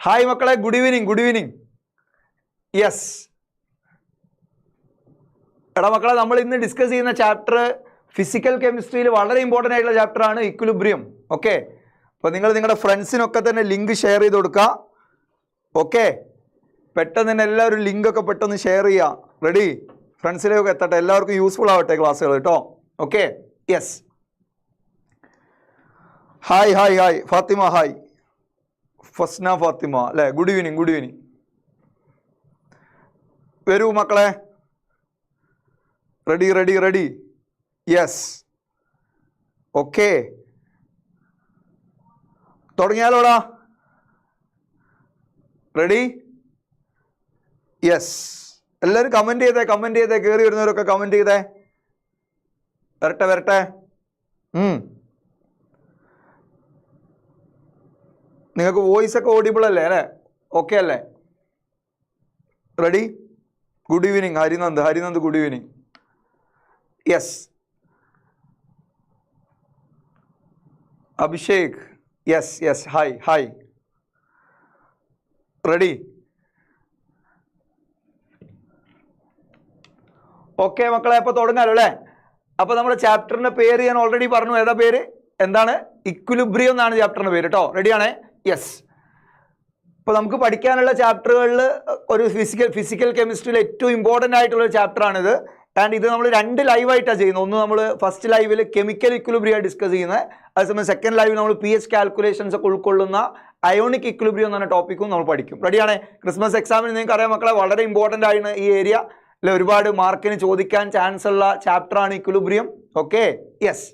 Hi മക്കളെ, good evening, good evening. Yes എടാ മക്കളെ, നമ്മൾ ഇന്ന് ഡിസ്കസ് ചെയ്യുന്ന ചാപ്റ്റർ ഫിസിക്കൽ കെമിസ്ട്രിയിൽ വളരെ ഇമ്പോർട്ടൻ്റ് ആയിട്ടുള്ള ചാപ്റ്ററാണ് ഇക്വിലിബ്രിയം. ഓക്കെ, അപ്പോൾ നിങ്ങൾ നിങ്ങളുടെ ഫ്രണ്ട്സിനൊക്കെ തന്നെ ലിങ്ക് ഷെയർ ചെയ്ത് കൊടുക്കുക. ഓക്കെ, പെട്ടെന്ന് തന്നെ എല്ലാവരും ലിങ്കൊക്കെ പെട്ടെന്ന് ഷെയർ ചെയ്യുക. റെഡി? ഫ്രണ്ട്സിലേക്ക് എത്തട്ടെ, എല്ലാവർക്കും യൂസ്ഫുൾ ആവട്ടെ ക്ലാസ്സുകൾ കേട്ടോ. Okay, yes. Hi hi hi Fathima, hi Fasna Fathima അല്ലേ? Good evening, good evening. വരൂ മക്കളെ, ready ready ready. Yes, okay, തുടങ്ങിയാലോടാ. റെഡി? യെസ്, എല്ലാവരും കമൻറ്റ് ചെയ്തേ, കമൻറ്റ് ചെയ്തേ, കയറി വരുന്നവരൊക്കെ കമൻറ്റ് ചെയ്തേ. വരട്ടെ വരട്ടെ. നിങ്ങൾക്ക് വോയിസ് ഒക്കെ ഓഡിബിൾ അല്ലേ അല്ലേ? ഓക്കെ അല്ലേ? Ready? Good evening Harinand, Harinand good evening. Yes, Abhishek, yes yes, hi hi. Ready? Okay മക്കളെ, അപ്പോൾ തുടങ്ങാലോ അല്ലേ? അപ്പോൾ നമ്മുടെ ചാപ്റ്ററിൻ്റെ പേര് ഞാൻ ഓൾറെഡി പറഞ്ഞു. ഏതാ പേര്? എന്താണ്? ഇക്വിലിബ്രിയം എന്നാണ് ചാപ്റ്ററിൻ്റെ പേര് കേട്ടോ. റെഡിയാണേ? യെസ്. ഇപ്പോൾ നമുക്ക് പഠിക്കാനുള്ള ചാപ്റ്ററുകളിൽ ഒരു ഫിസിക്കൽ കെമിസ്ട്രിയിൽ ഏറ്റവും ഇമ്പോർട്ടൻ്റ് ആയിട്ടുള്ള ഒരു ചാപ്റ്ററാണിത്. ആൻഡ് ഇത് നമ്മൾ രണ്ട് ലൈവായിട്ടാണ് ചെയ്യുന്നത്. ഒന്ന് നമ്മൾ ഫസ്റ്റ് ലൈവിൽ കെമിക്കൽ ഇക്വിലിബ്രിയം ഡിസ്കസ് ചെയ്യുന്നത്, അതേസമയം സെക്കൻഡ് ലൈവിൽ നമ്മൾ pH കാൽക്കുലേഷൻസ് ഒക്കെ ഉൾക്കൊള്ളുന്ന അയോണിക് ഇക്വിലിബ്രിയം എന്ന ടോപ്പിക്കും നമ്മൾ പഠിക്കും. റെഡിയാണേ? ക്രിസ്മസ് എക്സാമിന് നിങ്ങൾക്ക് അറിയാം മക്കളെ, വളരെ ഇമ്പോർട്ടൻ്റ് ആണ് ഈ ഏരിയ അല്ലെ, ഒരുപാട് മാർക്കിന് ചോദിക്കാൻ ചാൻസ് ഉള്ള ചാപ്റ്ററാണ് ഇക്വിലിബ്രിയം. ഓക്കെ, യെസ്,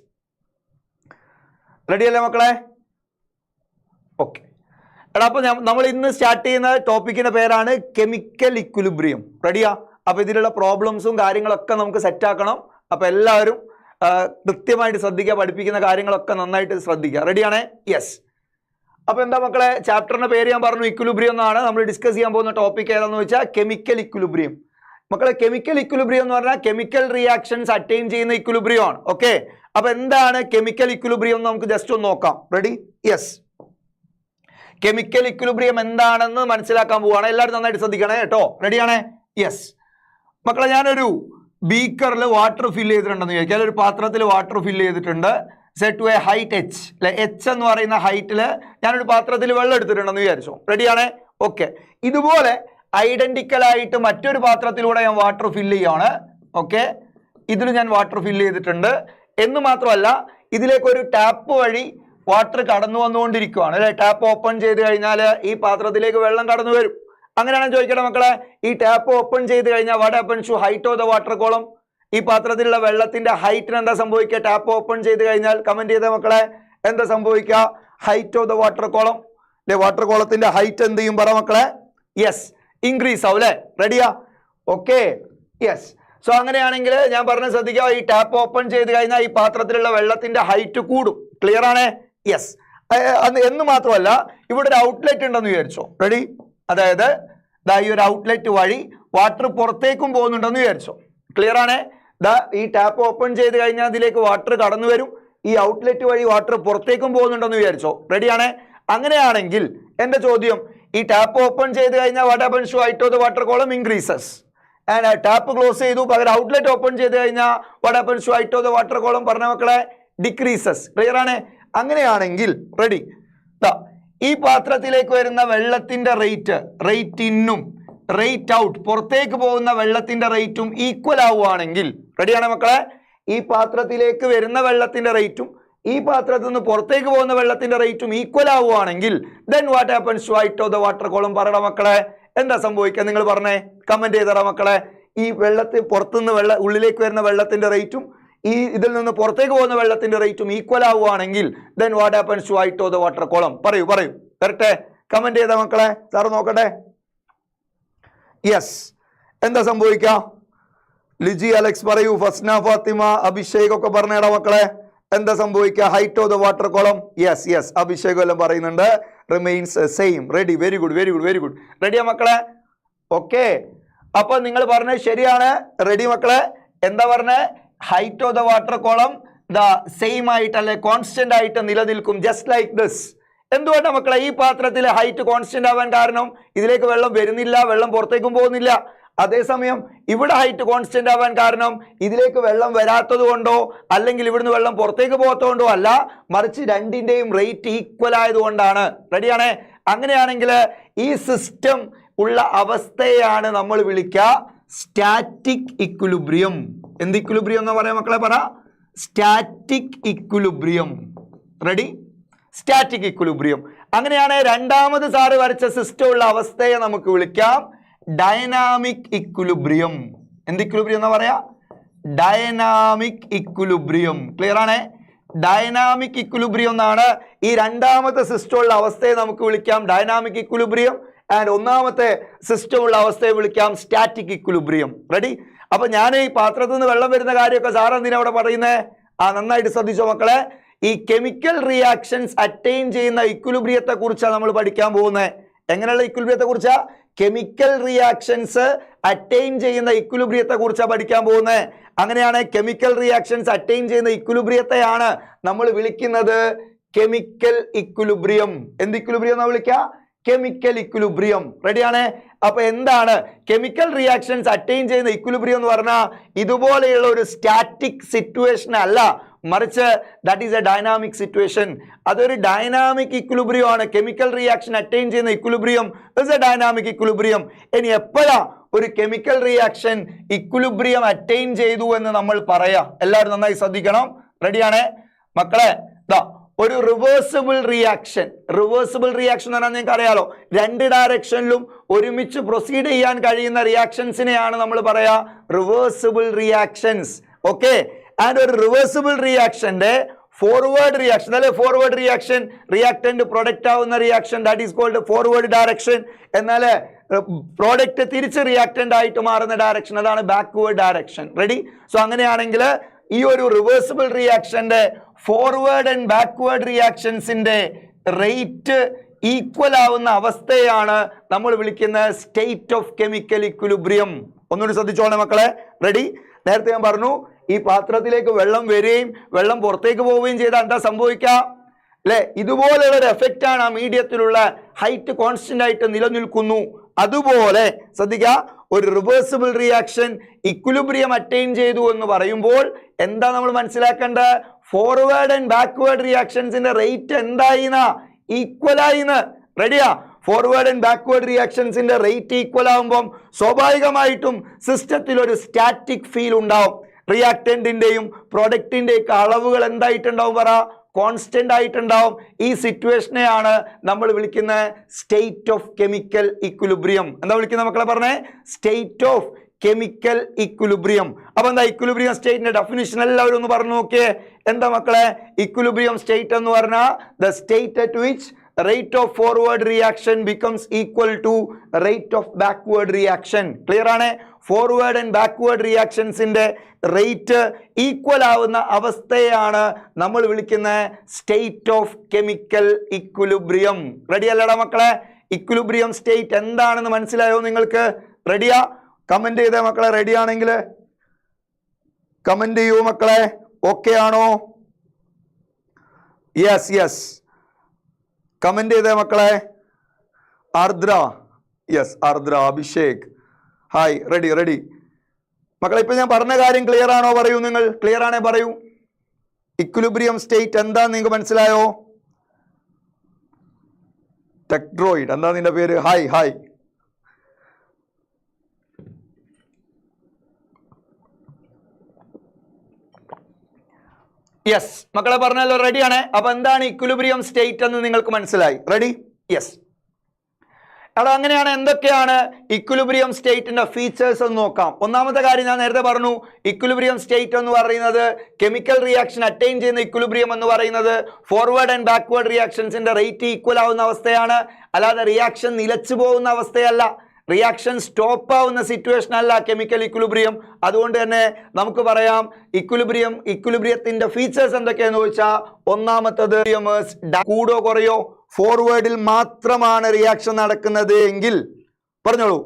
റെഡിയല്ലേ മക്കളെ? ഓക്കെ എടാ, അപ്പോൾ നമ്മൾ ഇന്ന് സ്റ്റാർട്ട് ചെയ്യുന്ന ടോപ്പിക്കിൻ്റെ പേരാണ് കെമിക്കൽ ഇക്വിലിബ്രിയം. റെഡിയാ? അപ്പോൾ ഇതിലുള്ള പ്രോബ്ലംസും കാര്യങ്ങളൊക്കെ നമുക്ക് സെറ്റാക്കണം. അപ്പോൾ എല്ലാവരും കൃത്യമായിട്ട് ശ്രദ്ധിക്കുക, പഠിപ്പിക്കുന്ന കാര്യങ്ങളൊക്കെ നന്നായിട്ട് ശ്രദ്ധിക്കുക. റെഡിയാണേ? യെസ്. അപ്പോൾ എന്താ മക്കളെ, ചാപ്റ്ററിൻ്റെ പേര് ഞാൻ പറഞ്ഞു ഇക്വിലിബ്രിയം എന്നാണ്. നമ്മൾ ഡിസ്കസ് ചെയ്യാൻ പോകുന്ന ടോപ്പിക് ഏതാണെന്ന് വെച്ചാൽ കെമിക്കൽ ഇക്വിലിബ്രിയം. മക്കളെ, കെമിക്കൽ ഇക്വിലിബ്രിയം എന്ന് പറഞ്ഞാൽ കെമിക്കൽ റിയാക്ഷൻസ് അറ്റൈൻ ചെയ്യുന്ന ഇക്വിലിബ്രിയം ആണ്. ഓക്കെ, അപ്പോൾ എന്താണ് കെമിക്കൽ ഇക്വിലിബ്രിയം എന്ന് നമുക്ക് ജസ്റ്റ് ഒന്ന് നോക്കാം. റെഡി? യെസ്. കെമിക്കൽ ഇക്വിലിബ്രിയം എന്താണെന്ന് മനസ്സിലാക്കാൻ പോവുകയാണ്. എല്ലാവരും നന്നായിട്ട് ശ്രദ്ധിക്കണേ കേട്ടോ. റെഡിയാണേ? യെസ്. മക്കളെ, ഞാനൊരു ബീക്കറിൽ വാട്ടർ ഫില്ല് ചെയ്തിട്ടുണ്ടെന്ന് വിചാരിക്കുക. ഒരു പാത്രത്തിൽ വാട്ടർ ഫില്ല് ചെയ്തിട്ടുണ്ട്. Set to a height H അല്ലെ, എച്ച് എന്ന് പറയുന്ന ഹൈറ്റിൽ ഞാനൊരു പാത്രത്തിൽ വെള്ളം എടുത്തിട്ടുണ്ടെന്ന് വിചാരിച്ചോ. റെഡിയാണേ? ഓക്കെ, ഇതുപോലെ ഐഡന്റിക്കൽ ആയിട്ട് മറ്റൊരു പാത്രത്തിലൂടെ ഞാൻ വാട്ടർ ഫില്ല് ചെയ്യാണ്. ഓക്കെ, ഇതിൽ ഞാൻ വാട്ടർ ഫില്ല് ചെയ്തിട്ടുണ്ട്. എന്ന് മാത്രമല്ല, ഇതിലേക്കൊരു ടാപ്പ് വഴി വാട്ടർ കടന്നു വന്നുകൊണ്ടിരിക്കുകയാണ് അല്ലെ. ടാപ്പ് ഓപ്പൺ ചെയ്ത് കഴിഞ്ഞാൽ ഈ പാത്രത്തിലേക്ക് വെള്ളം കടന്നു വരും. അങ്ങനെയാണെന്ന് ചോദിക്കട്ടെ മക്കളെ, ഈ ടാപ്പ് ഓപ്പൺ ചെയ്ത് കഴിഞ്ഞാൽ what happens to height of the water column? ഈ പാത്രത്തിലുള്ള വെള്ളത്തിന്റെ ഹൈറ്റിന് എന്താ സംഭവിക്കുക? ടാപ്പ് ഓപ്പൺ ചെയ്ത് കഴിഞ്ഞാൽ കമന്റ് ചെയ്ത മക്കളെ, എന്താ സംഭവിക്കുക? Height of the water column അല്ലെ, വാട്ടർ കോളത്തിന്റെ ഹൈറ്റ് എന്ത് ചെയ്യും പറ മക്കളെ? യെസ്, ഇൻക്രീസ് ആവും അല്ലെ. റെഡിയാ? Okay, yes. സോ അങ്ങനെയാണെങ്കിൽ ഞാൻ പറഞ്ഞ ശ്രദ്ധിക്കുക, ഈ ടാപ്പ് ഓപ്പൺ ചെയ്ത് കഴിഞ്ഞാൽ ഈ പാത്രത്തിലുള്ള വെള്ളത്തിന്റെ ഹൈറ്റ് കൂടും. ക്ലിയർ ആണേ? യെസ്. എന്ന് മാത്രമല്ല, ഇവിടെ ഒരു ഔട്ട്ലെറ്റ് ഉണ്ടെന്ന് വിചാരിച്ചോ. റെഡി? അതായത് ഈ ഒരു ഔട്ട്ലെറ്റ് വഴി വാട്ടർ പുറത്തേക്കും പോകുന്നുണ്ടെന്ന് വിചാരിച്ചോ. ക്ലിയർ ആണേ? ഈ ടാപ്പ് ഓപ്പൺ ചെയ്ത് കഴിഞ്ഞാൽ അതിലേക്ക് വാട്ടർ കടന്നു വരും. ഈ ഔട്ട്ലെറ്റ് വഴി വാട്ടർ പുറത്തേക്കും പോകുന്നുണ്ടെന്ന് വിചാരിച്ചോ. റെഡിയാണേ? അങ്ങനെയാണെങ്കിൽ എൻ്റെ ചോദ്യം, ഈ ടാപ്പ് ഓപ്പൺ ചെയ്ത് കഴിഞ്ഞാൽ what happens to height of the water column? Increases. And tap close ചെയ്തു, പകരം ഔട്ട്ലെറ്റ് ഓപ്പൺ ചെയ്ത് കഴിഞ്ഞാൽ what happens to height of the water column? പറഞ്ഞ മക്കളെ, ഡിക്രീസസ്. ക്ലിയർ ആണ്? അങ്ങനെയാണെങ്കിൽ റെഡി, ഈ പാത്രത്തിലേക്ക് വരുന്ന വെള്ളത്തിന്റെ റേറ്റ് ഇന്നും റേറ്റ് ഔട്ട് പുറത്തേക്ക് പോകുന്ന വെള്ളത്തിന്റെ റേറ്റും ഈക്വൽ ആവുകയാണെങ്കിൽ, റെഡിയാണ് മക്കളെ? ഈ പാത്രത്തിലേക്ക് വരുന്ന വെള്ളത്തിന്റെ റേറ്റും ഈ പാത്രത്തിൽ നിന്ന് പുറത്തേക്ക് പോകുന്ന വെള്ളത്തിന്റെ റേറ്റും ഈക്വൽ ആവുകയാണെങ്കിൽ then what happens to height of the water column? പറയട മക്കളെ, എന്താ സംഭവിക്കുക? നിങ്ങൾ പറഞ്ഞേ, കമന്റ് ചെയ്തടാ മക്കളെ. ഈ വെള്ളത്തിൽ പുറത്തുനിന്ന് ഉള്ളിലേക്ക് വരുന്ന വെള്ളത്തിന്റെ റേറ്റും ഈ ഇതിൽ നിന്ന് പുറത്തേക്ക് പോകുന്ന വെള്ളത്തിന്റെ റേറ്റും ഈക്വൽ ആവുകയാണെങ്കിൽ then what happens to height of the water column? പറയൂ പറയൂ, കറക്റ്റ് കമന്റ് ചെയ്ത മക്കളെ, സാറ് നോക്കട്ടെ. യെസ്, എന്താ സംഭവിക്കുക? ലിജി അലക്സ് പറയൂ, ഫസ്ന ഫാത്തിമ, അഭിഷേക് ഒക്കെ പറഞ്ഞേടാ മക്കളെ, എന്താ സംഭവിക്കുക? Height of the water column? Yes yes, Abhishek എല്ലാം പറയുന്നുണ്ട്, remains same. Ready, very good very good very good. റെഡിയാ മക്കളെ? ഓക്കെ, അപ്പൊ നിങ്ങൾ പറഞ്ഞത് ശരിയാണ്. റെഡി മക്കളെ? എന്താ പറഞ്ഞേ? Height of the water column the same ആയിട്ട് അല്ലെ കോൺസ്റ്റന്റ് ആയിട്ട് നിലനിൽക്കും. Just like this. എന്തുകൊണ്ടാണ് മക്കളെ ഈ പാത്രത്തിൽ ഹൈറ്റ് കോൺസ്റ്റന്റ് ആവാൻ കാരണം? ഇതിലേക്ക് വെള്ളം വരുന്നില്ല, വെള്ളം പുറത്തേക്കും പോകുന്നില്ല. അതേസമയം ഇവിടെ ഹൈറ്റ് കോൺസ്റ്റന്റ് ആവാൻ കാരണം ഇതിലേക്ക് വെള്ളം വരാത്തത് കൊണ്ടോ അല്ലെങ്കിൽ ഇവിടുന്ന് വെള്ളം പുറത്തേക്ക് പോകാത്തതുകൊണ്ടോ അല്ല, മറിച്ച് രണ്ടിന്റെയും റേറ്റ് ഈക്വൽ ആയതുകൊണ്ടാണ്. റെഡിയാണേ? അങ്ങനെയാണെങ്കിൽ ഈ സിസ്റ്റം ഉള്ള അവസ്ഥയാണ് നമ്മൾ വിളിക്കുക സ്റ്റാറ്റിക് ഇക്വിലിബ്രിയം. എന്ത് ഇക്വിലിബ്രിയം എന്ന് പറയാം മക്കളെ? പറ. Static equilibrium. Ready? Static equilibrium. അങ്ങനെയാണ് രണ്ടാമത് സാറ് വരച്ച സിസ്റ്റം ഉള്ള അവസ്ഥയെ നമുക്ക് വിളിക്കാം ഡൈനാമിക് ഇക്വിലിബ്രിയം. എന്ത് ഇക്വിലിബ്രിയം എന്നാ പറയാ? Dynamic equilibrium. ക്ലിയർ ആണേ? ഡൈനാമിക് ഇക്വിലിബ്രിയം എന്നാണ് ഈ രണ്ടാമത്തെ സിസ്റ്റം ഉള്ള അവസ്ഥയെ നമുക്ക് വിളിക്കാം ഡൈനാമിക് ഇക്വിലിബ്രിയം. ആൻഡ് ഒന്നാമത്തെ സിസ്റ്റം ഉള്ള അവസ്ഥയെ വിളിക്കാം സ്റ്റാറ്റിക് ഇക്വിലിബ്രിയം. റെഡി? അപ്പൊ ഞാൻ ഈ പാത്രത്തിൽ നിന്ന് വെള്ളം വരുന്ന കാര്യമൊക്കെ സാർ എന്തിനാ അവിടെ പറയുന്നേ? നന്നായിട്ട് ശ്രദ്ധിച്ചോ മക്കളെ. ഈ കെമിക്കൽ റിയാക്ഷൻസ് അറ്റൈൻ ചെയ്യുന്ന ഇക്വിലിബ്രിയത്തെ കുറിച്ചാണ് നമ്മൾ പഠിക്കാൻ പോകുന്നത്. എങ്ങനെയുള്ള ഇക്വിലിബ്രിയത്തെ കുറിച്ചാ? കെമിക്കൽ റിയാക്ഷൻസ് അറ്റൈൻ ചെയ്യുന്ന ഇക്വിലിബ്രിയത്തെ കുറിച്ചാണ് പഠിക്കാൻ പോകുന്നത്. അങ്ങനെയാണ് കെമിക്കൽ റിയാക്ഷൻസ് അറ്റൈൻ ചെയ്യുന്ന ഇക്വിലിബ്രിയത്തെയാണ് നമ്മൾ വിളിക്കുന്നത് കെമിക്കൽ ഇക്വിലിബ്രിയം. എന്ത് ഇക്വിലിബ്രിയം എന്നാ വിളിക്കുക? Chemical equilibrium. റെഡിയാണ്? അപ്പൊ എന്താണ് കെമിക്കൽ റിയാക്ഷൻസ് അറ്റൈൻ ചെയ്യുന്ന ഇക്വിലിബ്രിയം എന്ന് പറഞ്ഞാൽ ഇതുപോലെയുള്ള ഒരു സ്റ്റാറ്റിക് സിറ്റുവേഷൻ അല്ല, മറിച്ച് that is A dynamic situation. അതൊരു ഡൈനാമിക് ഇക്വിലിബ്രിയം ആണ്. കെമിക്കൽ റിയാക്ഷൻ അറ്റൈൻ ചെയ്യുന്ന equilibrium is A dynamic equilibrium. ഇനി എപ്പോഴാ ഒരു കെമിക്കൽ റിയാക്ഷൻ ഇക്വിലിബ്രിയം അറ്റൈൻ ചെയ്തു എന്ന് നമ്മൾ പറയാം? എല്ലാവരും നന്നായി ശ്രദ്ധിക്കണം. റെഡിയാണ് മക്കളെ? ഒരു റിവേഴ്സിബിൾ റിയാക്ഷൻ. റിവേഴ്സിബിൾ റിയാക്ഷൻ എന്ന് പറഞ്ഞാൽ നിങ്ങൾക്ക് അറിയാലോ, രണ്ട് ഡയറക്ഷനിലും ഒരുമിച്ച് പ്രൊസീഡ് ചെയ്യാൻ കഴിയുന്ന റിയാക്ഷൻസിനെയാണ് നമ്മൾ പറയാ റിവേഴ്സിബിൾ റിയാക്ഷൻസ്. ഓക്കെ? ആൻഡ് ഒരു റിവേഴ്സിബിൾ റിയാക്ഷന്റെ ഫോർവേഡ് റിയാക്ഷൻ അല്ലെ, ഫോർവേഡ് റിയാക്ഷൻ റിയാക്ടന്റ് പ്രൊഡക്റ്റ് ആവുന്ന reaction that is called forward direction. എന്നാൽ പ്രോഡക്റ്റ് തിരിച്ച് റിയാക്ടന്റ് ആയിട്ട് മാറുന്ന ഡയറക്ഷൻ അതാണ് ബാക്ക്വേർഡ് ഡയറക്ഷൻ. റെഡി? സോ അങ്ങനെയാണെങ്കിൽ ഈ ഒരു റിവേഴ്സിബിൾ റിയാക്ഷന്റെ ഫോർവേഡ് ആൻഡ് ബാക്ക്വേർഡ് റിയാക്ഷൻസിന്റെ റേറ്റ് ഈക്വൽ ആവുന്ന അവസ്ഥയാണ് നമ്മൾ വിളിക്കുന്ന സ്റ്റേറ്റ് ഓഫ് കെമിക്കൽ ഇക്വിലിബ്രിയം. ഒന്നുകൂടി ശ്രദ്ധിച്ചോളെ മക്കളെ. റെഡി? നേരത്തെ ഞാൻ പറഞ്ഞു ഈ പാത്രത്തിലേക്ക് വെള്ളം വരികയും വെള്ളം പുറത്തേക്ക് പോവുകയും ചെയ്താൽ എന്താ സംഭവിക്കുക അല്ലെ? ഇതുപോലെയുള്ള ഒരു എഫക്റ്റ് ആണ് ആ മീഡിയത്തിലുള്ള ഹൈറ്റ് കോൺസ്റ്റന്റ് ആയിട്ട് നിലനിൽക്കുന്നു. അതുപോലെ ശ്രദ്ധിക്കുക, ഒരു റിവേഴ്സിബിൾ റിയാക്ഷൻ ഇക്വിലിബ്രിയം അറ്റൈൻ ചെയ്തു എന്ന് പറയുമ്പോൾ എന്താ നമ്മൾ മനസ്സിലാക്കേണ്ടത്? ഫോർവേഡ് ആൻഡ് ബാക്ക്വേർഡ് റിയാക്ഷൻസിന്റെ റേറ്റ് എന്തായിന്നാ? ഈക്വൽ ആയിന്ന്. റെഡിയാ? ഫോർവേഡ് ആൻഡ് ബാക്ക്വേർഡ് റിയാക്ഷൻസിന്റെ റേറ്റ് ഈക്വൽ ആകുമ്പം സ്വാഭാവികമായിട്ടും സിസ്റ്റത്തിൽ ഒരു സ്റ്റാറ്റിക് ഫീൽ ഉണ്ടാവും. റിയാക്ടന്റിന്റെയും പ്രൊഡക്റ്റിന്റെയും അളവുകൾ എന്തായിട്ടുണ്ടാവും? പറ. കോൺസ്റ്റന്റ് ആയിട്ടുണ്ടാവും. ഈ സിറ്റുവേഷനെയാണ് നമ്മൾ വിളിക്കുന്ന സ്റ്റേറ്റ് ഓഫ് കെമിക്കൽ ഇക്വിലിബ്രിയം. എന്താ വിളിക്കുന്നത് മക്കളെ? പറഞ്ഞേ. State of chemical equilibrium. അപ്പൊ എന്താ ഇക്വിലിബ്രിയം സ്റ്റേറ്റിന്റെ ഡെഫിനിഷൻ എല്ലാവരും ഒന്ന് പറഞ്ഞു നോക്കിയേ. എന്താ മക്കളെ ഇക്വിലിബ്രിയം സ്റ്റേറ്റ് എന്ന് പറഞ്ഞാൽ? The state at which rate of forward reaction becomes equal to rate of backward reaction. Clear ആണ്? ഫോർവേഡ് ആൻഡ് ബാക്ക്വേർഡ് റിയാക്ഷൻസിന്റെ റേറ്റ് ഈക്വൽ ആവുന്ന അവസ്ഥയാണ് നമ്മൾ വിളിക്കുന്ന state of chemical equilibrium. Ready അല്ലടാ മക്കളെ? ഇക്വിലിബ്രിയം സ്റ്റേറ്റ് എന്താണെന്ന് മനസ്സിലായോ നിങ്ങൾക്ക്? റെഡിയാ? കമന്റ് ചെയ്തേ മക്കളെ. റെഡി ആണെങ്കിൽ കമന്റ് ചെയ്യൂ മക്കളെ. ഓക്കെ ആണോ? യെസ് യെസ്, കമന്റ് ചെയ്തേ മക്കളെ. ആർദ്ര, യെസ് ആർദ്ര, അഭിഷേക്, ഹായ്. റെഡി റെഡി മക്കളെ. ഇപ്പൊ ഞാൻ പറഞ്ഞ കാര്യം ക്ലിയർ ആണോ? പറയൂ നിങ്ങൾ. ക്ലിയർ ആണേ പറയൂ. ഇക്വിലിബ്രിയം സ്റ്റേറ്റ് എന്താന്ന് നിങ്ങൾക്ക് മനസ്സിലായോ? ടെക്ട്രോയിഡ്, എന്താ നിന്റെ പേര്? Hi hi. യെസ് മക്കളെ, പറഞ്ഞല്ലോ. റെഡിയാണ്? അപ്പൊ എന്താണ് ഇക്വിലിബ്രിയം സ്റ്റേറ്റ് എന്ന് നിങ്ങൾക്ക് മനസ്സിലായി. റെഡി? യെസ്. അവിടെ അങ്ങനെയാണ് എന്തൊക്കെയാണ് ഇക്വിലിബ്രിയം സ്റ്റേറ്റിന്റെ ഫീച്ചേഴ്സ് എന്ന് നോക്കാം. ഒന്നാമത്തെ കാര്യം ഞാൻ നേരത്തെ പറഞ്ഞു, ഇക്വിലിബ്രിയം സ്റ്റേറ്റ് എന്ന് പറയുന്നത് കെമിക്കൽ റിയാക്ഷൻ അറ്റൈൻ ചെയ്യുന്ന ഇക്വിലിബ്രിയം എന്ന് പറയുന്നത് ഫോർവേഡ് ആൻഡ് ബാക്ക്വേർഡ് റിയാക്ഷൻസിന്റെ റേറ്റ് ഈക്വൽ ആവുന്ന അവസ്ഥയാണ്. അല്ലാതെ റിയാക്ഷൻ നിലച്ചു പോകുന്ന അവസ്ഥയല്ല, റിയാക്ഷൻ സ്റ്റോപ്പ് ആവുന്ന സിറ്റുവേഷൻ അല്ല കെമിക്കൽ ഇക്വിലിബ്രിയം. അതുകൊണ്ട് തന്നെ നമുക്ക് പറയാം ഇക്വിലിബ്രിയത്തിന്റെ ഫീച്ചേഴ്സ് എന്തൊക്കെയാന്ന് ചോദിച്ചാൽ, ഒന്നാമത്തത് കൂടോ കുറയോ, ഫോർവേഡിൽ മാത്രമാണ് റിയാക്ഷൻ നടക്കുന്നത് എങ്കിൽ പറഞ്ഞോളൂ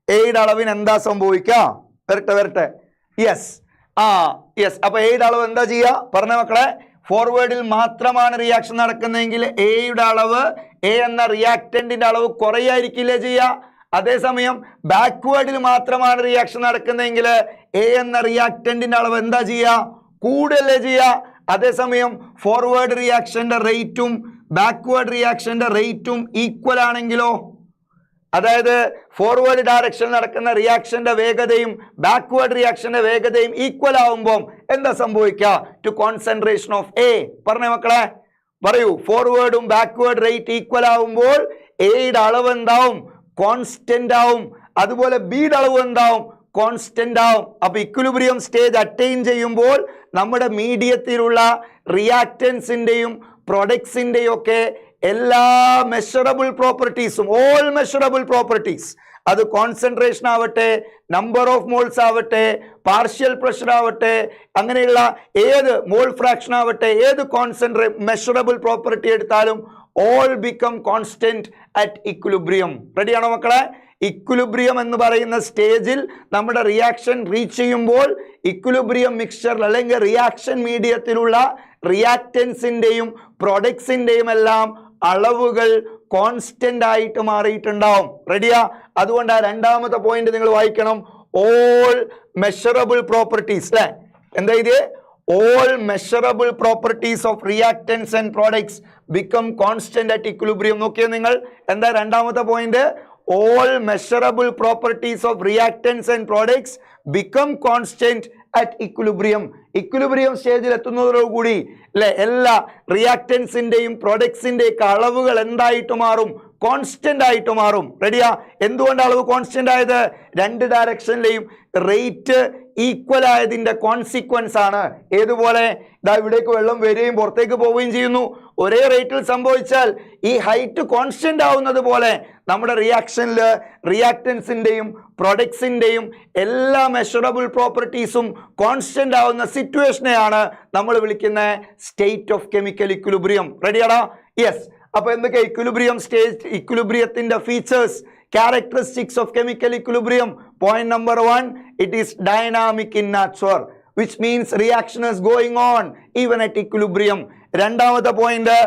എയ്ഡ് അളവിന് എന്താ സംഭവിക്കുക? വരട്ടെ വരട്ടെ. Yes, yes. അപ്പൊ എയ്ഡ് അളവ് എന്താ ചെയ്യുക? പറഞ്ഞ മക്കളെ, ഫോർവേഡിൽ മാത്രമാണ് റിയാക്ഷൻ നടക്കുന്നതെങ്കിൽ എയുടെ അളവ്, എ എന്ന റിയാക്റ്റന്റിന്റെ അളവ് കുറയായിരിക്കില്ലേ ചെയ്യുക. അതേസമയം ബാക്ക്വേർഡിൽ മാത്രമാണ് റിയാക്ഷൻ നടക്കുന്നതെങ്കിൽ എ എന്ന റിയാക്റ്റന്റിന്റെ അളവ് എന്താ ചെയ്യുക, കൂടുതലേ ചെയ്യുക. അതേസമയം ഫോർവേഡ് റിയാക്ഷന്റെ റേറ്റും ബാക്ക്വേർഡ് റിയാക്ഷന്റെ റേറ്റും ഈക്വൽ ആണെങ്കിലോ, അതായത് ഫോർവേഡ് ഡയറക്ഷനിൽ നടക്കുന്ന റിയാക്ഷന്റെ വേഗതയും ബാക്ക്വേർഡ് റിയാക്ഷന്റെ വേഗതയും ഈക്വൽ ആവുമ്പോൾ എന്താ സംഭവിക്കുക, ടു കോൺസെൻട്രേഷൻ ഓഫ് എ. പറഞ്ഞേ മക്കളെ, പറയൂ. ഫോർവേഡും ബാക്ക്വേർഡ് റേറ്റ് ഈക്വൽ ആവുമ്പോൾ എയുടെ അളവ് എന്താവും, കോൺസ്റ്റന്റ് ആവും. അതുപോലെ ബിയുടെ അളവ് എന്താവും, കോൺസ്റ്റന്റ് ആവും. അപ്പൊ ഇക്വിലിബ്രിയം സ്റ്റേജ് അറ്റൈൻ ചെയ്യുമ്പോൾ നമ്മുടെ മീഡിയത്തിലുള്ള റിയാക്റ്റൻസിന്റെയും പ്രൊഡക്ട്സിന്റെയും ഒക്കെ എല്ലാ മെഷറബിൾ പ്രോപ്പർട്ടീസും, ഓൾ മെഷറബിൾ പ്രോപ്പർട്ടീസ്, അത് കോൺസെൻട്രേഷൻ ആവട്ടെ, നമ്പർ ഓഫ് മോൾസ് ആവട്ടെ, പാർഷ്യൽ പ്രഷർ ആവട്ടെ, അങ്ങനെയുള്ള ഏത് മോൾ ഫ്രാക്ഷൻ ആവട്ടെ, ഏത് മെഷറബിൾ പ്രോപ്പർട്ടി എടുത്താലും all become constant at equilibrium. റെഡിയാണോ മക്കളെ? ഇക്വിലിബ്രിയം എന്ന് പറയുന്ന സ്റ്റേജിൽ നമ്മുടെ റിയാക്ഷൻ റീച്ച് ചെയ്യുമ്പോൾ ഇക്വിലിബ്രിയം മിക്സ്ചർ അല്ലെങ്കിൽ റിയാക്ഷൻ മീഡിയത്തിലുള്ള റിയാക്റ്റൻസിന്റെയും പ്രൊഡക്ട്സിന്റെയും എല്ലാം അളവുകൾ കോൺസ്റ്റന്റ് ആയിട്ട് മാറിയിട്ടുണ്ടാവും. റെഡിയാ? അതുകൊണ്ട് ആ രണ്ടാമത്തെ പോയിന്റ് നിങ്ങൾ വായിക്കണം. ഓൾ മെഷറബിൾ പ്രോപ്പർട്ടീസ്, അല്ലെ? എന്താ ഇത്? All measurable properties of reactance and products become constant at equilibrium. നോക്കിയേ നിങ്ങൾ, എന്താ രണ്ടാമത്തെ point? All measurable properties of reactance and products become constant at equilibrium. Equilibrium സ്റ്റേജിൽ എത്തുന്നതോടുകൂടി അല്ലെ എല്ലാ റിയാക്റ്റൻസിന്റെയും പ്രൊഡക്ട്സിന്റെയും അളവുകൾ എന്തായിട്ട് മാറും? കോൺസ്റ്റന്റ് ആയിട്ട് മാറും. റെഡിയാ? എന്തുകൊണ്ട് അളവ് കോൺസ്റ്റന്റ് ആയത്? രണ്ട് ഡയറക്ഷനിലെയും റേറ്റ് ഈക്വൽ ആയതിന്റെ കോൺസിക്വൻസ് ആണ്. ഏതുപോലെ? ഇതാ ഇവിടേക്ക് വെള്ളം വരികയും പുറത്തേക്ക് പോവുകയും ചെയ്യുന്നു. ഒരേ റേറ്റിൽ സംഭവിച്ചാൽ ഈ ഹൈറ്റ് കോൺസ്റ്റന്റ് ആവുന്നത് പോലെ നമ്മുടെ റിയാക്ഷനിൽ റിയാക്റ്റൻസിന്റെയും പ്രൊഡക്ട്സിന്റെയും എല്ലാ മെഷറബിൾ പ്രോപ്പർട്ടീസും കോൺസ്റ്റന്റ് ആവുന്ന സിറ്റുവേഷനെയാണ് നമ്മൾ വിളിക്കുന്ന സ്റ്റേറ്റ് ഓഫ് കെമിക്കൽ ഇക്വിലിബ്രിയം. റെഡിയാടാ? യെസ്. അപ്പൊ എന്തൊക്കെ ഇക്വിലിബ്രിയം സ്റ്റേജ്, ഇക്വിലിബ്രിയത്തിന്റെ features, characteristics of chemical equilibrium? Point number 1, it is dynamic in nature, which means reaction is going on even at equilibrium. രണ്ടാമത്തെ point,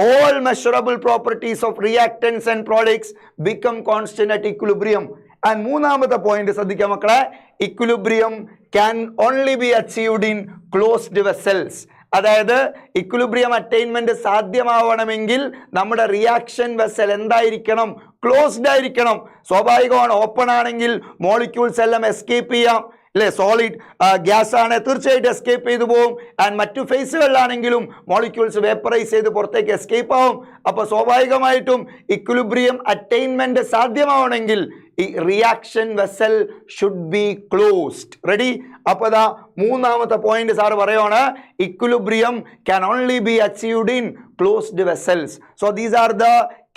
all measurable properties of reactants and products become constant at equilibrium. And മൂന്നാമത്തെ point ശ്രദ്ധിക്കാം മക്കളെ, equilibrium can only be achieved in closed vessels. അതായത് equilibrium attainment സാധ്യമാവണമെങ്കിൽ നമ്മുടെ reaction vessel എന്തായിരിക്കണം? Closed ആയിരിക്കണം. സ്വാഭാവികമാണ്, open ആണെങ്കിൽ മോളിക്യൂൾസ് എല്ലാം എസ്കേപ്പ് ചെയ്യാം, അല്ലെ? സോളിഡ് ഗ്യാസ് ആണ്, തീർച്ചയായിട്ടും എസ്കേപ്പ് ചെയ്തു പോകും. ആൻഡ് മറ്റു ഫേസുകളിലാണെങ്കിലും മോളിക്യൂൾസ് വേപ്പറൈസ് ചെയ്ത് പുറത്തേക്ക് എസ്കേപ്പ് ആവും. അപ്പൊ സ്വാഭാവികമായിട്ടും ഇക്വിലിബ്രിയം അറ്റൈൻമെന്റ് സാധ്യമാവണമെങ്കിൽ ഈ reaction vessel should be closed. Ready? അപ്പൊ ദാ മൂന്നാമത്തെ പോയിന്റ് സാർ പറയുവാണ്, equilibrium can only B achieved in closed vessels. So these are the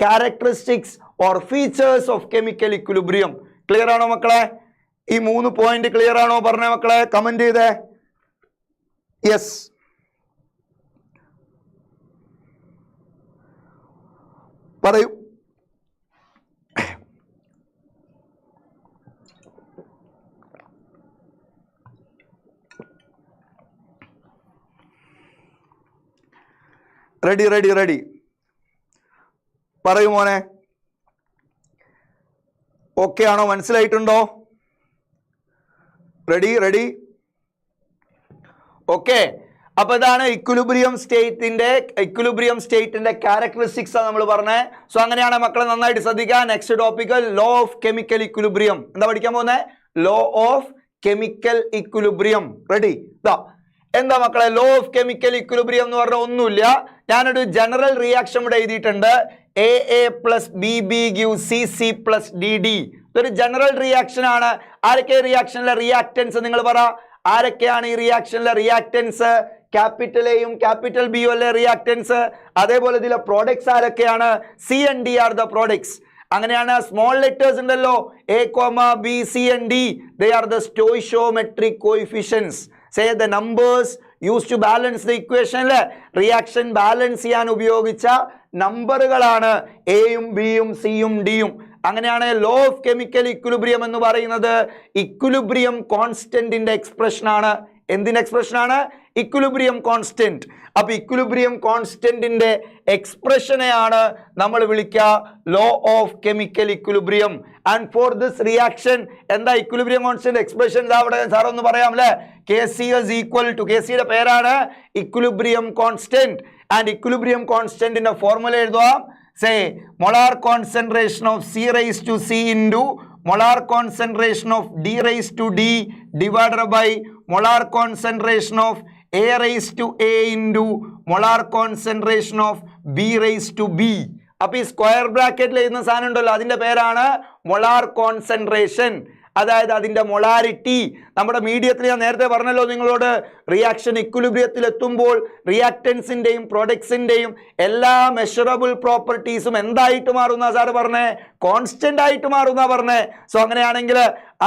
characteristics or features of chemical equilibrium. Clear ആണോ മക്കളെ? ഈ മൂന്ന് പോയിന്റ് ക്ലിയർ ആണോ? പറഞ്ഞ മക്കളെ, കമന്റ് ചെയ്തേ. യെസ്. പറയൂ. റെഡി റെഡി റെഡി പറയൂ മോനെ. ഓക്കെ ആണോ? മനസ്സിലായിട്ടുണ്ടോ? Ready ready okay. അപ്പൊ ഇതാണ് ഇക്വിലിബ്രിയം സ്റ്റേറ്റിന്റെ ക്യാരക്ടറിസ്റ്റിക്സ് ആണ് നമ്മൾ പറഞ്ഞത്. സോ അങ്ങനെയാണ് മക്കളെ, നന്നായിട്ട് ശ്രദ്ധിക്കുക. Next topic law of chemical equilibrium. എന്താ പഠിക്കാൻ പോകുന്നത്? Law of chemical equilibrium. Ready? എന്താ മക്കളെ ലോ ഓഫ് കെമിക്കൽ ഇക്വിലിബ്രിയം എന്ന് പറഞ്ഞാൽ ഒന്നുമില്ല. ഞാനൊരു ജനറൽ റിയാക്ഷൻ ഇവിടെ എഴുതിയിട്ടുണ്ട്. AA plus BB gives CC plus DD. ഇതൊരു ജനറൽ റിയാക്ഷൻ ആണ്. ആരൊക്കെ റിയാക്ഷനിലെ റിയാക്റ്റൻസ്? നിങ്ങൾ പറ, ആരൊക്കെയാണ് ഈ റിയാക്ഷനിലെ റിയാക്റ്റൻസ്? ക്യാപിറ്റൽ എയും ക്യാപിറ്റൽ ബിയും അല്ലേ റിയാക്റ്റൻസ്? അതേപോലെ ഇതിലെ പ്രോഡക്ട്സ് ആരൊക്കെയാണ്? C and D are the products. അങ്ങനെയാണ് സ്മോൾ ലെറ്റേഴ്സ് ഉണ്ടല്ലോ, A, B, C and D. They are the stoichiometric coefficients. Say the numbers used to balance the equation. Reaction balance ചെയ്യാൻ ഉപയോഗിച്ച നമ്പറുകളാണ് എയും ബിയും സിയും ഡിയും. അങ്ങനെയാണ് ലോ ഓഫ് കെമിക്കൽ ഇക്വിലിബ്രിയം എന്ന് പറയുന്നത് ഇക്വിലിബ്രിയം കോൺസ്റ്റന്റിന്റെ എക്സ്പ്രഷൻ ആണ്. എന്തിന്റെ എക്സ്പ്രഷൻ ആണ്? Equilibrium constant. അപ്പൊ ഇക്വിലിബ്രിയം കോൺസ്റ്റന്റിന്റെ എക്സ്പ്രഷനെയാണ് നമ്മൾ വിളിക്കുക law of chemical equilibrium. And for this reaction എന്താ ഇക്വിലിബ്രിയം കോൺസ്റ്റന്റ് എക്സ്പ്രഷൻ? അവിടെ സാർ ഒന്ന് പറയാം അല്ലെ, Kc is equal to, Kcയുടെ പേരാണ് ഇക്വിലിബ്രിയം കോൺസ്റ്റന്റ്. ആൻഡ് ഇക്വിലിബ്രിയം കോൺസ്റ്റന്റിന്റെ ഫോർമുല എഴുതാം. Say molar concentration of C raised to C into molar concentration of D raised to D divided by molar concentration of A raised to A into molar concentration of B raised to B. അപ്പോൾ ഈ square ബ്രാക്കറ്റിൽ എഴുതുന്ന സാധനം ഉണ്ടല്ലോ, അതിന്റെ പേരാണ് molar concentration. അതായത് അതിന്റെ മൊളാരിറ്റി. നമ്മുടെ മീഡിയത്തിൽ ഞാൻ നേരത്തെ പറഞ്ഞല്ലോ നിങ്ങളോട്, റിയാക്ഷൻ ഇക്വിലിബ്രിയത്തിൽ എത്തുമ്പോൾ റിയാക്ടൻസിന്റെയും പ്രൊഡക്ട്സിന്റെയും എല്ലാ മെഷറബിൾ പ്രോപ്പർട്ടീസും എന്തായിട്ട് മാറുന്ന സാറ് പറഞ്ഞേ? കോൺസ്റ്റന്റ് ആയിട്ട് മാറുന്ന പറഞ്ഞേ. സോ അങ്ങനെയാണെങ്കിൽ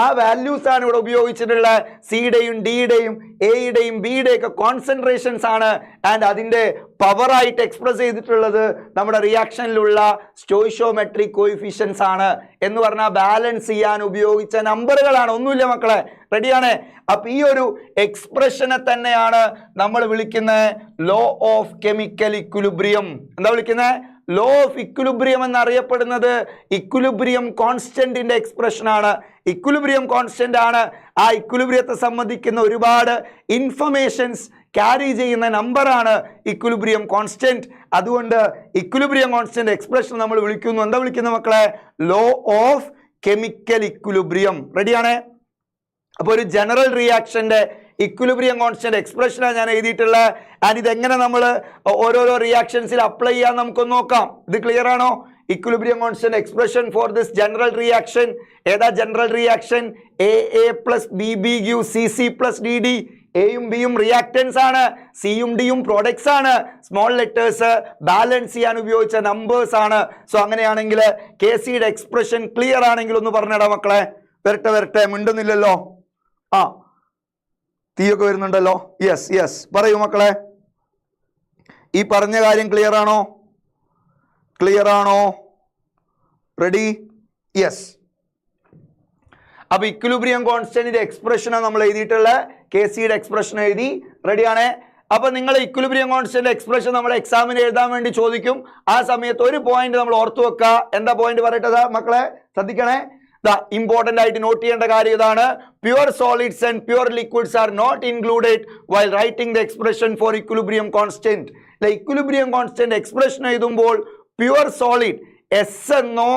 ആ വാല്യൂസ് ആണ് ഇവിടെ ഉപയോഗിച്ചിട്ടുള്ള സിയുടെയും ഡിയുടെയും എയുടെയും ബിയുടെയും ഒക്കെ കോൺസെൻട്രേഷൻസ് ആണ്. ആൻഡ് അതിന്റെ പവർ ആയിട്ട് എക്സ്പ്രസ് ചെയ്തിട്ടുള്ളത് നമ്മുടെ റിയാക്ഷനിലുള്ള സ്റ്റോയിഷോമെട്രിക് കോയിഫിഷ്യൻസ് ആണ്. എന്ന് പറഞ്ഞാൽ ബാലൻസ് ചെയ്യാൻ ഉപയോഗിച്ച നമ്പറുകളാണ്. ഒന്നുമില്ല മക്കളെ, റെഡിയാണ്? അപ്പൊ ഈ ഒരു എക്സ്പ്രഷനെ തന്നെയാണ് നമ്മൾ വിളിക്കുന്നത് ലോ ഓഫ് കെമിക്കൽ ഇക്വിലിബ്രിയം. എന്താ വിളിക്കുന്നത്? ലോ ഓഫ് ഇക്വിലിബ്രിയം എന്നറിയപ്പെടുന്നത് ഇക്വിലിബ്രിയം കോൺസ്റ്റന്റിന്റെ എക്സ്പ്രഷൻ ആണ്. ഇക്വിലിബ്രിയം കോൺസ്റ്റന്റ് ആണ്. ആ ഇക്വിലിബ്രിയത്തെ സംബന്ധിക്കുന്ന ഒരുപാട് ഇൻഫർമേഷൻസ് ക്യാരി ചെയ്യുന്ന നമ്പറാണ് ഇക്വിലിബ്രിയം കോൺസ്റ്റന്റ്. അതുകൊണ്ട് ഇക്വിലിബ്രിയം കോൺസ്റ്റന്റ് എക്സ്പ്രഷൻ നമ്മൾ വിളിക്കുന്നു, എന്താ വിളിക്കുന്നത് മക്കളെ? Law of chemical equilibrium. റെഡിയാണ്? അപ്പോൾ ഒരു ജനറൽ റിയാക്ഷന്റെ ഇക്വിലിബ്രിയം കോൺസ്റ്റന്റ് എക്സ്പ്രഷനാണ് ഞാൻ എഴുതിയിട്ടുള്ളത്. ആൻഡ് ഇതെങ്ങനെ നമ്മൾ ഓരോരോ റിയാക്ഷൻസിൽ അപ്ലൈ ചെയ്യാൻ നമുക്കൊന്ന് നോക്കാം. ഇത് ക്ലിയർ ആണോ? Equilibrium constant expression for this general reaction. ഏതാ general reaction? A plus B B U C C plus D D. എയും ബിയും റിയാക്ടൻസ് ആണ്, സിയും ഡിയും പ്രോഡക്ട്സ് ആണ്. സ്മോൾ ലെറ്റേഴ്സ് ബാലൻസ് ചെയ്യാൻ ഉപയോഗിച്ച നമ്പേഴ്സ് ആണ്. സോ അങ്ങനെയാണെങ്കിൽ കെ സിയുടെ എക്സ്പ്രഷൻ ക്ലിയർ ആണെങ്കിൽ ഒന്ന് പറഞ്ഞിടാം മക്കളെ. വരട്ടെ, മിണ്ടുന്നില്ലല്ലോ. ആ, തീയൊക്കെ വരുന്നുണ്ടല്ലോ. യെസ് യെസ്, പറയൂ മക്കളെ. ഈ പറഞ്ഞ കാര്യം ക്ലിയർ ആണോ? ക്ലിയർ ആണോ? റെഡി? യെസ്. അപ്പൊ ഇക്വിലിബ്രിയം കോൺസ്റ്റന്റിന്റെ എക്സ്പ്രഷനാണ് നമ്മൾ എഴുതിയിട്ടുള്ള. കെ സിയുടെ എക്സ്പ്രഷൻ എഴുതി. റെഡിയാണ്? അപ്പൊ നിങ്ങൾ ഇക്വിലിബ്രിയം കോൺസ്റ്റന്റ് എക്സ്പ്രഷൻ നമ്മൾ എക്സാമിന് എഴുതാൻ വേണ്ടി ചോദിക്കും. ആ സമയത്ത് ഒരു പോയിന്റ് നമ്മൾ ഓർത്തു വെക്കുക. എന്താ പോയിന്റ് പറയട്ടത് മക്കളെ? ശ്രദ്ധിക്കണേ. ഇമ്പോർട്ടന്റ് ആയിട്ട് നോട്ട് ചെയ്യേണ്ട കാര്യം ഇതാണ്. Pure solids and pure liquids are not included while writing the expression for equilibrium constant. Equilibrium constant expression എഴുതുമ്പോൾ പ്യുവർ സോളിഡ് എസ് എന്നോ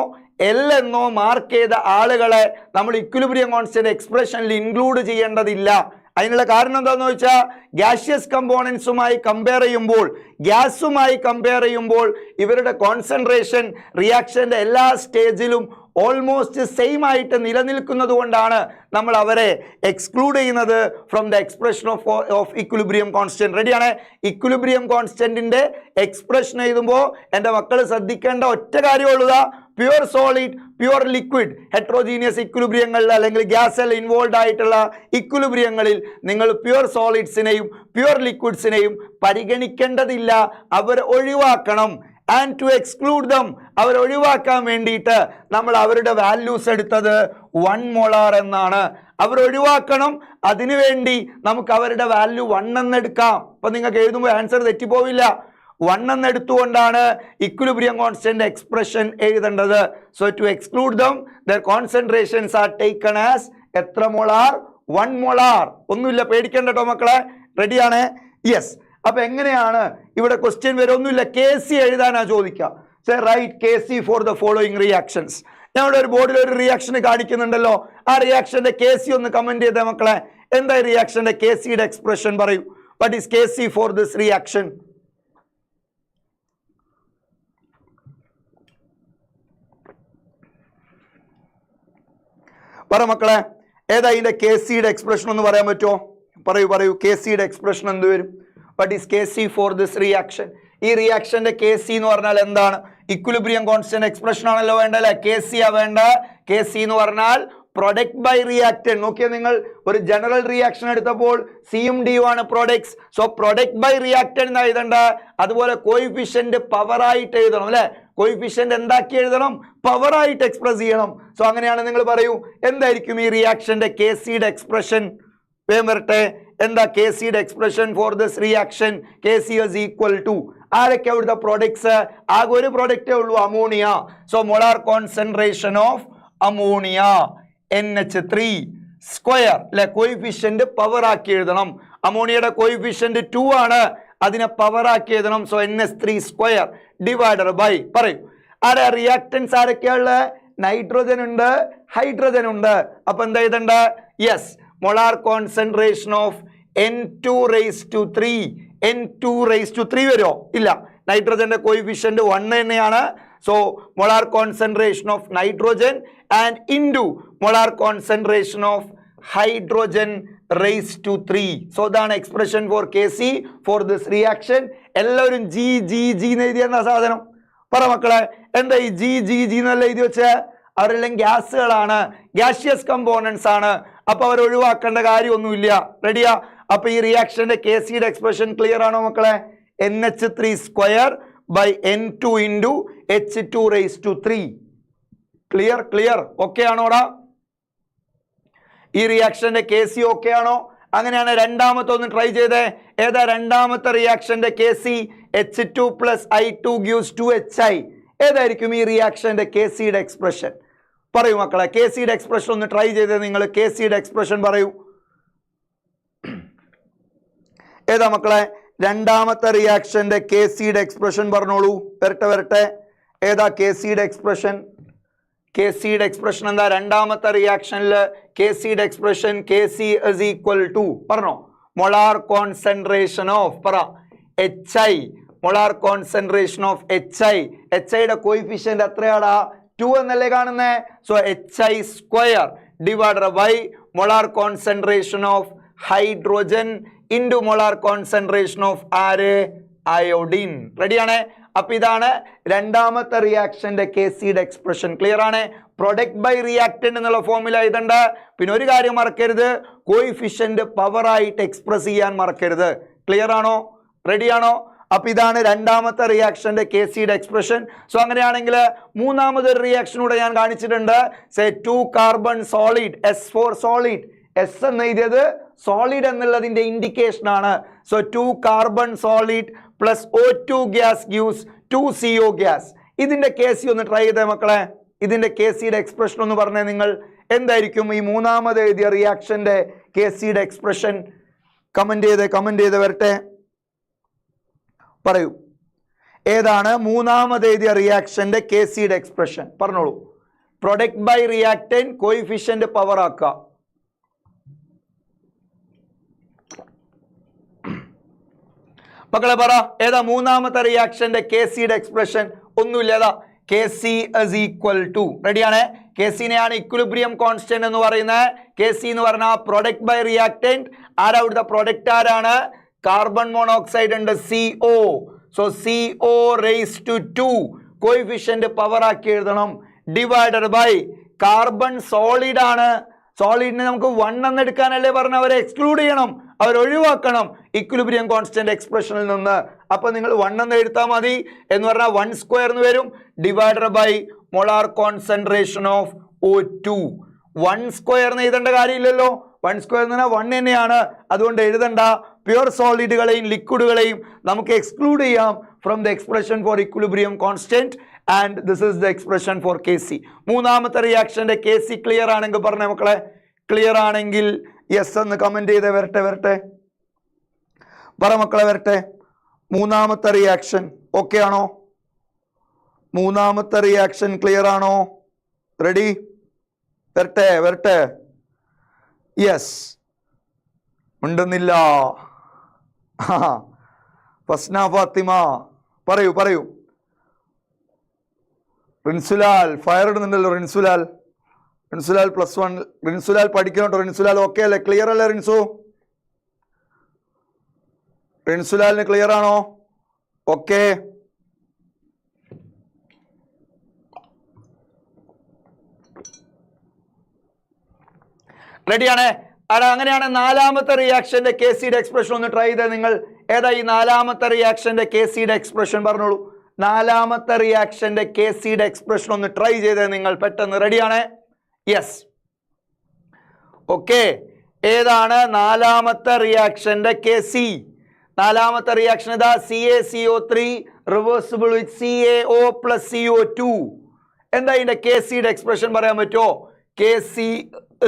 എൽ എന്നോ മാർക്ക് ചെയ്ത ആളുകളെ നമ്മൾ ഇക്വിലിബ്രിയം കോൺസ്റ്റന്റ് എക്സ്പ്രഷനിൽ ഇൻക്ലൂഡ് ചെയ്യേണ്ടതില്ല. അതിനുള്ള കാരണം എന്താണെന്ന് വെച്ചാൽ ഗ്യാഷ്യസ് കമ്പോണൻസുമായി കമ്പയർ ചെയ്യുമ്പോൾ, ഗ്യാസുമായി കമ്പയർ ചെയ്യുമ്പോൾ ഇവരുടെ കോൺസെൻട്രേഷൻ റിയാക്ഷന്റെ എല്ലാ സ്റ്റേജിലും ഓൾമോസ്റ്റ് സെയിം ആയിട്ട് നിലനിൽക്കുന്നത് കൊണ്ടാണ് നമ്മൾ അവരെ എക്സ്ക്ലൂഡ് ചെയ്യുന്നത് from the expression of equilibrium constant. റെഡിയാണ്? ഇക്വിലിബ്രിയം കോൺസ്റ്റന്റിന്റെ എക്സ്പ്രഷൻ എഴുതുമ്പോൾ എൻ്റെ മക്കൾ ശ്രദ്ധിക്കേണ്ട ഒറ്റ കാര്യമുള്ളതാ, pure solid, pure liquid, heterogeneous ഇക്വിലിബ്രിയങ്ങളിൽ അല്ലെങ്കിൽ ഗ്യാസിൽ ഇൻവോൾവ് ആയിട്ടുള്ള ഇക്വിലിബ്രിയങ്ങളിൽ നിങ്ങൾ പ്യുവർ സോളിഡ്സിനെയും പ്യുവർ ലിക്വിഡ്സിനെയും പരിഗണിക്കേണ്ടതില്ല, അവർ ഒഴിവാക്കണം. ആൻഡ് ടു എക്സ്ക്ലൂഡ് ദം, അവർ ഒഴിവാക്കാൻ വേണ്ടിയിട്ട് നമ്മൾ അവരുടെ വാല്യൂസ് എടുത്തത് 1 മോളാർ എന്നാണ്. അവർ ഒഴിവാക്കണം, അതിനുവേണ്ടി നമുക്ക് അവരുടെ വാല്യൂ 1 എന്നെടുക്കാം. അപ്പൊ നിങ്ങൾക്ക് എഴുതുമ്പോൾ ആൻസർ തെറ്റിപ്പോവില്ല. 1 എന്നെടുത്തുകൊണ്ടാണ് ഇക്വിലിബ്രിയം കോൺസ്റ്റന്റ് എക്സ്പ്രഷൻ എഴുതേണ്ടത്. So to exclude them their concentrations are taken as എത്ര മോളാർ? 1 മോളാർ. ഒന്നുമില്ല, പേടിക്കേണ്ട കേട്ടോ മക്കളെ. റെഡിയാണ്? യെസ്. അപ്പൊ എങ്ങനെയാണ് ഇവിടെ ക്വസ്റ്റ്യൻ വരെ? ഒന്നുമില്ല, കെ സി എഴുതാനാ ചോദിക്കുക. Write K C for the following reactions. ഞങ്ങളുടെ ഒരു ബോർഡിൽ ഒരു റിയാക്ഷൻ കാണിക്കുന്നുണ്ടല്ലോ, ആ റിയാക്ഷന്റെ കെ സി ഒന്ന് കമന്റ് ചെയ്തേ മക്കളെ. എന്താ റിയാക്ഷന്റെ കെ സിയുടെ എക്സ്പ്രഷൻ പറയൂ. What is K C for this reaction? പറ മക്കളെ, ഏതാ ഇതിന്റെ കെ സിയുടെ എക്സ്പ്രഷൻ ഒന്ന് പറയാൻ പറ്റുമോ? പറയൂ. കെ സിയുടെ എക്സ്പ്രഷൻ എന്ത് വരും? What is Kc for this reaction? ഈ റിയാക്ഷന്റെ കെ സി എന്ന് പറഞ്ഞാൽ എന്താണ്? ഇക്വിലിബ്രിയം കോൺസ്റ്റന്റ് എക്സ്പ്രഷൻ ആണല്ലോ വേണ്ടല്ലേ? കെ സി ആ വേണ്ട. കെ സി എന്ന് പറഞ്ഞാൽ പ്രൊഡക്റ്റ് ബൈ റിയാക്ടന്റ്. നോക്കിയാൽ നിങ്ങൾ ഒരു ജനറൽ റിയാക്ഷൻ എടുത്തപ്പോൾ സിയും ഡിയും ആണ് products. So product by reactant എന്നാ എഴുതണ്ട. അതുപോലെ കോയിഫിഷ്യന്റ് പവർ ആയിട്ട് എഴുതണം അല്ലെ? കോയിഫിഷ്യന്റ് എന്താക്കി എഴുതണം? പവർ ആയിട്ട് എക്സ്പ്രസ് ചെയ്യണം. സോ അങ്ങനെയാണ് നിങ്ങൾ പറയൂ, എന്തായിരിക്കും ഈ റിയാക്ഷന്റെ കെ സിയുടെ എക്സ്പ്രഷൻ? വേം വരട്ടെ. എന്താ കെ സിയുടെ expression for this reaction K C is equal to ആരൊക്കെ അവിടുത്തെ പ്രൊഡക്ട്സ് ആകെ ഒരു പ്രൊഡക്റ്റേ ഉള്ളൂ ammonia so molar concentration of ammonia NH3 square അല്ലെ കോയിഫിഷ്യന്റ് പവർ ആക്കി എഴുതണം അമോണിയയുടെ കോയിഫിഷ്യന്റ് 2 ആണ് അതിനെ പവർ ആക്കി എഴുതണം so NH3 square divided by പറയൂ ആരെ റിയാക്ടൻസ് ആരൊക്കെയുള്ള നൈട്രോജൻ ഉണ്ട് ഹൈഡ്രജൻ ഉണ്ട് അപ്പൊ എന്താ എഴുതണ്ട yes molar concentration of N2 raised to 3 N2 raised to 3 വരുമോ ഇല്ല നൈട്രോജന്റെ കോയിഫിഷ്യന്റ് 1 തന്നെയാണ് so molar concentration of nitrogen and into molar concentration of hydrogen raised to 3 so ഇതാണ് expression for Kc for this reaction എല്ലാവരും G G G എന്ന് എഴുതിയ സാധനം പറ മക്കളെ എന്താ ഈ ജി ജി ജി എന്നല്ല എഴുതി വെച്ച് അവരെല്ലാം ഗ്യാസുകളാണ് ഗ്യാഷ്യസ് കമ്പോണൻസ് ആണ് അപ്പൊ അവർ ഒഴിവാക്കേണ്ട കാര്യമൊന്നുമില്ല റെഡിയാ അപ്പൊ ഈ റിയാക്ഷന്റെ Kcയുടെ എക്സ്പ്രഷൻ ക്ലിയർ ആണോ മക്കളെ NH3 square by N2 into H2 raised to 3 clear clear okay ആണോടാ ഈ റിയാക്ഷന്റെ Kc ഓക്കെ ആണോ അങ്ങനെയാണ് രണ്ടാമത്തെ ഒന്ന് ട്രൈ ചെയ്തേ ഏതാ രണ്ടാമത്തെ റിയാക്ഷന്റെ Kc H2 plus I2 gives 2HI ഏതായിരിക്കും ഈ റിയാക്ഷന്റെ Kcയുടെ എക്സ്പ്രഷൻ പറയൂ മക്കളെ Kcയുടെ എക്സ്പ്രഷൻ ഒന്ന് ട്രൈ ചെയ്തേ നിങ്ങൾ Kcയുടെ എക്സ്പ്രഷൻ പറയൂ ഏതാ മക്കളെ രണ്ടാമത്തെ റിയാക്ഷന്റെ Kcയുടെ എക്സ്പ്രഷൻ പറഞ്ഞോളൂ വരട്ടെ ഏതാ Kcയുടെ എക്സ്പ്രഷൻ Kcയുടെ എക്സ്പ്രഷൻ എന്താ രണ്ടാമത്തെ റിയാക്ഷനിൽ Kcയുടെ expression Kc is equal to പറഞ്ഞോ മോളാർ കോൺസെൻട്രേഷൻ ഓഫ് പറ HI മോളാർ കോൺസെൻട്രേഷൻ ഓഫ് HIയുടെ കോയിഫിഷ്യന്റ് എത്രയാടാ 2 എന്നല്ലേ കാണുന്നേ so HI square divided by molar concentration of hydrogen into molar concentration of ആര് അയോഡിൻ റെഡിയാണ് അപ്പൊ ഇതാണ് രണ്ടാമത്തെ റിയാക്ഷന്റെ Kcയുടെ എക്സ്പ്രഷൻ ക്ലിയർ ആണ് പ്രൊഡക്റ്റ് ബൈ റിയാക്ടന്റ് എന്നുള്ള ഫോർമുല എഴുതണ്ട പിന്നെ ഒരു കാര്യം മറക്കരുത് കോയിഫിഷ്യന്റ് പവർ ആയിട്ട് എക്സ്പ്രസ് ചെയ്യാൻ മറക്കരുത് ക്ലിയർ ആണോ റെഡിയാണോ അപ്പൊ ഇതാണ് രണ്ടാമത്തെ റിയാക്ഷന്റെ Kcയുടെ എക്സ്പ്രഷൻ സോ അങ്ങനെയാണെങ്കിൽ മൂന്നാമതൊരു റിയാക്ഷൻ കൂടെ ഞാൻ കാണിച്ചിട്ടുണ്ട് say 2 carbon solid S4 solid S എന്ന് എഴുതിയത് സോളിഡ് എന്നുള്ളതിന്റെ ഇൻഡിക്കേഷൻ ആണ് so 2 carbon solid plus O2 gas gives 2CO gas ഇതിന്റെ Kc ഒന്ന് ട്രൈ ചെയ്തേ മക്കളെ ഇതിന്റെ Kcയുടെ എക്സ്പ്രഷൻ ഒന്ന് പറഞ്ഞേ നിങ്ങൾ എന്തായിരിക്കും ഈ മൂന്നാമത് എഴുതിയ റിയാക്ഷന്റെ Kcയുടെ എക്സ്പ്രഷൻ കമന്റ് ചെയ്ത് വരട്ടെ പറയൂ ഏതാണ് മൂന്നാമത് എഴുതിയ റിയാക്ഷന്റെ Kcയുടെ എക്സ്പ്രഷൻ പറഞ്ഞോളൂ product by reactant coefficient power ആക്കുക മക്കളെ പറ ഏതാ മൂന്നാമത്തെ റിയാക്ഷന്റെ Kcയുടെ എക്സ്പ്രഷൻ ഒന്നുമില്ല ഏതാ Kc is equal to റെഡിയാണ് Kcനെയാണ് ഇക്വിലിബ്രിയം കോൺസ്റ്റന്റ് എന്ന് പറയുന്നത് Kc എന്ന് പറഞ്ഞാൽ പ്രൊഡക്റ്റ് ബൈ റിയാക്ടന്റ് ആരാ ഇവിടുത്തെ പ്രൊഡക്റ്റ് ആരാണ് കാർബൺ മോണോക്സൈഡ് ഉണ്ട് CO so CO raised to 2 coefficient power ആക്കി എഴുതണം ഡിവൈഡഡ് ബൈ കാർബൺ സോളിഡ് ആണ് സോളിഡിനെ നമുക്ക് 1 എന്ന് എടുക്കാനല്ലേ പറഞ്ഞ അവരെ എക്സ്ക്ലൂഡ് ചെയ്യണം അവർ ഒഴിവാക്കണം ഇക്വിലിബ്രിയം കോൺസ്റ്റന്റ് എക്സ്പ്രഷനിൽ നിന്ന് അപ്പൊ നിങ്ങൾ 1 എന്ന് എഴുതാൻ മതി എന്ന് പറഞ്ഞാൽ 1 സ്ക്വയർ എന്ന് വരും divided by molar concentration of O2 1 square എന്ന് എഴുതേണ്ട കാര്യമില്ലല്ലോ 1 സ്ക്വയർ എന്ന് പറഞ്ഞാൽ 1 തന്നെയാണ് അതുകൊണ്ട് എഴുതണ്ട പ്യുവർ സോളിഡുകളെയും ലിക്വിഡുകളെയും നമുക്ക് എക്സ്ക്ലൂഡ് ചെയ്യാം from the expression for equilibrium constant and this is the expression for Kc മൂന്നാമത്തെ റിയാക്ഷന്റെ Kc ക്ലിയർ ആണെങ്കിൽ പറഞ്ഞ മക്കളെ ക്ലിയർ ആണെങ്കിൽ യെസ് എന്ന് കമന്റ് ചെയ്ത് വരട്ടെ പറ മക്കളെ വരട്ടെ മൂന്നാമത്തെ റിയാക്ഷൻ ഓക്കെ ആണോ മൂന്നാമത്തെ റിയാക്ഷൻ ക്ലിയർ ആണോ റെഡി വരട്ടെ യെസ് ഉണ്ടെന്നില്ല ഫസ്ന ഫാത്തിമ പറയൂ റിൻസുലാൽ ഫയർ ഇടുന്നുണ്ടല്ലോ റിൻസുലാൽ +1 റിൻസുലാൽ പഠിക്കണോട്ടോ റിൻസുലാൽ ഓക്കെ അല്ലേ ക്ലിയർ അല്ലേ റിൻസുലാലിന് ക്ലിയർ ആണോ ഓക്കെ റെഡിയാണ് അങ്ങനെയാണ് നാലാമത്തെ റിയാക്ഷന്റെ Kcയുടെ എക്സ്പ്രഷൻ ഒന്ന് ട്രൈ ചെയ്തേ നിങ്ങൾ ഏതാ ഈ നാലാമത്തെ റിയാക്ഷന്റെ Kcയുടെ എക്സ്പ്രഷൻ പറഞ്ഞോളൂ നാലാമത്തെ റിയാക്ഷന്റെ Kcയുടെ എക്സ്പ്രഷൻ ഒന്ന് ട്രൈ ചെയ്തേ നിങ്ങൾ പെട്ടെന്ന് റെഡിയാണ് യെസ് ഓക്കെ ഏതാണ് നാലാമത്തെ റിയാക്ഷന്റെ KC? നാലാമത്തെ റിയാക്ഷൻ ഇതാ CaCO3 റിവേഴ്സിബിൾ വിത്ത് CaO plus CO2. എന്താ ഇതിന്റെ KCയുടെ എക്സ്പ്രഷൻ പറയാൻ പറ്റുമോ? KC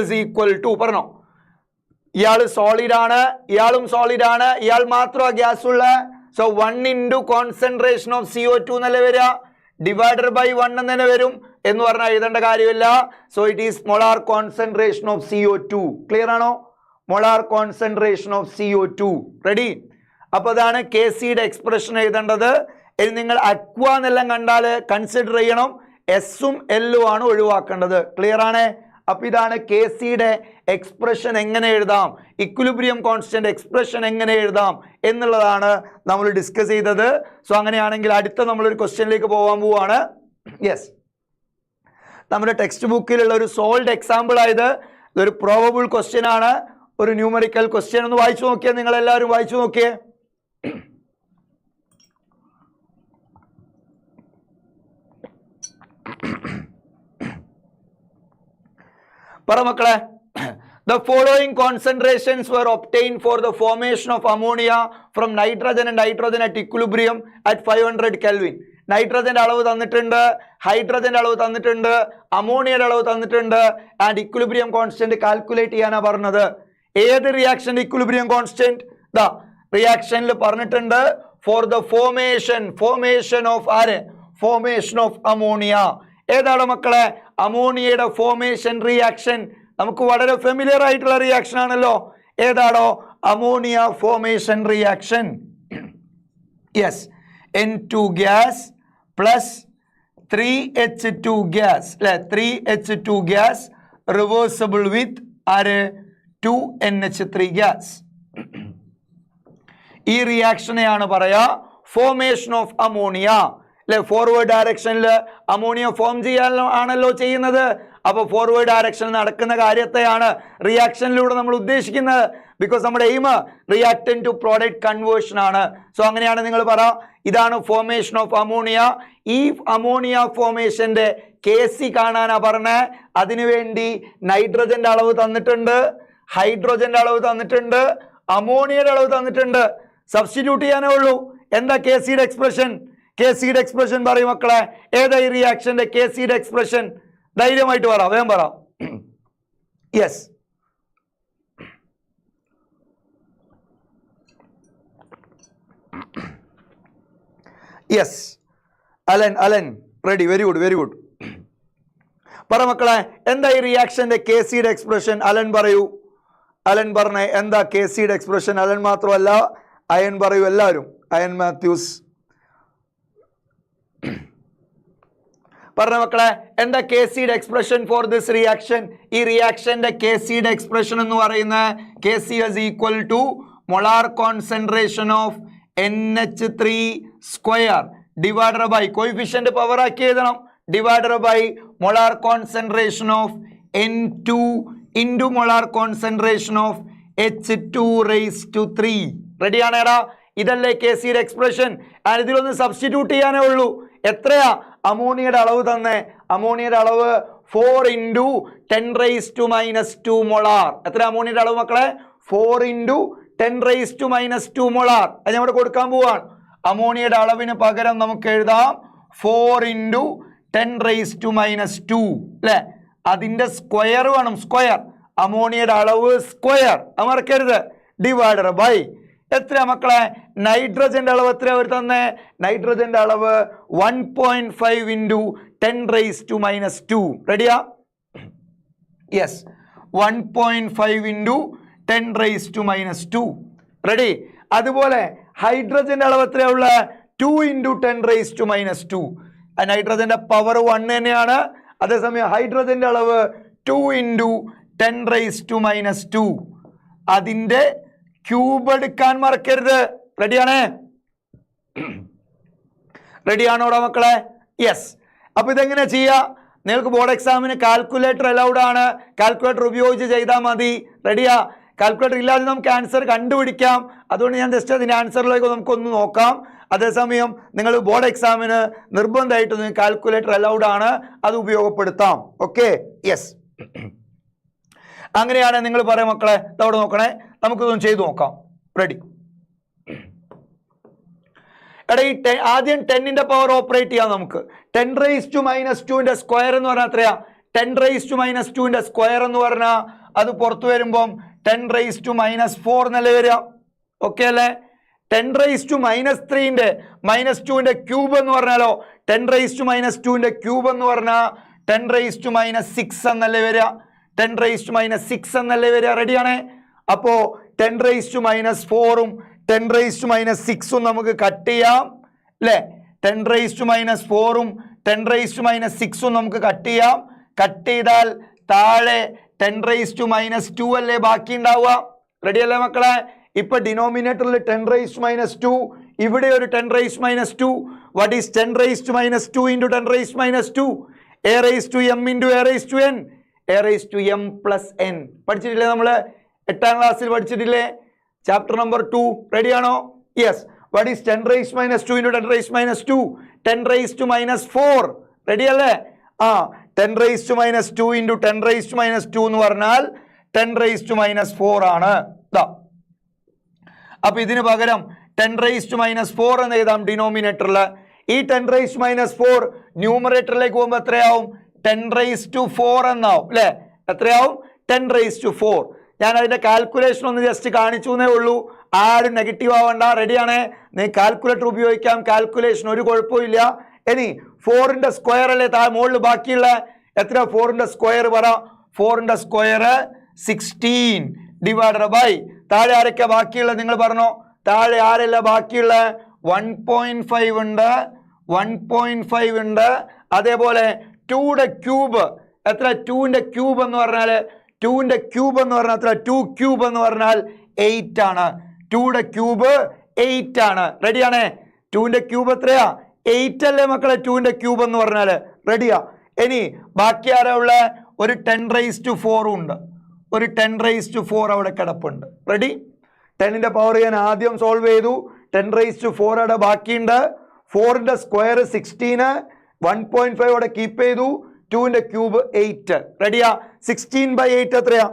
is equal to പറഞ്ഞോ. ഇയാൾ സോളിഡ് ആണ്, ഇയാളും സോളിഡ് ആണ്, ഇയാൾ മാത്രമാണ് ഗ്യാസ് ഉള്ള. So 1 into concentration of CO2 എന്നല്ലേ വരിക, ഡിവൈഡഡ് ബൈ 1 എന്ന് തന്നെ വരും എന്ന് പറഞ്ഞാൽ എഴുതേണ്ട കാര്യമില്ല. So it is molar concentration of CO2. Clear ആണോ? Molar concentration of CO2. Ready? അപ്പൊ അതാണ് KCയുടെ എക്സ്പ്രഷൻ എഴുതേണ്ടത്. ഇനി നിങ്ങൾ അക്വ എന്നെല്ലാം കണ്ടാൽ കൺസിഡർ ചെയ്യണം, എസും എല്ലും ആണ് ഒഴിവാക്കേണ്ടത്. ക്ലിയർ ആണ്? അപ്പൊ ഇതാണ് KCയുടെ എക്സ്പ്രഷൻ എങ്ങനെ എഴുതാം, ഇക്വിലിബ്രിയം കോൺസ്റ്റന്റ് എക്സ്പ്രഷൻ എങ്ങനെ എഴുതാം എന്നുള്ളതാണ് നമ്മൾ ഡിസ്കസ് ചെയ്തത്. സോ അങ്ങനെയാണെങ്കിൽ അടുത്ത നമ്മളൊരു ക്വസ്റ്റ്യനിലേക്ക് പോകാൻ പോവാണ്. യെസ്, നമ്മുടെ ടെക്സ്റ്റ് ബുക്കിലുള്ള ഒരു സോൾഡ് എക്സാമ്പിൾ ആയത് ഇതൊരു പ്രോബബിൾ ക്വസ്റ്റ്യൻ ആണ്, ഒരു ന്യൂമറിക്കൽ ക്വസ്റ്റ്യൻ. ഒന്ന് വായിച്ചു നോക്കിയേ, നിങ്ങൾ എല്ലാവരും വായിച്ചു നോക്കിയേ. പറ മക്കളെ. The following concentrations were obtained for the formation of ammonia from nitrogen and hydrogen at equilibrium at 500 Kelvin. നൈട്രജന്റെ അളവ് തന്നിട്ടുണ്ട്, ഹൈഡ്രജന്റെ അളവ് തന്നിട്ടുണ്ട്, അമോണിയയുടെ അളവ് തന്നിട്ടുണ്ട്, ആൻഡ് ഇക്വിലിബ്രിയം കോൺസ്റ്റന്റ് കാൽക്കുലേറ്റ് ചെയ്യാനാ പറഞ്ഞത്. ഏത് റിയാക്ഷന്റെ ഇക്വിലിബ്രിയം കോൺസ്റ്റന്റ്? ദാ റിയാക്ഷനിൽ പറഞ്ഞിട്ടുണ്ട് ഫോർ ദ ഫോർമേഷൻ ഓഫ് ആര്? Formation of ammonia. ഏതാണ് മക്കളെ അമോണിയയുടെ ഫോർമേഷൻ റിയാക്ഷൻ? നമുക്ക് വളരെ ഫെമിലിയർ ആയിട്ടുള്ള റിയാക്ഷൻ ആണല്ലോ. ഏതാണോ ammonia formation reaction? Yes, N2 gas plus 3H2 gas അല്ലെ, 3H2 ഗ്യാസ് റിവേഴ്സിബിൾ വിത്ത് ആര്? 2NH3 gas. ഈ റിയാക്ഷനെയാണ് പറയാ ഫോർമേഷൻ ഓഫ് അമോണിയ അല്ലെ. ഫോർവേഡ് ഡയറക്ഷനിൽ അമോണിയ ഫോം ചെയ്യാനാണല്ലോ ചെയ്യുന്നത്. അപ്പോൾ ഫോർവേഡ് ഡയറക്ഷനിൽ നടക്കുന്ന കാര്യത്തെയാണ് റിയാക്ഷനിലൂടെ നമ്മൾ ഉദ്ദേശിക്കുന്നത്. ബിക്കോസ് നമ്മുടെ aim reactant to product conversion ആണ്. സോ അങ്ങനെയാണ് നിങ്ങൾ പറ, ഇതാണ് ഫോർമേഷൻ ഓഫ് അമോണിയ. ഈ അമോണിയ ഫോർമേഷന്റെ KC കാണാനാ പറഞ്ഞേ. അതിനുവേണ്ടി നൈട്രജന്റെ അളവ് തന്നിട്ടുണ്ട്, ഹൈഡ്രോജന്റെ അളവ് തന്നിട്ടുണ്ട്, അമോണിയയുടെ അളവ് തന്നിട്ടുണ്ട്. സബ്സ്റ്റിറ്റ്യൂട്ട് ചെയ്യാനേ ഉള്ളൂ. എന്താ KCയുടെ എക്സ്പ്രഷൻ? KCയുടെ എക്സ്പ്രഷൻ പറയും മക്കളെ. ഏതാ ഈ റിയാക്ഷന്റെ KCയുടെ എക്സ്പ്രഷൻ? ധൈര്യമായിട്ട് പറ, വേഗം പറ. Yes, yes, Allen ready, very good. പറ മക്കളെ, എന്താ ഈ റിയാക്ഷന്റെ KCയുടെ എക്സ്പ്രഷൻ? അലൻ പറയൂ, അലൻ പറഞ്ഞേ എന്താ KCയുടെ എക്സ്പ്രഷൻ? അലൻ മാത്രമല്ല, അയൻ പറയൂ എല്ലാവരും. അയൻ മാത്യൂസ് പറഞ്ഞ മക്കളെ, എന്താ KCയുടെ എക്സ്പ്രഷൻ ഫോർ ദിസ് റിയാക്ഷൻ? ഈ റിയാക്ഷന്റെ KCയുടെ എക്സ്പ്രഷൻ എന്ന് പറയുന്നത് KC is equal to molar concentration of NH3 square divided by coefficient power ആക്കി എഴുതണം, divided by molar concentration of N2 into molar concentration of H2 raised to 3. റെഡിയാണേടാ? ഇതല്ലേ KCയുടെ expression. ഇതിലൊന്ന് substitute ചെയ്യാനേ ഉള്ളൂ. എത്രയാ അമോണിയയുടെ അളവ് തന്നെ? അമോണിയയുടെ അളവ് 4 into 10 raised to minus 2 molar. എത്ര അമോണിയയുടെ അളവ് മക്കളെ? 4 into 10 raised to minus 2 molar. അത് ഞാൻ ഇവിടെ കൊടുക്കാൻ പോവാണ്. അമോണിയയുടെ അളവിന് പകരം നമുക്ക് എഴുതാം 4 into 10 raised to minus 2 അല്ലെ. അതിന്റെ സ്ക്വയർ വേണം, സ്ക്വയർ. അമോണിയയുടെ അളവ് സ്ക്വയർ, അത് മറക്കരുത്. ഡിവൈഡഡ് ബൈ എത്ര മക്കളെ? നൈട്രജന്റെ അളവ് എത്ര അവർ തന്നെ? നൈട്രജന്റെ അളവ് 1.5 into 10 raised to minus 2. റെഡിയാ? Yes, 1.5 into 10 raised to minus 2. Ready? അതുപോലെ ഹൈഡ്രജന്റെ അളവ് എത്രയുള്ള? 2 into 10 raised to minus 2. നൈട്രജന്റെ പവർ 1 തന്നെയാണ്. അതേസമയം ഹൈഡ്രജന്റെ അളവ് 2 into 10 raised to minus 2. അതിന്റെ ക്യൂബ് എടുക്കാൻ മറക്കരുത്. റെഡിയാണേ? റെഡിയാണോടാ മക്കളെ? യെസ്. അപ്പൊ ഇതെങ്ങനെ ചെയ്യാ? നിങ്ങൾക്ക് ബോർഡ് എക്സാമിന് കാൽക്കുലേറ്റർ അലൗഡ് ആണ്. കാൽക്കുലേറ്റർ ഉപയോഗിച്ച് ചെയ്താൽ മതി. റെഡിയാ? കാൽക്കുലേറ്റർ ഇല്ലാതെ നമുക്ക് ആൻസർ കണ്ടുപിടിക്കാം. അതുകൊണ്ട് ഞാൻ ജസ്റ്റ് അതിൻ്റെ ആൻസറിലേക്ക് നമുക്കൊന്ന് നോക്കാം. അതേസമയം നിങ്ങൾ ബോർഡ് എക്സാമിന് നിർബന്ധമായിട്ട് നിങ്ങൾക്ക് കാൽക്കുലേറ്റർ അലൗഡ് ആണ്, അത് ഉപയോഗപ്പെടുത്താം. Okay, yes. അങ്ങനെയാണെങ്കിൽ നിങ്ങൾ പറയാം മക്കളെ, ഇതവിടെ നോക്കണേ, നമുക്കിതൊന്ന് ചെയ്തു നോക്കാം. റെഡി? എടാ ഈ ആദ്യം 10ന്റെ പവർ ഓപ്പറേറ്റ് ചെയ്യാം നമുക്ക്. 10⁻²ന്റെ സ്ക്വയർ എന്ന് പറഞ്ഞാൽ എത്രയാ? 10⁻²ന്റെ സ്ക്വയർ എന്ന് പറഞ്ഞാൽ അത് പുറത്തു വരുമ്പം 10⁻⁻4 എന്നല്ലേ വരിക? ഓക്കെ അല്ലേ? 10⁻⁻3ന്റെ -2ന്റെ ക്യൂബ് എന്ന് പറഞ്ഞാലോ 10⁻⁻2ന്റെ ക്യൂബ് എന്ന് പറഞ്ഞാൽ 10⁻⁻6 എന്നല്ലേ വരിക? 10⁻⁻6 എന്നല്ലേ വരിക? റെഡിയാണേ? അപ്പോ 10⁻⁻4ഉം 10⁻⁻6ഉം നമുക്ക് കട്ട് ചെയ്യാം അല്ലേ? 10⁻⁻4ഉം 10⁻⁻6ഉം നമുക്ക് കട്ട് ചെയ്യാം. കട്ട് ചെയ്താൽ താഴെ 10⁻2 അല്ലേ ബാക്കി ഉണ്ടാവുക? റെഡി അല്ലേ മക്കളെ? ഇപ്പൊ ഡിനോമിനേറ്ററിൽ 10⁻2, ഇവിടെ ഒരു 10⁻2. What is 10⁻2 into 10⁻2? a⁻m into a⁻n, a⁻m plus n. പഠിച്ചിട്ടില്ലേ നമ്മള്? 8ാം ക്ലാസ്സിൽ പഠിച്ചിട്ടില്ലേ? Chapter number 2. റെഡിയാണോ? Yes. What is 10⁻2 into 10⁻2? 10⁻4. Ready അല്ലേ? 10⁻2 into 10⁻2 എന്ന് പറഞ്ഞാൽ 10⁻4 ആണ്. അപ്പൊ ഇതിന് പകരം 10⁻4 എന്ന് എഴുതാം ഡിനോമിനേറ്ററിൽ. ഈ 10⁻4 ന്യൂമറേറ്ററിലേക്ക് പോകുമ്പോൾ എത്രയാവും? 10⁻4 എന്നാവും അല്ലെ? എത്രയാവും? 10⁻4. ഞാൻ അതിന്റെ കാൽക്കുലേഷൻ ഒന്ന് ജസ്റ്റ് കാണിച്ചു എന്നേ ഉള്ളൂ. ആരും നെഗറ്റീവ് ആവണ്ട. റെഡിയാണേ? നീ കാൽക്കുലേറ്റർ ഉപയോഗിക്കാം. കാൽക്കുലേഷൻ ഒരു കുഴപ്പമില്ല. ഇനി 4ന്റെ സ്ക്വയർ അല്ലേ മുകളിൽ ബാക്കിയുള്ള? എത്ര 4ന്റെ സ്ക്വയർ പറ? 4ന്റെ സ്ക്വയർ 16 ഡിവൈഡഡ് ബൈ താഴെ ആരൊക്കെ ബാക്കിയുള്ള? നിങ്ങൾ പറഞ്ഞോ. താഴെ ആരല്ല ബാക്കിയുള്ള? 1.5 ഉണ്ട്, 1.5 ഉണ്ട്. അതേപോലെ 2ന്റെ ക്യൂബ് എത്ര? 2ന്റെ ക്യൂബ് എന്ന് പറഞ്ഞാൽ 2ന്റെ ക്യൂബ് എന്ന് പറഞ്ഞാൽ എത്ര? 2 ക്യൂബ് എന്ന് പറഞ്ഞാൽ 8 ആണ്. 2ന്റെ ക്യൂബ് 8 ആണ്. റെഡിയാണേ? 2ന്റെ ക്യൂബ് എത്രയാ? 8 അല്ലേ മക്കളെ? 2ന്റെ ക്യൂബ് എന്ന് പറഞ്ഞാല്. റെഡിയാ? ഇനി ബാക്കി ആരാ ഉള്ള? ഒരു 10⁻4 ഉണ്ട്. ഒരു 10⁻4 അവിടെ കിടപ്പുണ്ട്. റെഡി? 10ന്റെ പവർ ഞാൻ ആദ്യം സോൾവ് ചെയ്തു. 10⁻4 അവിടെ ബാക്കിയുണ്ട്. 4ന്റെ സ്ക്വയർ 16, 1.5 അവിടെ കീപ്പ് ചെയ്തു. 2ന്റെ ക്യൂബ് 8. റെഡിയാ? 16/8 എത്രയാ?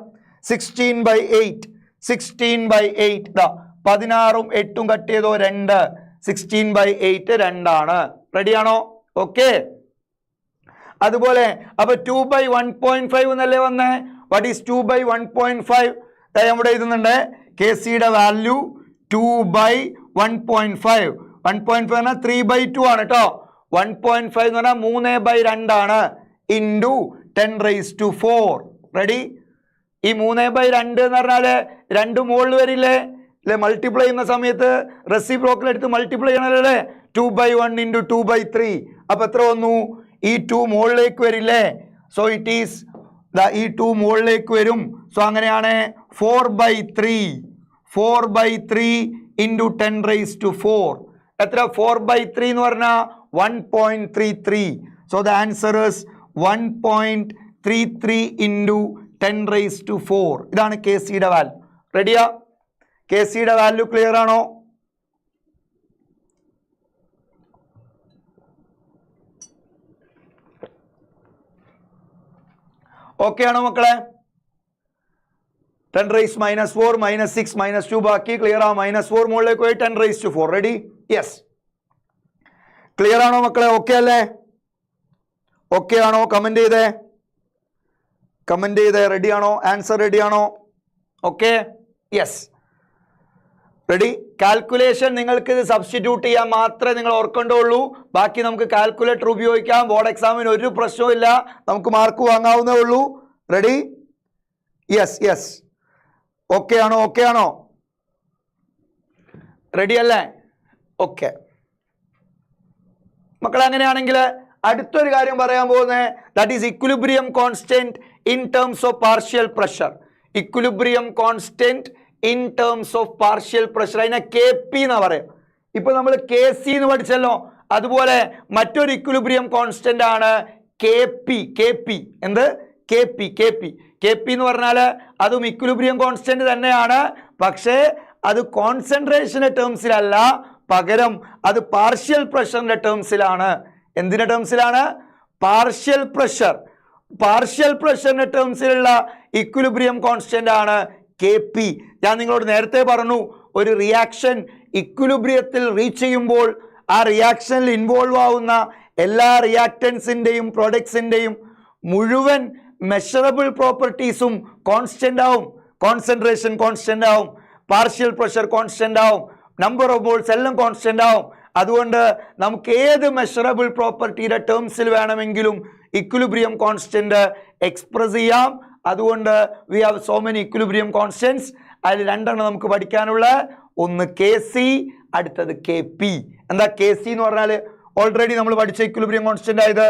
16/8. 16/8 16ഉം 8ഉം കട്ട് ചെയ്തോ? 2. 16/8 2 ആണ്. റെഡിയാണോ? ഓക്കെ. അതുപോലെ അപ്പൊ 2/1.5 എന്നല്ലേ വന്നേ? What is 2/1.5? നമ്മുടെ എഴുതുന്നുണ്ട്. കെ സിയുടെ വാല്യൂ 2/1.5. 1.5 പറഞ്ഞാൽ 3/2 ആണ് കേട്ടോ. 1.5 എന്ന് പറഞ്ഞാൽ 3/2 ആണ്. ഇൻറ്റു 10⁻4. റെഡി? ഈ 3/2 എന്ന് പറഞ്ഞാല് 2 മുകളിൽ വരില്ലേ അല്ലെ? മൾട്ടിപ്ലൈ ചെയ്യുന്ന സമയത്ത് റെസിപ്രോക്കൽ എടുത്ത് മൾട്ടിപ്ലൈ ചെയ്യണല്ലേ? 2/1 into 2/3. അപ്പൊ എത്ര വന്നു? ഈ 2 മുകളിലേക്ക് വരില്ലേ? സോ ഇറ്റ് ഈസ് ഈ 2 മുകളിലേക്ക് വരും. സോ അങ്ങനെയാണ് 4/3. 4/3 into 10⁻4. എത്ര? 4/3 എന്ന് പറഞ്ഞാൽ 1.33. So the answer is 1.33 into 10⁻4. ഇതാണ് കെ സിയുടെ വാല്യൂ. റെഡിയാ? കെ സിയുടെ വാല്യൂ ക്ലിയർ ആണോ? ഓക്കെ ആണോ മക്കളെ? 10⁻4 -6 -2 ബാക്കി ക്ലിയർ ആ? -4 മുകളിലേക്ക് പോയി 10⁻4. റെഡി? യെസ്. ക്ലിയർ ആണോ മക്കളെ? ഓക്കെ അല്ലേ? ഓക്കെ ആണോ? കമന്റ് ചെയ്തേ, കമന്റ് ചെയ്തേ. റെഡി ആണോ? ആൻസർ റെഡി ആണോ? ഓക്കെ. യെസ്. റെഡി? കാൽക്കുലേഷൻ നിങ്ങൾക്ക് ഇത് സബ്സ്റ്റിറ്റ്യൂട്ട് ചെയ്യാൻ മാത്രമേ നിങ്ങൾ ഓർക്കേണ്ടുള്ളൂ. ബാക്കി നമുക്ക് കാൽക്കുലേറ്റർ ഉപയോഗിക്കാം. ബോർഡ് എക്സാമിന് ഒരു പ്രശ്നവും ഇല്ല. നമുക്ക് മാർക്ക് വാങ്ങാവുന്നേ ഉള്ളൂ. റെഡി? Yes yes. ഓക്കെ ആണോ? ഓക്കെ ആണോ? റെഡി അല്ലേ? ഓക്കെ മക്കളെ. അങ്ങനെയാണെങ്കിൽ അടുത്തൊരു കാര്യം പറയാൻ പോകുന്നത് that is equilibrium constant in terms of partial pressure. Equilibrium constant in terms of partial pressure. അതിനെ KP എന്നാ പറയാം. ഇപ്പൊ നമ്മൾ KC എന്ന് പഠിച്ചല്ലോ. അതുപോലെ മറ്റൊരു ഇക്വിലിബ്രിയം കോൺസ്റ്റന്റ് ആണ് KP. എന്ത്? KP എന്ന് പറഞ്ഞാൽ അതും ഇക്വിലിബ്രിയം കോൺസ്റ്റന്റ് തന്നെയാണ്. പക്ഷേ അത് കോൺസെൻട്രേഷന്റെ ടേംസിലല്ല, പകരം അത് പാർഷ്യൽ പ്രഷറിന്റെ ടേംസിലാണ്. എന്തിന്റെ ടേംസിലാണ്? Partial pressure. പാർഷ്യൽ പ്രഷറിന്റെ ടേംസിലുള്ള ഇക്വിലിബ്രിയം കോൺസ്റ്റന്റ് ആണ് Kp. ഞാൻ നിങ്ങളോട് നേരത്തെ പറഞ്ഞു, ഒരു റിയാക്ഷൻ ഇക്വിലിബ്രിയത്തിൽ റീച്ച് ചെയ്യുമ്പോൾ ആ റിയാക്ഷനിൽ ഇൻവോൾവ് ആവുന്ന എല്ലാ റിയാക്റ്റൻസിൻ്റെയും പ്രൊഡക്ട്സിൻ്റെയും മുഴുവൻ മെഷറബിൾ പ്രോപ്പർട്ടീസും കോൺസ്റ്റന്റ് ആവും. കോൺസെൻട്രേഷൻ കോൺസ്റ്റന്റ് ആവും, പാർഷ്യൽ പ്രഷർ കോൺസ്റ്റന്റ് ആവും, നമ്പർ ഓഫ് മോൾസ് എല്ലാം കോൺസ്റ്റന്റ് ആവും. അതുകൊണ്ട് നമുക്ക് ഏത് മെഷറബിൾ പ്രോപ്പർട്ടിയുടെ ടേംസിൽ വേണമെങ്കിലും ഇക്വിലിബ്രിയം കോൺസ്റ്റന്റ് എക്സ്പ്രസ് ചെയ്യാം. അതുകൊണ്ട് we have so many equilibrium constants. അതിൽ രണ്ടെണ്ണം നമുക്ക് പഠിക്കാനുള്ള, ഒന്ന് Kc, അടുത്തത് Kp. എന്താ Kc എന്ന് പറഞ്ഞാൽ ഓൾറെഡി നമ്മൾ പഠിച്ച ഇക്വിലിബ്രിയം കോൺസ്റ്റന്റ് ആയത്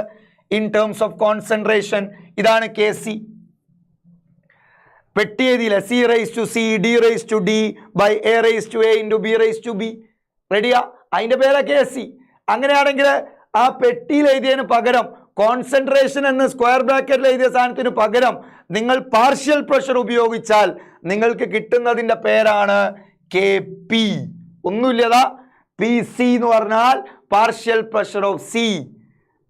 ഇൻ ടേംസ് ഓഫ് കോൺസെൻട്രേഷൻ. ഇതാണ് Kc. പെട്ടി എഴുതിയില്ല, C raised to C, D raised to D by A raised to A into B raised to B. റെഡിയാ? അതിന്റെ പേരാ Kc. അങ്ങനെയാണെങ്കിൽ ആ പെട്ടിയിൽ എഴുതിയതിന് പകരം കോൺസെൻട്രേഷൻ എന്ന് സ്ക്വയർ ബ്രാക്കറ്റിൽ എഴുതിയ സാധനത്തിന് പകരം നിങ്ങൾ പാർഷ്യൽ പ്രഷർ ഉപയോഗിച്ചാൽ നിങ്ങൾക്ക് കിട്ടുന്നതിന്റെ പേരാണ് Kp. ഒന്നുമില്ലതാ. Pc എന്ന് പറഞ്ഞാൽ partial pressure of C,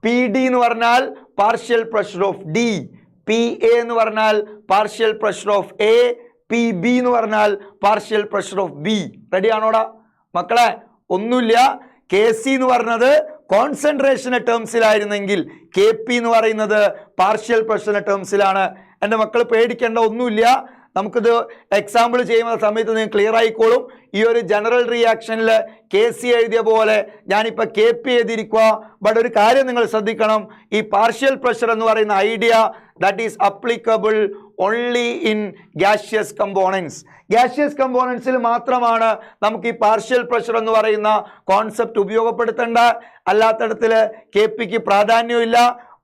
Pd എന്ന് പറഞ്ഞാൽ partial pressure of D, Pa എന്ന് പറഞ്ഞാൽ partial pressure of A, Pb എന്ന് പറഞ്ഞാൽ partial pressure of B. Ready ആണോടാ മക്കളെ? ഒന്നുമില്ല. Kc എന്ന് പറഞ്ഞത് കോൺസെൻട്രേഷന്റെ ടേംസിലായിരുന്നെങ്കിൽ Kp എന്ന് പറയുന്നത് പാർഷ്യൽ പ്രഷറിന്റെ ടേംസിലാണ്. എൻ്റെ മക്കൾ പേടിക്കേണ്ട ഒന്നുമില്ല. നമുക്കിത് എക്സാമ്പിൾ ചെയ്യുന്ന സമയത്ത് നിങ്ങൾ ക്ലിയർ ആയിക്കോളും. ഈ ഒരു ജനറൽ റിയാക്ഷനിൽ Kc എഴുതിയ പോലെ ഞാനിപ്പോൾ Kp എഴുതിയിരിക്കുക. ബട്ട് ഒരു കാര്യം നിങ്ങൾ ശ്രദ്ധിക്കണം, ഈ പാർഷ്യൽ പ്രഷർ എന്ന് പറയുന്ന idea that is applicable only in gaseous components. Gaseous കമ്പോണൻസിൽ മാത്രമാണ് നമുക്ക് ഈ പാർഷ്യൽ പ്രഷർ എന്ന് പറയുന്ന കോൺസെപ്റ്റ് ഉപയോഗപ്പെടുത്തേണ്ട. അല്ലാത്തടത്തിൽ Kpക്ക് പ്രാധാന്യമില്ല.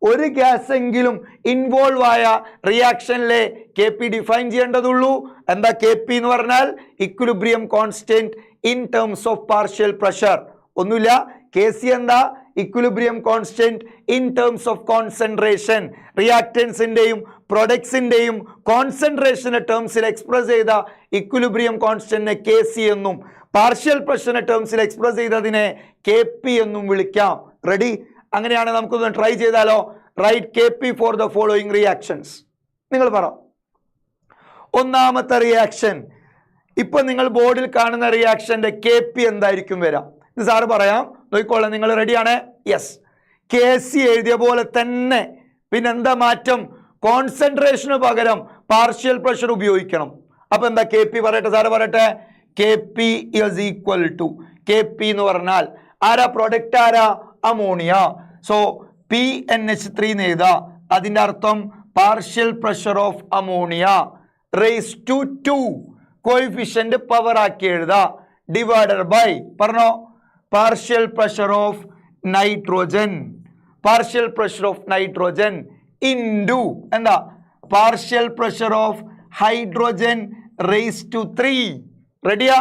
ഒരു ഗ്യാസ് എങ്കിലും ഇൻവോൾവ് ആയ റിയാക്ഷനിലെ Kp ഡിഫൈൻ ചെയ്യേണ്ടതുള്ളൂ. എന്താ Kp എന്ന് പറഞ്ഞാൽ? Equilibrium constant in terms of partial pressure. ഒന്നുമില്ല. Kc എന്താ? Equilibrium constant in terms of concentration. റിയാക്റ്റൻസിന്റെയും പ്രൊഡക്ട്സിന്റെയും കോൺസെൻട്രേഷന്റെ ടേംസിൽ എക്സ്പ്രസ് ചെയ്ത ഇക്വിലിബ്രിയം കോൺസ്റ്റന്റിനെ Kc എന്നും പാർഷ്യൽ പ്രഷറിന്റെ ടേംസിൽ എക്സ്പ്രസ് ചെയ്തതിനെ Kp എന്നും വിളിക്കാം. റെഡി? അങ്ങനെയാണ് നമുക്കൊന്ന് ട്രൈ ചെയ്താലോ? Write Kp for the following reactions. നിങ്ങൾ പറ. ഒന്നാമത്തെ റിയാക്ഷൻ, ഇപ്പൊ നിങ്ങൾ ബോർഡിൽ കാണുന്ന റിയാക്ഷന്റെ Kp എന്തായിരിക്കും വരാം? ഇത് സാറ് പറയാം, നോക്കിക്കോളാം. നിങ്ങൾ റെഡിയാണ്? യെസ്. Kc എഴുതിയ പോലെ തന്നെ. പിന്നെന്താ മാറ്റം? കോൺസെൻട്രേഷന് പകരം പാർഷ്യൽ പ്രഷർ ഉപയോഗിക്കണം. അപ്പൊ എന്താ Kp പറയട്ടെ? സാറ് പറയട്ടെ. Kp is equal to, Kp എന്ന് പറഞ്ഞാൽ ആരാ? പ്രൊഡക്റ്റ് ആരാ? അമോണിയ. സോ PNH3 എന്ന് എഴുതാ. അതിന്റെ അർത്ഥം partial pressure of ammonia raise to 2, coefficient power ആക്കി എഴുതാ, ഡിവൈഡഡ് ബൈ പറഞ്ഞോ partial pressure of nitrogen. Partial pressure of nitrogen into എന്താ? Partial pressure of hydrogen raise to 3. റെഡിയാ?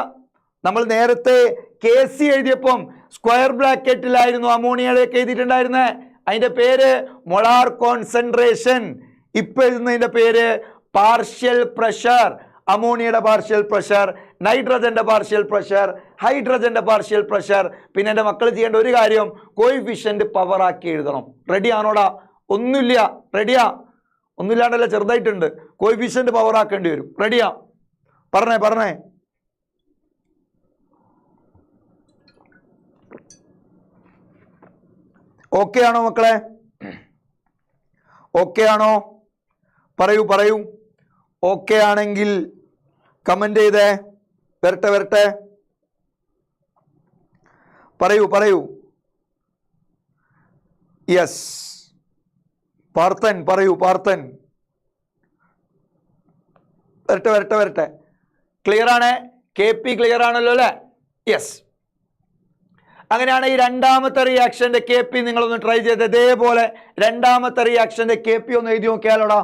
നമ്മൾ നേരത്തെ Kc എഴുതിയപ്പം സ്ക്വയർ ബ്രാക്കറ്റിലായിരുന്നു അമോണിയയുടെയൊക്കെ എഴുതിയിട്ടുണ്ടായിരുന്നേ. അതിന്റെ പേര് മൊളാർ കോൺസെൻട്രേഷൻ. ഇപ്പൊ എഴുതുന്നതിന്റെ പേര് പാർഷ്യൽ പ്രഷർ. അമോണിയയുടെ പാർഷ്യൽ പ്രഷർ, നൈട്രജന്റെ പാർഷ്യൽ പ്രഷർ, ഹൈഡ്രജന്റെ പാർഷ്യൽ പ്രഷർ. പിന്നെ എൻ്റെ മക്കൾ ചെയ്യേണ്ട ഒരു കാര്യം, കോയിഫിഷ്യന്റ് പവർ ആക്കി എഴുതണം. റെഡി ആണോടാ? ഒന്നുമില്ല. റെഡിയാ? ഒന്നുമില്ലാണ്ടല്ല, ചെറുതായിട്ടുണ്ട്. കോയിഫിഷ്യന്റ് പവർ ആക്കേണ്ടി വരും. റെഡിയാ? പറഞ്ഞേ. ഓക്കെ ആണോ മക്കളെ? ഓക്കെ ആണോ? പറയൂ. ഓക്കെ ആണെങ്കിൽ കമന്റ് ചെയ്തേ. വരട്ടെ. പറയൂ. യെസ്. പാർത്ഥൻ പറയൂ. പാർത്ഥൻ വരട്ടെ. ക്ലിയർ ആണ്? Kp ക്ലിയർ ആണല്ലോ അല്ലേ? യെസ്. അങ്ങനെയാണ് ഈ രണ്ടാമത്തെ റിയാക്ഷന്റെ Kp നിങ്ങളൊന്ന് ട്രൈ ചെയ്ത് ഇതേപോലെ രണ്ടാമത്തെ റിയാക്ഷന്റെ Kp ഒന്ന് എഴുതി നോക്കിയാലോടാ.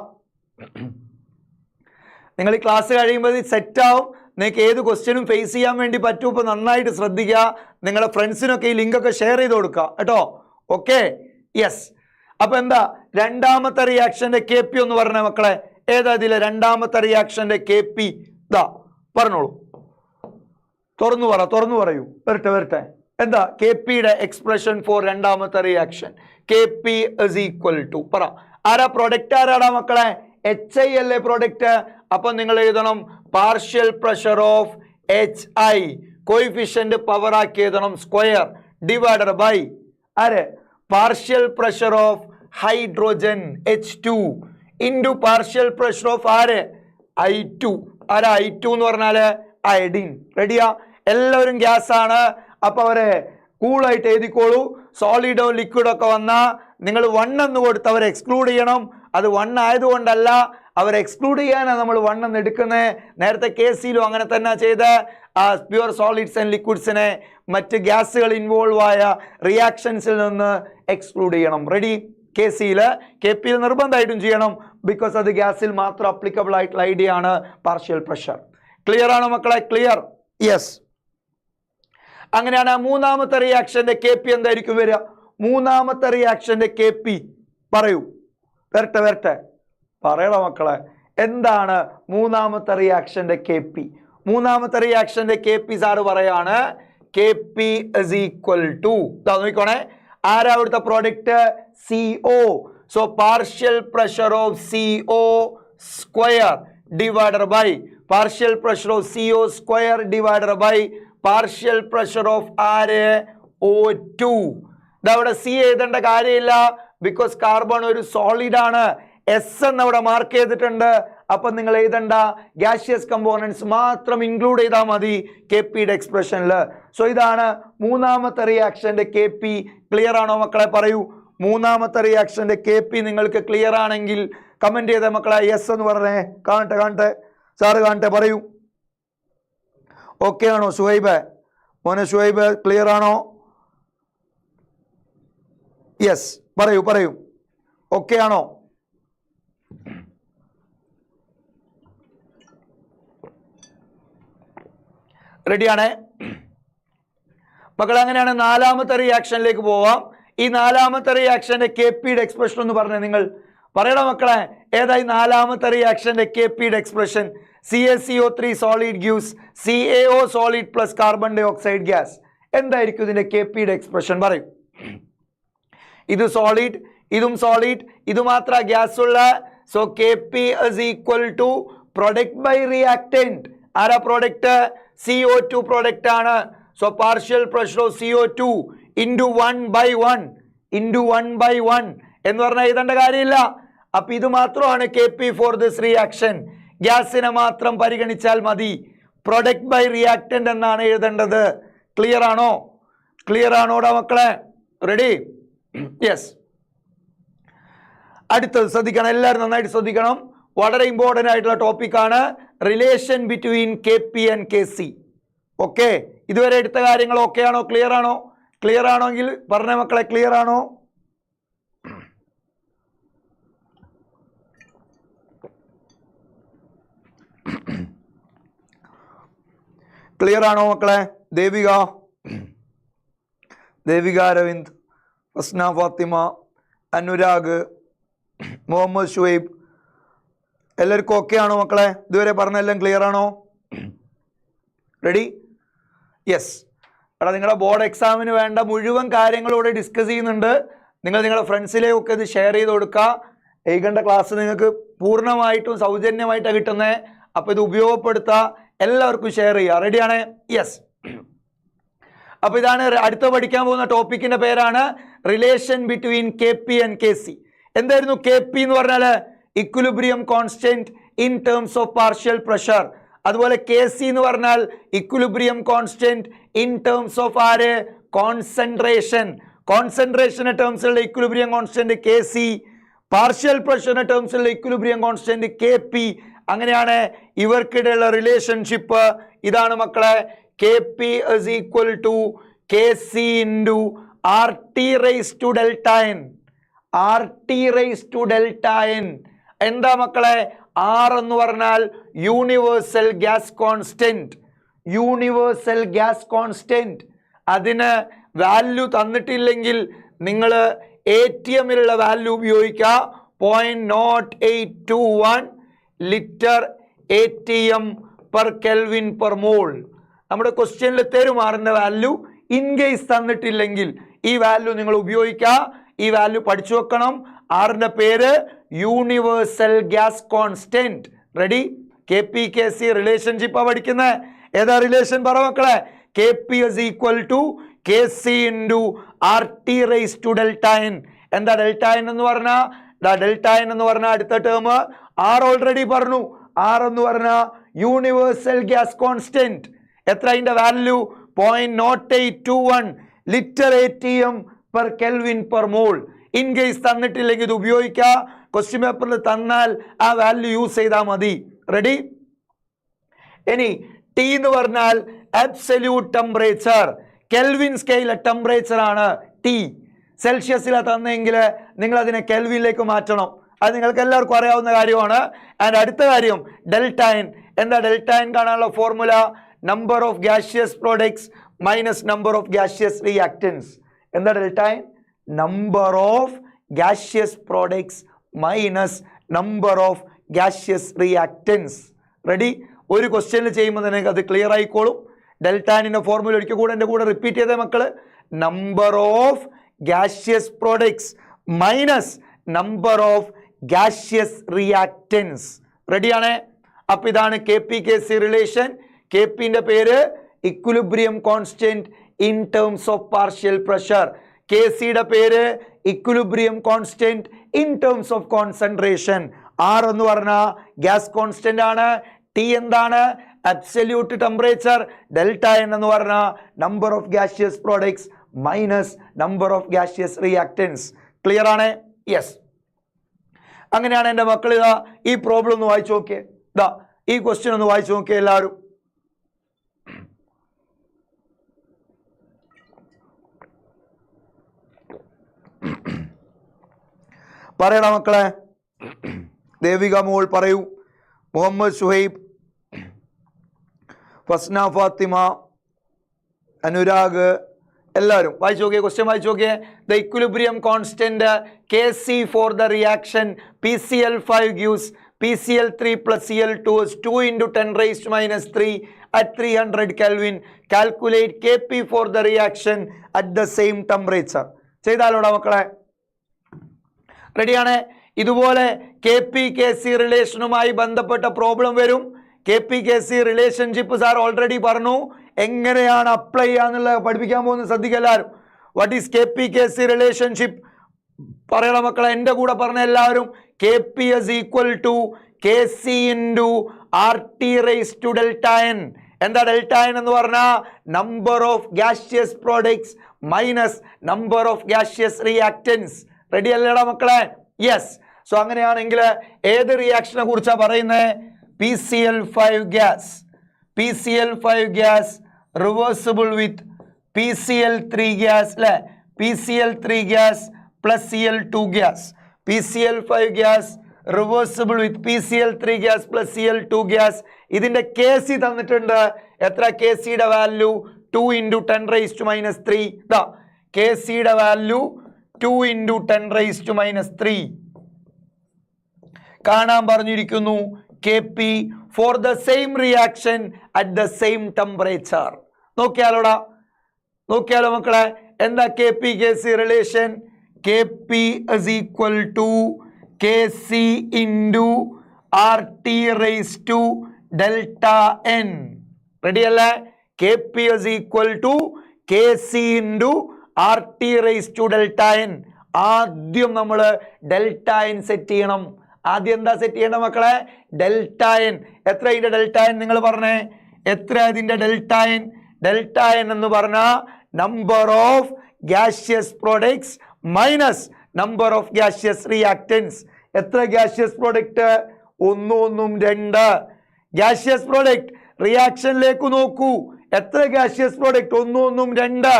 നിങ്ങൾ ഈ ക്ലാസ് കഴിയുമ്പോൾ സെറ്റ് ആവും. നിങ്ങൾക്ക് ഏത് ക്വസ്റ്റ്യനും ഫേസ് ചെയ്യാൻ വേണ്ടി പറ്റും. ഇപ്പോൾ നന്നായിട്ട് ശ്രദ്ധിക്കുക. നിങ്ങളുടെ ഫ്രണ്ട്സിനൊക്കെ ഈ ലിങ്കൊക്കെ ഷെയർ ചെയ്ത് കൊടുക്കുക കേട്ടോ. Okay, yes. അപ്പൊ എന്താ രണ്ടാമത്തെ റിയാക്ഷന്റെ Kp ഒന്ന് പറഞ്ഞേ മക്കളെ. ഏതാ ഇതിലെ രണ്ടാമത്തെ റിയാക്ഷന്റെ Kp? ഇതാ പറഞ്ഞോളൂ. തുറന്നു പറയൂ. വരട്ടെ. എന്താ കെ പിയുടെ എക്സ്പ്രഷൻ ഫോർ രണ്ടാമത്തെ റിയാക്ഷൻ? K P is equal to പറ. ആരാ പ്രൊഡക്റ്റ്? ആരാടാ മക്കളെ? HI അല്ലേ പ്രൊഡക്റ്റ്? അപ്പൊ നിങ്ങൾ എഴുതണം partial pressure of HI, coefficient power ആക്കി എഴുതണം സ്ക്വയർ, ഡിവൈഡഡ് ബൈ ആര്? Partial pressure of hydrogen H2 into partial pressure of ആര്? I2. ആരാ I2 എന്ന് പറഞ്ഞാല്? അയഡിൻ. റെഡിയാ? എല്ലാവരും ഗ്യാസ് ആണ്. അപ്പൊ അവരെ കൂളായിട്ട് എഴുതിക്കോളൂ. സോളിഡോ ലിക്വിഡോ ഒക്കെ വന്നാൽ നിങ്ങൾ 1 എന്ന് കൊടുത്ത് അവരെ എക്സ്ക്ലൂഡ് ചെയ്യണം. അത് 1 ആയതുകൊണ്ടല്ല, അവരെ എക്സ്ക്ലൂഡ് ചെയ്യാനാണ് നമ്മൾ 1 എന്ന് എടുക്കുന്നത്. നേരത്തെ കേസിലും അങ്ങനെ തന്നെ ചെയ്ത് പ്യുവർ സോളിഡ്സ് ആൻഡ് ലിക്വിഡ്സിനെ മറ്റ് ഗ്യാസുകൾ ഇൻവോൾവ് ആയ റിയാക്ഷൻസിൽ നിന്ന് എക്സ്ക്ലൂഡ് ചെയ്യണം. റെഡി? കേസിയിൽ കെ പിയിൽ നിർബന്ധമായിട്ടും ചെയ്യണം. ബിക്കോസ് അത് ഗ്യാസിൽ മാത്രം അപ്ലിക്കബിൾ ആയിട്ടുള്ള ഐഡിയ ആണ് പാർഷ്യൽ പ്രഷർ. ക്ലിയർ ആണോ മക്കളെ? ക്ലിയർ? യെസ്. അങ്ങനെയാണ് മൂന്നാമത്തെ റിയാക്ഷന്റെ കെ പി എന്തായിരിക്കും വരിക? മൂന്നാമത്തെ റിയാക്ഷന്റെ കെ പി പറയൂ. വരട്ടെ പറയണ മക്കളെ. എന്താണ് മൂന്നാമത്തെ റിയാക്ഷന്റെ കെ പി? മൂന്നാമത്തെ റിയാക്ഷന്റെ കെ പി സാറ് പറയാണ് K P is equal to, നോക്കിക്കോണേ, ആരാ അവിടുത്തെ product? CO. So partial pressure of CO square divided by partial pressure of CO square divided by partial pressure of ആര്? O2. ഇതവിടെ C എഴുതേണ്ട കാര്യമില്ല, ബിക്കോസ് കാർബൺ ഒരു solid ആണ്. എസ് എന്ന് അവിടെ മാർക്ക് ചെയ്തിട്ടുണ്ട്. അപ്പൊ നിങ്ങൾ എഴുതണ്ട, ഗ്യാഷ്യസ് കമ്പോണൻസ് മാത്രം ഇൻക്ലൂഡ് ചെയ്താൽ മതി കെ പിയുടെ എക്സ്പ്രഷനിൽ. സോ ഇതാണ് മൂന്നാമത്തെ റിയാക്ഷന്റെ കെ പി. ക്ലിയർ ആണോ മക്കളെ? പറയൂ. മൂന്നാമത്തെ റിയാക്ഷന്റെ കെ പി നിങ്ങൾക്ക് ക്ലിയർ ആണെങ്കിൽ കമന്റ് ചെയ്ത മക്കളെ യെസ് എന്ന് പറഞ്ഞേ. കാണട്ടെ സാറ് കാണട്ടെ, പറയൂ. ഓക്കെ ആണോ ഷുഹൈബ്? മോനെ ഷുഹൈബ് ക്ലിയർ ആണോ? യെസ്, പറയൂ. ഓക്കെ ആണോ? റെഡിയാണേ മക്കളെ? അങ്ങനെയാണ് നാലാമത്തെ റിയാക്ഷനിലേക്ക് പോവാം. ഈ നാലാമത്തെ റിയാക്ഷന്റെ കെ പിയുടെ എക്സ്പ്രഷൻ ഒന്ന് പറഞ്ഞേ. നിങ്ങൾ പറയണം മക്കളെ, ഏതായി നാലാമത്തെ റിയാക്ഷന്റെ കെ പിയുടെ expression? CaCO3 solid gives CaO solid plus carbon dioxide gas. എന്തായിരിക്കും ഇതിന്റെ കെ പിയുടെ എക്സ്പ്രഷൻ? പറയൂ. ഇത് സോളിഡ്, ഇതും സോളിഡ്, ഇത് മാത്ര ഗ്യാസ് ഉള്ള. So K P is equal to product by reactant. ആരാ പ്രോഡക്റ്റ്? CO2 പ്രോഡക്റ്റ് ആണ്. So partial pressure of CO2 into 1/1 എന്ന് പറഞ്ഞാൽ എഴുതേണ്ട കാര്യമില്ല. അപ്പൊ ഇത് മാത്രമാണ് K P for this reaction. ഗ്യാസിനെ മാത്രം പരിഗണിച്ചാൽ മതി. പ്രൊഡക്റ്റ് ബൈ റിയാക്ടന്റ് എന്നാണ് എഴുതേണ്ടത്. ക്ലിയർ ആണോ? ക്ലിയർ ആണോടാ മക്കളെ? റെഡി? യെസ്. അടുത്തത് ശ്രദ്ധിക്കണം, എല്ലാവരും നന്നായിട്ട് ശ്രദ്ധിക്കണം. വളരെ ഇമ്പോർട്ടൻ്റ് ആയിട്ടുള്ള ടോപ്പിക്കാണ് relation between K P and K C. Okay, ഇതുവരെ എടുത്ത കാര്യങ്ങൾ ഓക്കെ ആണോ? ക്ലിയർ ആണോ? ക്ലിയർ ആണെങ്കിൽ പറഞ്ഞ മക്കളെ, ക്ലിയർ ആണോ? ക്ലിയർ ആണോ മക്കളെ? ദേവിക അരവിന്ദ്, ഫസ്ന ഫാത്തിമ, അനുരാഗ്, മുഹമ്മദ് ഷുഹൈബ്, എല്ലാവർക്കും ഓക്കെ ആണോ മക്കളെ? ഇതുവരെ പറഞ്ഞെല്ലാം ക്ലിയർ ആണോ? റെഡി? യെസ്. എടാ, നിങ്ങളുടെ ബോർഡ് എക്സാമിന് വേണ്ട മുഴുവൻ കാര്യങ്ങളും ഇവിടെ ഡിസ്കസ് ചെയ്യുന്നുണ്ട്. നിങ്ങൾ നിങ്ങളുടെ ഫ്രണ്ട്സിലേക്കൊക്കെ ഇത് ഷെയർ ചെയ്ത് കൊടുക്കുക. എയ്ഗന്റെ ക്ലാസ് നിങ്ങൾക്ക് പൂർണ്ണമായിട്ടും സൗജന്യമായിട്ടാണ് കിട്ടുന്നത്. അപ്പോൾ ഇത് ഉപയോഗപ്പെടുത്തുക, എല്ലാവർക്കും ഷെയർ ചെയ്യുക. റെഡിയാണ്? യെസ്. അപ്പോൾ ഇതാണ് അടുത്ത പഠിക്കാൻ പോകുന്ന ടോപ്പിക്കിന്റെ പേരാണ് relation between K P and K C. എന്തായിരുന്നു കെ പി എന്ന് പറഞ്ഞാൽ? Equilibrium constant in terms of partial pressure. അതുപോലെ കെ സി എന്ന് പറഞ്ഞാൽ equilibrium constant in terms of ആര്? കോൺസെൻട്രേഷൻ. കോൺസെൻട്രേഷന്റെ ടേംസിലുള്ള equilibrium constant K C, partial പ്രഷറിന്റെ ടേംസിലുള്ള ഇക്വിലിബ്രിയം കോൺസ്റ്റന്റ് കെ പി. അങ്ങനെയാണ് ഇവർക്കിടെയുള്ള റിലേഷൻഷിപ്പ്. ഇതാണ് മക്കളെ K P is equal to K C into R T raise to delta N. R T raise to delta N എന്താ മക്കളെ? ആർ എന്ന് പറഞ്ഞാൽ universal gas constant. Universal gas constant. അതിന് value തന്നിട്ടില്ലെങ്കിൽ നിങ്ങൾ ATMിലുള്ള വാല്യൂ ഉപയോഗിക്കുക. 0.0821 litre ATM per kelvin per mole. നമ്മുടെ ക്വസ്റ്റ്യനിൽ തരുമാറിൻ്റെ value in case തന്നിട്ടില്ലെങ്കിൽ ഈ വാല്യൂ നിങ്ങൾ ഉപയോഗിക്കുക. ഈ വാല്യൂ പഠിച്ചു വെക്കണം. ആറിന്റെ പേര് universal gas constant. Ready? KP/KC റിലേഷൻഷിപ്പാ പഠിക്കുന്നത്. ഏതാ റിലേഷൻ പറ മക്കളെ? KP is equal to KC into RT raised to delta n. എന്താ ഡെൽറ്റ n എന്ന് പറഞ്ഞാൽ? ഡെൽറ്റ n എന്ന് പറഞ്ഞാൽ അടുത്ത ടേം R ഓൾറെഡി പറഞ്ഞു. R എന്ന് പറഞ്ഞാൽ യൂണിവേഴ്സൽ ഗ്യാസ് കോൺസ്റ്റന്റ്. എത്ര അതിന്റെ value? 0.0821 litre ATM per Kelvin per mole. In case തന്നിട്ടില്ലെങ്കിൽ ഇത് ഉപയോഗിക്കുക. ക്വസ്റ്റ്യൻ പേപ്പറിൽ തന്നാൽ ആ വാല്യൂ യൂസ് ചെയ്താൽ മതി. റെഡി? ഇനി T എന്ന് പറഞ്ഞാൽ അബ്സല്യൂട്ട് ടെമ്പറേച്ചർ. കെൽവിൻ സ്കെയിലെ ടെമ്പറേച്ചർ ആണ് T. സെൽഷ്യസിലാണ് തന്നെങ്കിൽ നിങ്ങൾ അതിനെ കെൽവിനിലേക്ക് മാറ്റണം. അത് നിങ്ങൾക്ക് എല്ലാവർക്കും അറിയാവുന്ന കാര്യമാണ്. ആൻഡ് അടുത്ത കാര്യം ഡെൽറ്റ n. എന്താ ഡെൽറ്റ n കാണാനുള്ള formula? Number of gaseous products minus number of gaseous reactants. എന്താ delta n? Number of gaseous products minus number of gaseous reactants. Ready? ഒരു ക്വസ്റ്റ്യനിൽ ചെയ്യുമ്പോൾ തന്നെ അത് ക്ലിയർ ആയിക്കോളും. ഡെൽറ്റ ന്റെ ഫോർമുല ഒരിക്കൽ കൂടെ എൻ്റെ കൂടെ റിപ്പീറ്റ് ചെയ്തേ മക്കള്. Number of gaseous products minus number of gaseous reactants. റെഡിയാണേ? അപ്പൊ ഇതാണ് KP/KC റിലേഷൻ. KPന്റെ പേര് equilibrium constant in terms of partial pressure. KCയുടെ പേര് equilibrium constant in terms of concentration. R എന്ന് പറഞ്ഞാൽ ഗ്യാസ് കോൺസ്റ്റന്റ് ആണ്. T എന്താണ്? Absolute temperature. ഡെൽറ്റ n എന്ന് പറഞ്ഞാൽ number of gaseous products minus number of gaseous reactants. Clear ആണ്? Yes. അങ്ങനെയാണ് എൻ്റെ മക്കൾ. ഇതാ ഈ പ്രോബ്ലം ഒന്ന് വായിച്ചു നോക്കിയേ. ഇതാ ഈ ക്വസ്റ്റ്യൻ ഒന്ന് വായിച്ചു നോക്കിയേ എല്ലാവരും. പറയണ മക്കളെ. ദേവിക മോൾ പറയൂ. മുഹമ്മദ് ഷുഹൈബ്, ഫസ്ന ഫാത്തിമ, അനുരാഗ്, എല്ലാവരും വായിച്ചു നോക്കിയേ. ക്വസ്റ്റ്യൻ വായിച്ചു നോക്കിയേ. The equilibrium constant KC for the reaction PCl5 gives PCl3 plus Cl2 is 2 into 10 raised to minus 3 at 300 Kelvin. Calculate KP for the reaction at the same temperature. ചെയ്താലോടാ മക്കളെ? റെഡിയാണ്? ഇതുപോലെ KP/KC റിലേഷനുമായി ബന്ധപ്പെട്ട പ്രോബ്ലം വരും. KP/KC relationship sir already പറഞ്ഞു. എങ്ങനെയാണ് apply ചെയ്യാന്നുള്ളത് പഠിപ്പിക്കാൻ പോകുന്നത്. ശ്രദ്ധിക്കുക എല്ലാവരും. What is KP/KC relationship? പറയണം മക്കളെ. എൻ്റെ കൂടെ പറഞ്ഞ എല്ലാവരും. KP is equal to KC into RT raised to delta n. എന്താ ഡെൽറ്റ n എന്ന് പറഞ്ഞാൽ? Number of gaseous products minus number of gaseous reactants. Ready അല്ലേടാ മക്കളെ? യെസ്. സോ അങ്ങനെയാണെങ്കിൽ ഏത് റിയാക്ഷനെ കുറിച്ചാണ് പറയുന്നത്? PCl5 gas. PCl5 gas reversible with PCl3 gas അല്ലേ? PCl3 gas plus Cl2 gas. PCl5 gas reversible with PCl3 gas plus Cl2 gas. ഇതിന്റെ KC തന്നിട്ടുണ്ട്. എത്ര KCയുടെ value? 2 into 10 raised to minus 3. ഇതാ KCയുടെ value 2 into 10 raised to minus 3 കാണാൻ പറഞ്ഞിരിക്കുന്നു. KP for the same reaction at the same temperature. നോക്കിയാലോടാ, നോക്കിയാലോ മക്കളെ. എന്താ KP/KC relation? KP is equal to KC into RT raised to delta n. Ready അല്ലേ? KP is equal to KC into RT raised to delta n. ആദ്യം നമ്മൾ delta n set ചെയ്യണം. ആദ്യം എന്താ set ചെയ്യണം മക്കളെ? Delta n. എത്ര ഇതിന്റെ ഡെൽറ്റ n നിങ്ങൾ പറഞ്ഞേ? എത്ര ഇതിന്റെ ഡെൽറ്റ n? ഡെൽറ്റ n എന്ന് പറഞ്ഞാൽ number of gaseous products minus number of gaseous reactants. എത്ര ഗ്യാഷ്യസ് പ്രോഡക്റ്റ്? 1 1 2 gaseous product. റിയാക്ഷനിലേക്ക് നോക്കൂ. എത്ര gaseous product? 1 1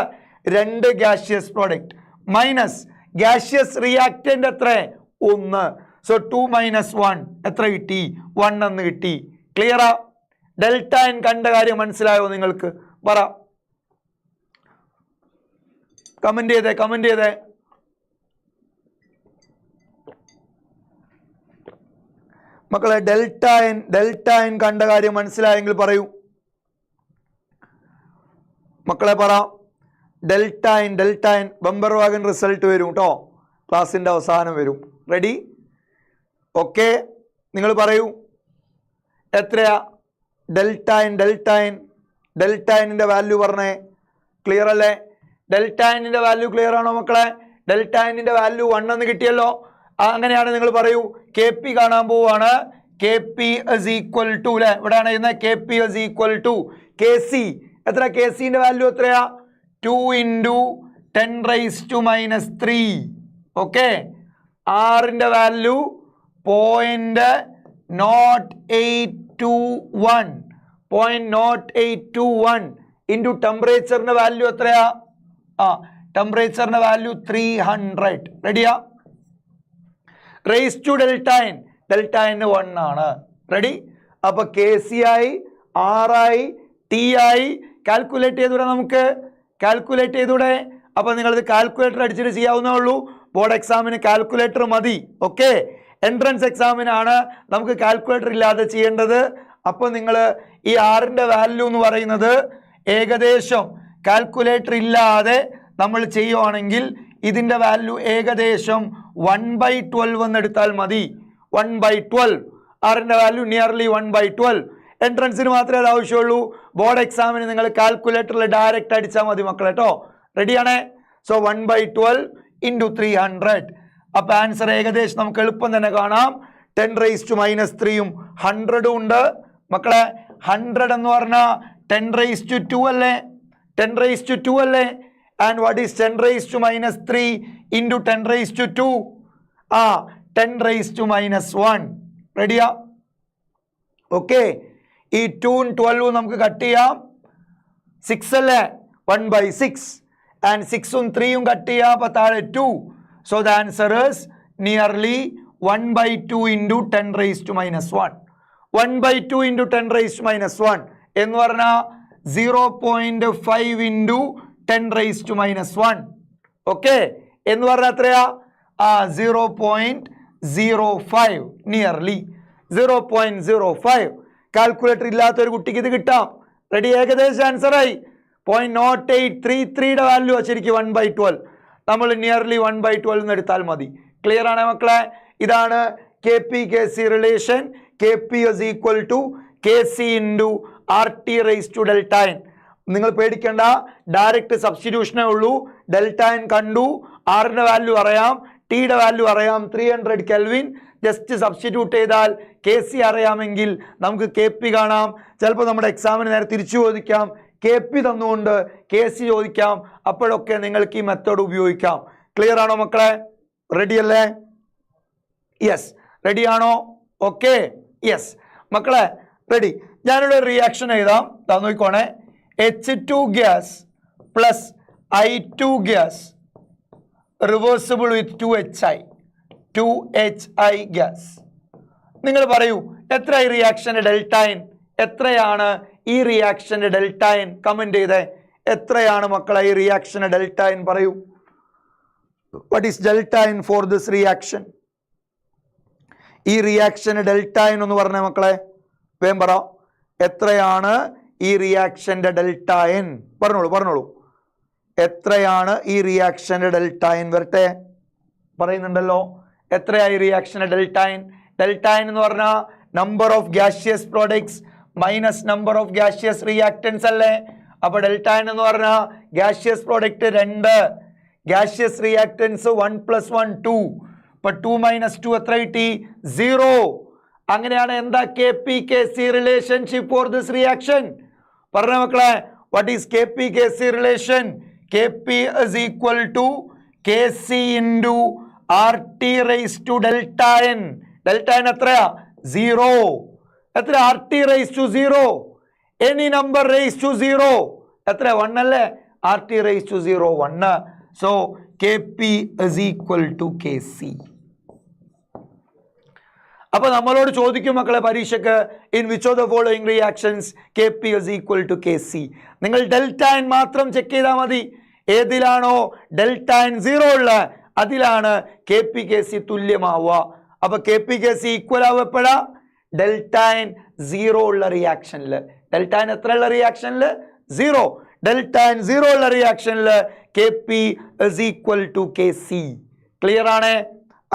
2 gaseous product minus gaseous reactant എത്ര? 1. സോ 2 - 1 എത്ര കിട്ടി? 1 എന്ന് കിട്ടി. ക്ലിയറാ? ഡെൽറ്റ n കണ്ട കാര്യം മനസ്സിലായോ നിങ്ങൾക്ക്? പറ, കമന്റ് ചെയ്തേ, കമന്റ് ചെയ്തേ. മക്കളെ ഡെൽറ്റ n കണ്ട കാര്യം മനസ്സിലായെങ്കിൽ പറയൂ മക്കളെ. പറ. ഡെൽറ്റൈൻ ബമ്പർ വാഗൻ റിസൾട്ട് വരും കേട്ടോ, ക്ലാസ്സിൻ്റെ അവസാനം വരും. റെഡി? ഓക്കെ, നിങ്ങൾ പറയൂ എത്രയാ ഡെൽറ്റൈനിൻ്റെ വാല്യൂ പറഞ്ഞേ. ക്ലിയർ അല്ലേ? ഡെൽറ്റൈനിൻ്റെ വാല്യൂ ക്ലിയർ ആണോ മക്കളെ? ഡെൽറ്റൈനിൻ്റെ വാല്യൂ 1 എന്ന് കിട്ടിയല്ലോ. അങ്ങനെയാണ് നിങ്ങൾ പറയൂ. കെ പി കാണാൻ പോവാണ്. K P is equal to അല്ലേ, ഇവിടെയാണ് ചെയ്യുന്നത്. K P is equal to K C. എത്ര? കെ സിന്റെ വാല്യൂ എത്രയാ? 2 × 10⁻³ ഓക്കെ. ആറിന്റെ വാല്യൂ 0.0821 ഇൻറ്റു ടെമ്പറേച്ചറിന്റെ വാല്യൂ എത്രയാ? ടെമ്പറേച്ചറിന്റെ വാല്യൂ 300. റെഡിയാ? റേസ് ടു ഡെൽറ്റൈൻ 1 ആണ്. റെഡി? അപ്പൊ കെ സി ആയി, ആറായി, ടി ആയി. കാൽക്കുലേറ്റ് ചെയ്തൂടെ? നമുക്ക് കാൽക്കുലേറ്റ് ചെയ്തൂടെ? അപ്പൊ നിങ്ങളിത് കാൽക്കുലേറ്റർ അടിച്ചിട്ട് ചെയ്യാവുന്നേ ഉള്ളൂ. ബോർഡ് എക്സാമിന് കാൽക്കുലേറ്റർ മതി. ഓക്കെ, എൻട്രൻസ് എക്സാമിനാണ് നമുക്ക് കാൽക്കുലേറ്റർ ഇല്ലാതെ ചെയ്യേണ്ടത്. അപ്പോൾ നിങ്ങൾ ഈ ആറിന്റെ വാല്യൂ എന്ന് പറയുന്നത് ഏകദേശം കാൽക്കുലേറ്റർ ഇല്ലാതെ നമ്മൾ ചെയ്യുവാണെങ്കിൽ ഇതിന്റെ വാല്യൂ ഏകദേശം 1/12 എന്ന് എടുത്താൽ മതി. 1/12 ആറിന്റെ വാല്യൂ നിയർലി 1/12. എൻട്രൻസിന് മാത്രമേ അത് ആവശ്യമുള്ളൂ. ബോർഡ് എക്സാമിന് നിങ്ങൾ കാൽക്കുലേറ്ററിൽ ഡയറക്റ്റ് അടിച്ചാൽ മതി മക്കളെ കേട്ടോ. റെഡിയാണേ? So 1/12 into 300. അപ്പൊ ആൻസർ ഏകദേശം നമുക്ക് എളുപ്പം തന്നെ കാണാം. 10⁻³ 100 ഉണ്ട് മക്കളെ. 100 എന്ന് പറഞ്ഞാൽ 10⁻² അല്ലേ? 10⁻² അല്ലേ? And what is 10⁻³ into 10⁻²? 10⁻⁻1. റെഡിയാ? ഓക്കെ. ഈ 2 ഉം 12 നമുക്ക് കട്ട് ചെയ്യാം. 6 അല്ലേ? 1/6. ആൻഡ് 6 ഉം 3 ഉം കട്ട് ചെയ്യാം. അപ്പൊ താഴെ 2. So the answer is nearly 1/2 into 10⁻⁻1. 1/2 into 10⁻⁻1 എന്ന് പറഞ്ഞാൽ 0.5 ഇൻറ്റു 10⁻⁻1. ഓക്കെ, എന്ന് പറഞ്ഞാൽ എത്രയാ? 0.05 നിയർലി 0.05. കാൽക്കുലേറ്റർ ഇല്ലാത്ത ഒരു കുട്ടിക്ക് ഇത് കിട്ടാം. റെഡി? ഏകദേശം ആൻസർ ആയി. 0.0833 വാല്യൂ ശരിക്കും 1/12. നമ്മൾ നിയർലി 1/12 എന്ന് എടുത്താൽ മതി. ക്ലിയർ ആണേ മക്കളെ? ഇതാണ് K P K C relation. K P is equal to K C into RT raise to delta N. നിങ്ങൾ പേടിക്കേണ്ട, ഡയറക്റ്റ് സബ്സ്റ്റിറ്റ്യൂഷനേ ഉള്ളൂ. ഡെൽറ്റൈൻ കണ്ടു, ആറിന്റെ വാല്യൂ അറിയാം, ടിയുടെ വാല്യൂ അറിയാം, 300 കെൽവിൻ. ജസ്റ്റ് സബ്സ്റ്റിറ്റ്യൂട്ട് ചെയ്താൽ കെ സി അറിയാമെങ്കിൽ നമുക്ക് കെ പി കാണാം. ചിലപ്പോൾ നമ്മുടെ എക്സാമിന് നേരെ തിരിച്ചു ചോദിക്കാം. കെ പി തന്നുകൊണ്ട് കെ സി ചോദിക്കാം. അപ്പോഴൊക്കെ നിങ്ങൾക്ക് ഈ മെത്തേഡ് ഉപയോഗിക്കാം. ക്ലിയർ ആണോ മക്കളെ? റെഡി അല്ലേ? യെസ്, റെഡി ആണോ? ഓക്കെ, യെസ് മക്കളെ റെഡി. ഞാനിവിടെ റിയാക്ഷൻ എഴുതാം. നോക്കിക്കോണേ. H2 gas plus I2 gas reversible with 2HI gas. നിങ്ങൾ പറയൂ എത്ര ഈ റിയാക്ഷന്റെ ഡെൽറ്റൈൻ? എത്രയാണ് ഈ റിയാക്ഷന്റെ ഡെൽറ്റൈൻ? കമന്റ് ചെയ്തേ. എത്രയാണ് മക്കളെ ഈ റിയാക്ഷന്റെ ഡെൽറ്റൈൻ? പറയൂ. What is delta N for this reaction? ഈ റിയാക്ഷന്റെ ഡെൽറ്റൈൻ എന്ന് പറഞ്ഞേ മക്കളെ. വേഗം പറ. എത്രയാണ് ഈ റിയാക്ഷന്റെ ഡെൽറ്റൈൻ? പറഞ്ഞോളൂ. എത്രയാണ് ഈ റിയാക്ഷന്റെ ഡെൽറ്റൈൻ? വരട്ടെ, പറയുന്നുണ്ടല്ലോ. എത്രയായി റിയാക്ഷന്റെ ഡെൽറ്റൈൻ? ഡെൽറ്റൈൻ എന്ന് പറഞ്ഞാൽ number of gaseous products minus number of gaseous reactance അല്ലേ? അപ്പൊ ഡെൽറ്റൈൻ എന്ന് പറഞ്ഞാൽ ഗ്യാഷ്യസ് പ്രോഡക്റ്റ് 2, ഗ്യാഷ്യസ് റിയാക്ടൻസ് 1 + 1 2. അപ്പൊ 2 - 2 എത്ര കിട്ടി? 0. അങ്ങനെയാണ് എന്താ K P K C relationship for this reaction? പറഞ്ഞ മക്കളെ. What is K P K C relation? K P is equal to K C into RT raise to delta N. Delta N എത്രയാ? 0. എത്ര? RT raise to 0. Any number raise to 0 എത്ര? 1 അല്ലേ? RT raise to 0 1. So K P is equal to K C. അപ്പൊ നമ്മളോട് ചോദിക്കും മക്കളെ പരീക്ഷയ്ക്ക്, in which of the following reactions K P is equal to K C? നിങ്ങൾ delta n മാത്രം check ചെയ്താൽ മതി. ഏതിലാണോ ഡെൽറ്റൈൻ 0 ഉള്ള അതിലാണ് കെ പി കെ സി തുല്യമാവുക. അപ്പൊ K P K C equal ആവപ്പെടാ ഡെൽറ്റൈൻ 0 ഉള്ള റിയാക്ഷനിൽ. ഡെൽറ്റൈൻ എത്ര ഉള്ള റിയാക്ഷനിൽ? 0. ഡെൽറ്റ എൻ സീറോ ഉള്ള റിയാക്ഷനിൽ KP is equal to KC. Clear ആണ്?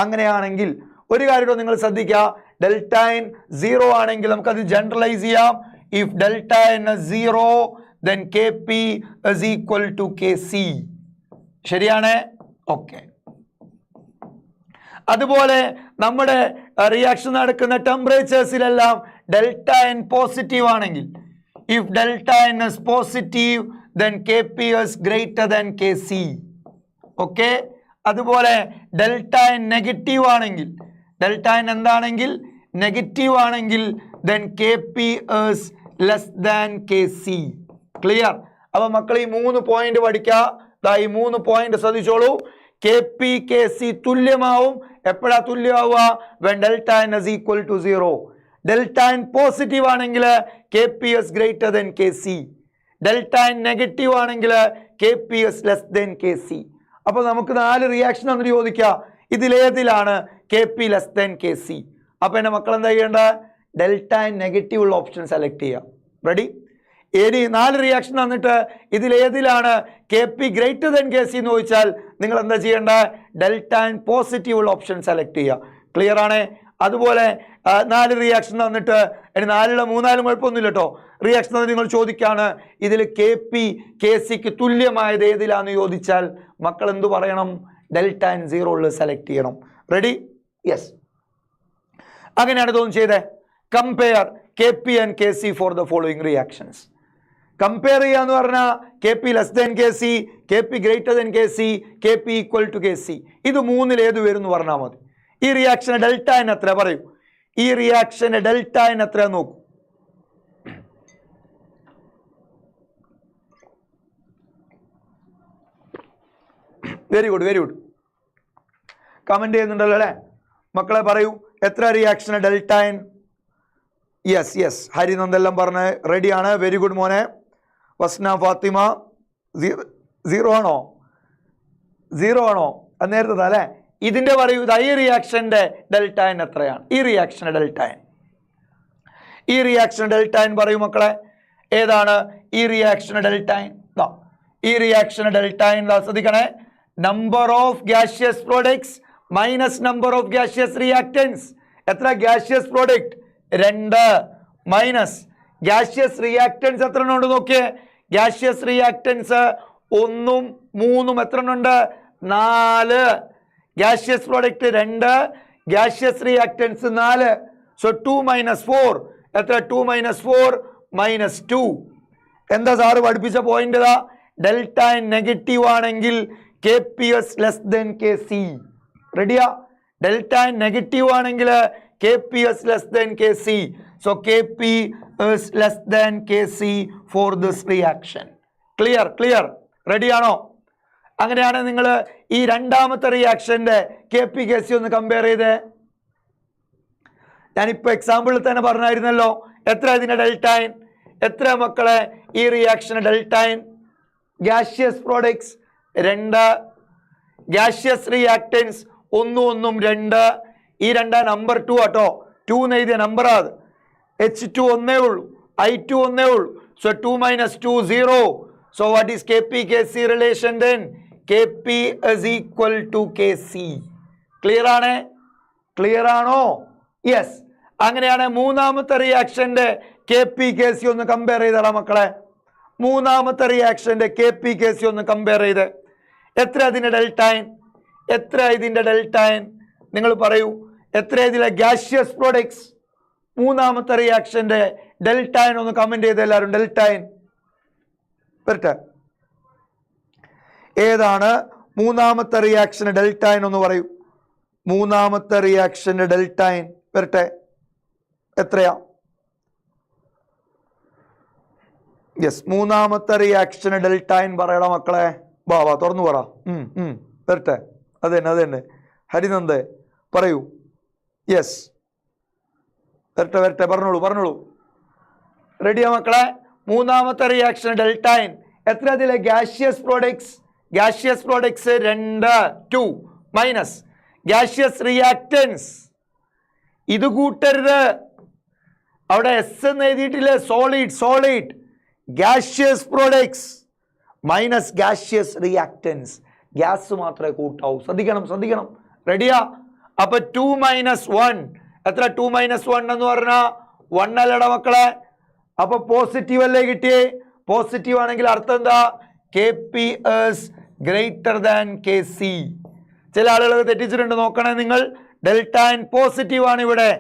അങ്ങനെയാണെങ്കിൽ ഒരു കാര്യം നിങ്ങൾ ശ്രദ്ധിക്കുക, ഡെൽറ്റ എൻ സീറോ ആണെങ്കിൽ നമുക്കത് ജനറലൈസ് ചെയ്യാം. If delta N zero then KP is equal to KC. ശരിയാണ്? ഓക്കെ. അതുപോലെ നമ്മുടെ റിയാക്ഷൻ നടക്കുന്ന ടെമ്പറേച്ചേഴ്സിലെല്ലാം ഡെൽറ്റ എൻ പോസിറ്റീവ് ആണെങ്കിൽ, if delta N is positive then KP is greater than KC. Okay. അതുപോലെ delta N negative ആണെങ്കിൽ, delta N എന്താണെങ്കിൽ negative ആണെങ്കിൽ then KP is less than KC. Clear? അപ്പൊ മക്കൾ ഈ 3 പോയിന്റ് പഠിക്കുക. ഈ 3 പോയിന്റ് ശ്രദ്ധിച്ചോളൂ. KP KC തുല്യമാവും. എപ്പോഴാ തുല്യമാവുക? when delta n is equal to 0. delta n positive ആണെങ്കിൽ KP is greater than KC. delta n negative ആണെങ്കിൽ KP is less than KC. അപ്പൊ നമുക്ക് 4 റിയാക്ഷൻ എന്ന് ചോദിക്കുക, ഇതിലേതിലാണ് KP less than KC? അപ്പൊ എന്റെ മക്കൾ എന്താ ചെയ്യേണ്ടത്? ഡെൽറ്റ എൻ നെഗറ്റീവ് ഉള്ള ഓപ്ഷൻ സെലക്ട് ചെയ്യുക. റെഡി? ഏത് 4 റിയാക്ഷൻ തന്നിട്ട് ഇതിലേതിലാണ് KP ഗ്രേറ്റർ ദാൻ KC എന്ന് ചോദിച്ചാൽ നിങ്ങൾ എന്താ ചെയ്യേണ്ടത്? ഡെൽറ്റ എൻ പോസിറ്റീവ് ഉള്ള ഓപ്ഷൻ സെലക്ട് ചെയ്യുക. ക്ലിയർ ആണ്? അതുപോലെ 4 റിയാക്ഷൻ തന്നിട്ട് 4 3 കുഴപ്പമൊന്നുമില്ല കേട്ടോ. റിയാക്ഷൻ തന്നിട്ട് നിങ്ങൾ ചോദിക്കാണ് ഇതിൽ KP KCക്ക് തുല്യമായത് ഏതിലാന്ന് ചോദിച്ചാൽ മക്കൾ എന്തു പറയണം? ഡെൽറ്റ എൻ സീറോ ഉള്ള സെലക്ട് ചെയ്യണം. റെഡി? യെസ്. അങ്ങനെയാണ് തോന്നുന്നു ചെയ്തേ. Compare KP and KC for the following reactions. Compare ചെയ്യാന്ന് പറഞ്ഞാൽ KP less than KC, KP greater than KC, KP equal to KC. ഇത് 3-ൽ ഏത് വരും എന്ന് പറഞ്ഞാൽ മതി. ഈ റിയാക്ഷന് ഡെൽറ്റ എൻ എത്ര പറയൂ? ഈ റിയാക്ഷന് ഡെൽറ്റ എൻ എത്ര നോക്കൂ. Very good, very good. Comment ചെയ്യുന്നുണ്ടല്ലോ അല്ലേ മക്കളെ? പറയൂ, എത്ര റിയാക്ഷന് ഡെൽറ്റ എൻ? യെസ് യെസ്, ഹരിനന്ദെല്ലാം പറഞ്ഞ് റെഡിയാണ്. വെരി ഗുഡ് മോനെ. വസ്ന ഫാത്തിമ 0 ആണോ? 0 ആണോ? നേരത്തെ അല്ലേ? ഇതിന്റെ പറയൂ, ഈ റിയാക്ഷന്റെ ഡെൽറ്റ എൻ എത്രയാണ്? ഈ റിയാക്ഷന്റെ ഡെൽറ്റ എൻ, ഈ റിയാക്ഷൻ ഡെൽറ്റ എൻ പറയൂ മക്കളെ. ഏതാണ് ഈ റിയാക്ഷന്റെ ഡെൽറ്റ എൻ? ഈ റിയാക്ഷന്റെ ഡെൽറ്റ എൻ ശ്രദ്ധിക്കണേ. Number of gaseous products minus number of gaseous reactants. എത്ര gaseous product? 2 minus gaseous reactants എത്ര ഉണ്ട് നോക്കിയേ. ഗ്യാഷ്യസ് റിയാക്ടൻസ് 1ഉം 3ഉം എത്ര ഉണ്ട്? 4. Gaseous product 2, gaseous reactance 4. So 2 - 4 എത്ര? 2 - 4 -2. എന്താ സാറ് പഠിപ്പിച്ച പോയിന്റ്? ഇതാ, ഡെൽറ്റ എൻ നെഗറ്റീവ് ആണെങ്കിൽ KP is less than KC. റെഡിയാ? ഡെൽറ്റ എൻ നെഗറ്റീവ് ആണെങ്കിൽ KP is less than KC. So KP is less than KC for this reaction. Clear? Clear? Ready ആണോ? അങ്ങനെയാണ് നിങ്ങൾ ഈ രണ്ടാമത്തെ റിയാക്ഷന്റെ KP KC ഒന്ന് കമ്പയർ ചെയ്തേ. ഞാനിപ്പോൾ എക്സാമ്പിളിൽ തന്നെ പറഞ്ഞായിരുന്നല്ലോ. എത്ര ഇതിന്റെ ഡെൽറ്റ എൻ? എത്ര മക്കളെ ഈ റിയാക്ഷന് delta N? Gaseous products 2, gaseous reactants 1 1 2. ഈ 2 നമ്പർ 2 ആട്ടോ. 2 എഴുതിയ നമ്പർ അത്. H2 ഒന്നേ ഉള്ളൂ, I2 ഒന്നേ ഉള്ളൂ. So 2 - 2 0. So what is KP KC relation then? KP is equal to KC. Clear ആണ്? ക്ലിയർ ആണോ? യെസ്. അങ്ങനെയാണ് മൂന്നാമത്തെ റിയാക്ഷന്റെ KP KC ഒന്ന് കമ്പയർ ചെയ്തടാ മക്കളെ. മൂന്നാമത്തെ റിയാക്ഷന്റെ KP KC ഒന്ന് കമ്പയർ ചെയ്ത്. എത്ര ഇതിന്റെ ഡെൽറ്റ എൻ? എത്ര ഇതിന്റെ ഡെൽറ്റ എൻ? നിങ്ങൾ പറയൂ, എത്ര ഇതിലെ ഗ്യാഷ്യസ് പ്രോഡക്ട്സ്? മൂന്നാമത്തെ റിയാക്ഷന്റെ ഡെൽറ്റ എൻ ഒന്ന് കമന്റ് ചെയ്ത് എല്ലാവരും. ഡെൽറ്റ എൻ വരട്ടെ. ഏതാണ് മൂന്നാമത്തെ റിയാക്ഷന് ഡെൽറ്റ എൻ ഒന്ന് പറയൂ. മൂന്നാമത്തെ റിയാക്ഷന്റെ ഡെൽറ്റ എൻ വരട്ടെ. എത്രയാ? യെസ്, മൂന്നാമത്തെ റിയാക്ഷന് ഡെൽറ്റ എൻ പറയണം മക്കളെ. വാ തുറന്നു പറ. വരട്ടെ. അത് തന്നെ ഹരിനന്ദേ പറയൂ. യെസ്, വരട്ടെ പറഞ്ഞോളൂ. റെഡിയാ മക്കളെ? മൂന്നാമത്തെ റിയാക്ഷൻ ഡെൽറ്റ എൻ എത്ര? അതിലെ gaseous products 2 minus gaseous reactants. ഇത് കൂട്ടരുത്, അവിടെ S എന്ന് എഴുതിയിട്ടില്ലേ? Solid gaseous products minus gaseous reactants. Gas മാത്രമേ കൂട്ടാവൂ. ശ്രദ്ധിക്കണം. റെഡിയാ? അപ്പൊ 2 - 1 എത്ര? 2 - 1 എന്ന് പറഞ്ഞാൽ 1 അല്ലട മക്കളെ. അപ്പൊ പോസിറ്റീവ് അല്ലേ കിട്ടിയേ? പോസിറ്റീവ് ആണെങ്കിൽ അർത്ഥം എന്താ? KP is greater than KC. ചില ആളുകൾ തെറ്റിച്ചിട്ടുണ്ട്, നോക്കണേ നിങ്ങൾ. ഡെൽറ്റ n പോസിറ്റീവ് ആണ് ഇവിടെ.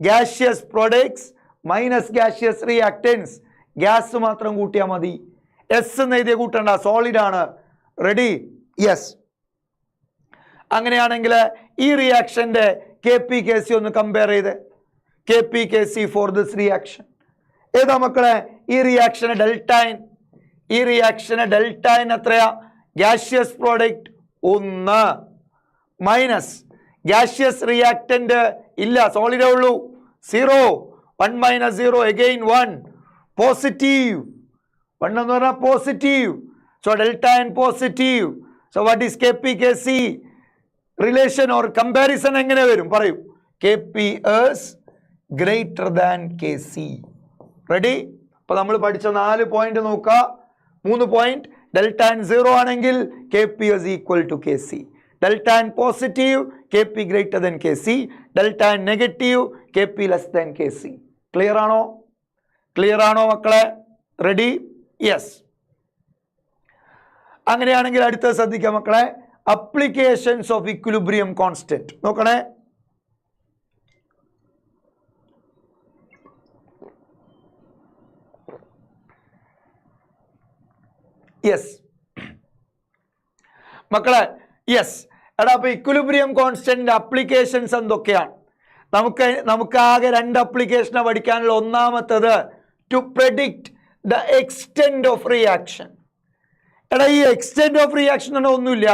gaseous products minus gaseous reactants. Gas മാത്രം കൂട്ടിയാൽ മതി. എസ് എന്ന് എഴുതിയ കൂട്ടണ്ട, സോളിഡ് ആണ്. റെഡി? യെസ്. അങ്ങനെയാണെങ്കിൽ ഈ റിയാക്ഷന്റെ KP/KC ഒന്ന് കമ്പയർ ചെയ്ത്. KP/KC ഫോർ ദിസ് റിയാക്ഷൻ ഏതാ മക്കളെ? ഈ റിയാക്ഷന് ഡെൽറ്റ n എത്രയാ? gaseous product 1 minus gaseous reactant ഇല്ല, സോളിഡേ ഉള്ളൂ, 0. 1 - 0 again 1. പോസിറ്റീവ് 1 എന്ന് പറഞ്ഞാൽ positive. So delta n positive. So what is KP/KC relation or comparison എങ്ങനെ വരും പറയൂ? KP is greater than KC. Ready? അപ്പൊ നമ്മൾ പഠിച്ച 4 പോയിന്റ് നോക്കുക. 3 പോയിന്റ്. ഡെൽറ്റ n 0 ആണെങ്കിൽ KP is equal to KC. Delta n positive KP greater than KC. Delta n negative KP less than KC. Clear ആണോ മക്കളെ? റെഡി? യെസ്. അങ്ങനെയാണെങ്കിൽ അടുത്ത ശ്രദ്ധിക്കാം മക്കളെ. അപ്ലിക്കേഷൻസ് ഓഫ് ഇക്വിലിബ്രിയം കോൺസ്റ്റന്റ് നോക്കണേ. യെസ് മക്കളെ, യെസ്. എടാ അപ്പൊ ഇക്വിലിബ്രിയം കോൺസ്റ്റന്റിന്റെ അപ്ലിക്കേഷൻസ് എന്തൊക്കെയാണ്? നമുക്ക് ആകെ 2 അപ്ലിക്കേഷനെ പഠിക്കാനുള്ള. ഒന്നാമത്തത് to predict the extent of reaction. എടാ ഈ എക്സ്റ്റെന്റ് ഓഫ് റിയാക്ഷൻ എന്ന ഒന്നുമില്ല,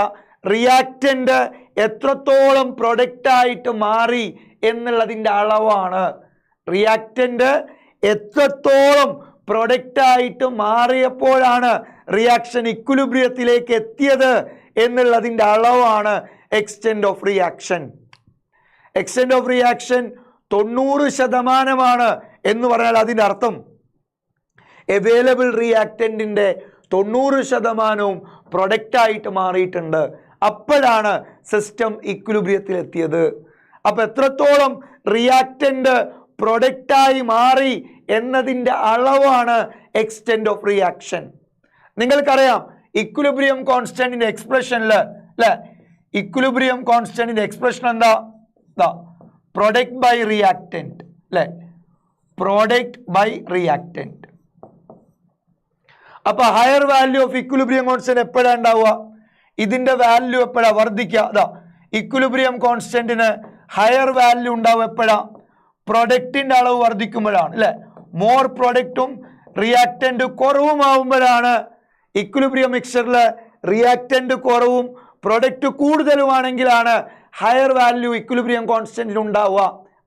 റിയാക്റ്റന്റ് എത്രത്തോളം പ്രൊഡക്റ്റ് ആയിട്ട് മാറി എന്നുള്ളതിൻ്റെ അളവാണ്. റിയാക്റ്റന്റ് എത്രത്തോളം പ്രൊഡക്റ്റ് ആയിട്ട് മാറിയപ്പോഴാണ് റിയാക്ഷൻ ഇക്വിലിബ്രിയത്തിലേക്ക് എത്തിയത് എന്നുള്ളതിൻ്റെ അളവാണ് extent of reaction. Extent of reaction 90% എന്ന് പറഞ്ഞാൽ അതിൻ്റെ അർത്ഥം അവൈലബിൾ റിയാക്റ്റന്റിന്റെ 90% പ്രൊഡക്റ്റ് ആയിട്ട് മാറിയിട്ടുണ്ട്. അപ്പോഴാണ് സിസ്റ്റം ഇക്വിലിബ്രിയത്തിൽ എത്തിയത്. അപ്പൊ എത്രത്തോളം റിയാക്റ്റന്റ് പ്രൊഡക്റ്റായി മാറി എന്നതിൻ്റെ അളവാണ് എക്സ്റ്റെന്റ് ഓഫ് റിയാക്ഷൻ. നിങ്ങൾക്കറിയാം ഇക്വിലിബ്രിയം കോൺസ്റ്റന്റിന്റെ എക്സ്പ്രഷനിൽ അല്ലെ, ഇക്വിലിബ്രിയം കോൺസ്റ്റന്റിന്റെ എക്സ്പ്രഷൻ എന്താ? പ്രൊഡക്റ്റ് ബൈ റിയാക്റ്റന്റ് അല്ലെ, പ്രൊഡക്റ്റ് ബൈ റിയാക്റ്റന്റ്. അപ്പൊ higher value of equilibrium constant എപ്പോഴാണ് ഉണ്ടാവുക? ഇതിന്റെ വാല്യൂ എപ്പോഴാ വർദ്ധിക്കുക? ഇക്വിലിബ്രിയം കോൺസ്റ്റന്റിന് ഹയർ വാല്യൂ ഉണ്ടാവും എപ്പോഴാ? പ്രൊഡക്റ്റിന്റെ അളവ് വർദ്ധിക്കുമ്പോഴാണ് അല്ലെ. മോർ പ്രൊഡക്റ്റും റിയാക്റ്റന്റ് കുറവുമാവുമ്പോഴാണ് ഇക്വിലിബ്രിയം മിക്സ്ചറിൽ റിയാക്റ്റന്റ് കുറവും പ്രൊഡക്റ്റ് കൂടുതലുമാണെങ്കിലാണ് ഹയർ വാല്യൂ ഇക്വിലിബ്രിയം കോൺസ്റ്റന്റിന് ഉണ്ടാവുക.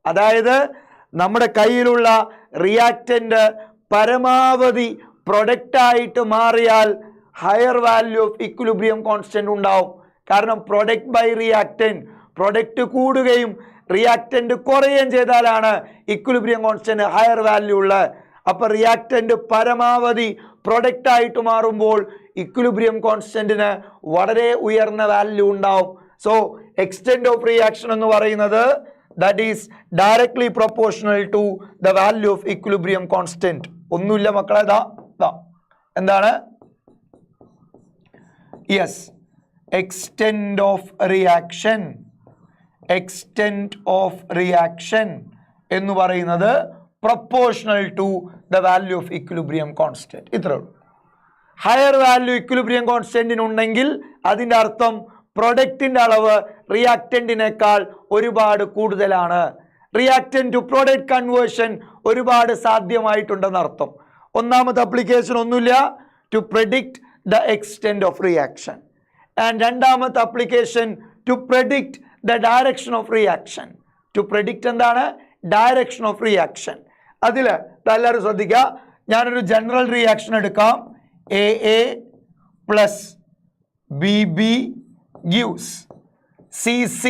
അതായത് നമ്മുടെ കയ്യിലുള്ള റിയാക്റ്റന്റ് പരമാവധി പ്രൊഡക്റ്റ് ആയിട്ട് മാറിയാൽ higher value of equilibrium constant ഉണ്ടാവും. കാരണം പ്രൊഡക്റ്റ് ബൈ റിയാക്റ്റന്റ്, പ്രൊഡക്റ്റ് കൂടുകയും റിയാക്റ്റന്റ് കുറയുകയും ചെയ്താലാണ് ഇക്വിലിബ്രിയം കോൺസ്റ്റന്റ് ഹയർ വാല്യൂ ഉള്ളത്. അപ്പൊ റിയാക്റ്റന്റ് പരമാവധി പ്രൊഡക്റ്റ് ആയിട്ട് മാറുമ്പോൾ ഇക്വിലിബ്രിയം കോൺസ്റ്റന്റിന് വളരെ ഉയർന്ന വാല്യൂ ഉണ്ടാവും. സോ എക്സ്റ്റെന്റ് ഓഫ് റിയാക്ഷൻ എന്ന് പറയുന്നത് that is directly proportional to the value of equilibrium constant. ഒന്നുമില്ല മക്കളെ, എന്താണ്? യെസ്, extent of reaction എന്ന് പറയുന്നത് proportional to the value of equilibrium constant. ഇത്രേ ഉള്ളൂ. ഹയർ വാല്യൂ ഇക്വിലിബ്രിയം കോൺസ്റ്റന്റിന് ഉണ്ടെങ്കിൽ അതിൻ്റെ അർത്ഥം പ്രൊഡക്റ്റിന്റെ അളവ് റിയാക്റ്റന്റിനേക്കാൾ ഒരുപാട് കൂടുതലാണ്. റിയാക്റ്റന്റ് ടു പ്രൊഡക്റ്റ് കൺവേർഷൻ ഒരുപാട് സാധ്യമായിട്ടുണ്ടെന്ന് അർത്ഥം. ഒന്നാമത്തെ അപ്ലിക്കേഷൻ ഒന്നുമില്ല, to predict the extent of reaction. And രണ്ടാമത്തെ application to predict the direction of reaction. To predict എന്താണ്? Direction of reaction. അതിൽ എല്ലാവരും ശ്രദ്ധിക്കുക, ഞാനൊരു ജനറൽ റിയാക്ഷൻ എടുക്കാം. AA plus BB gives CC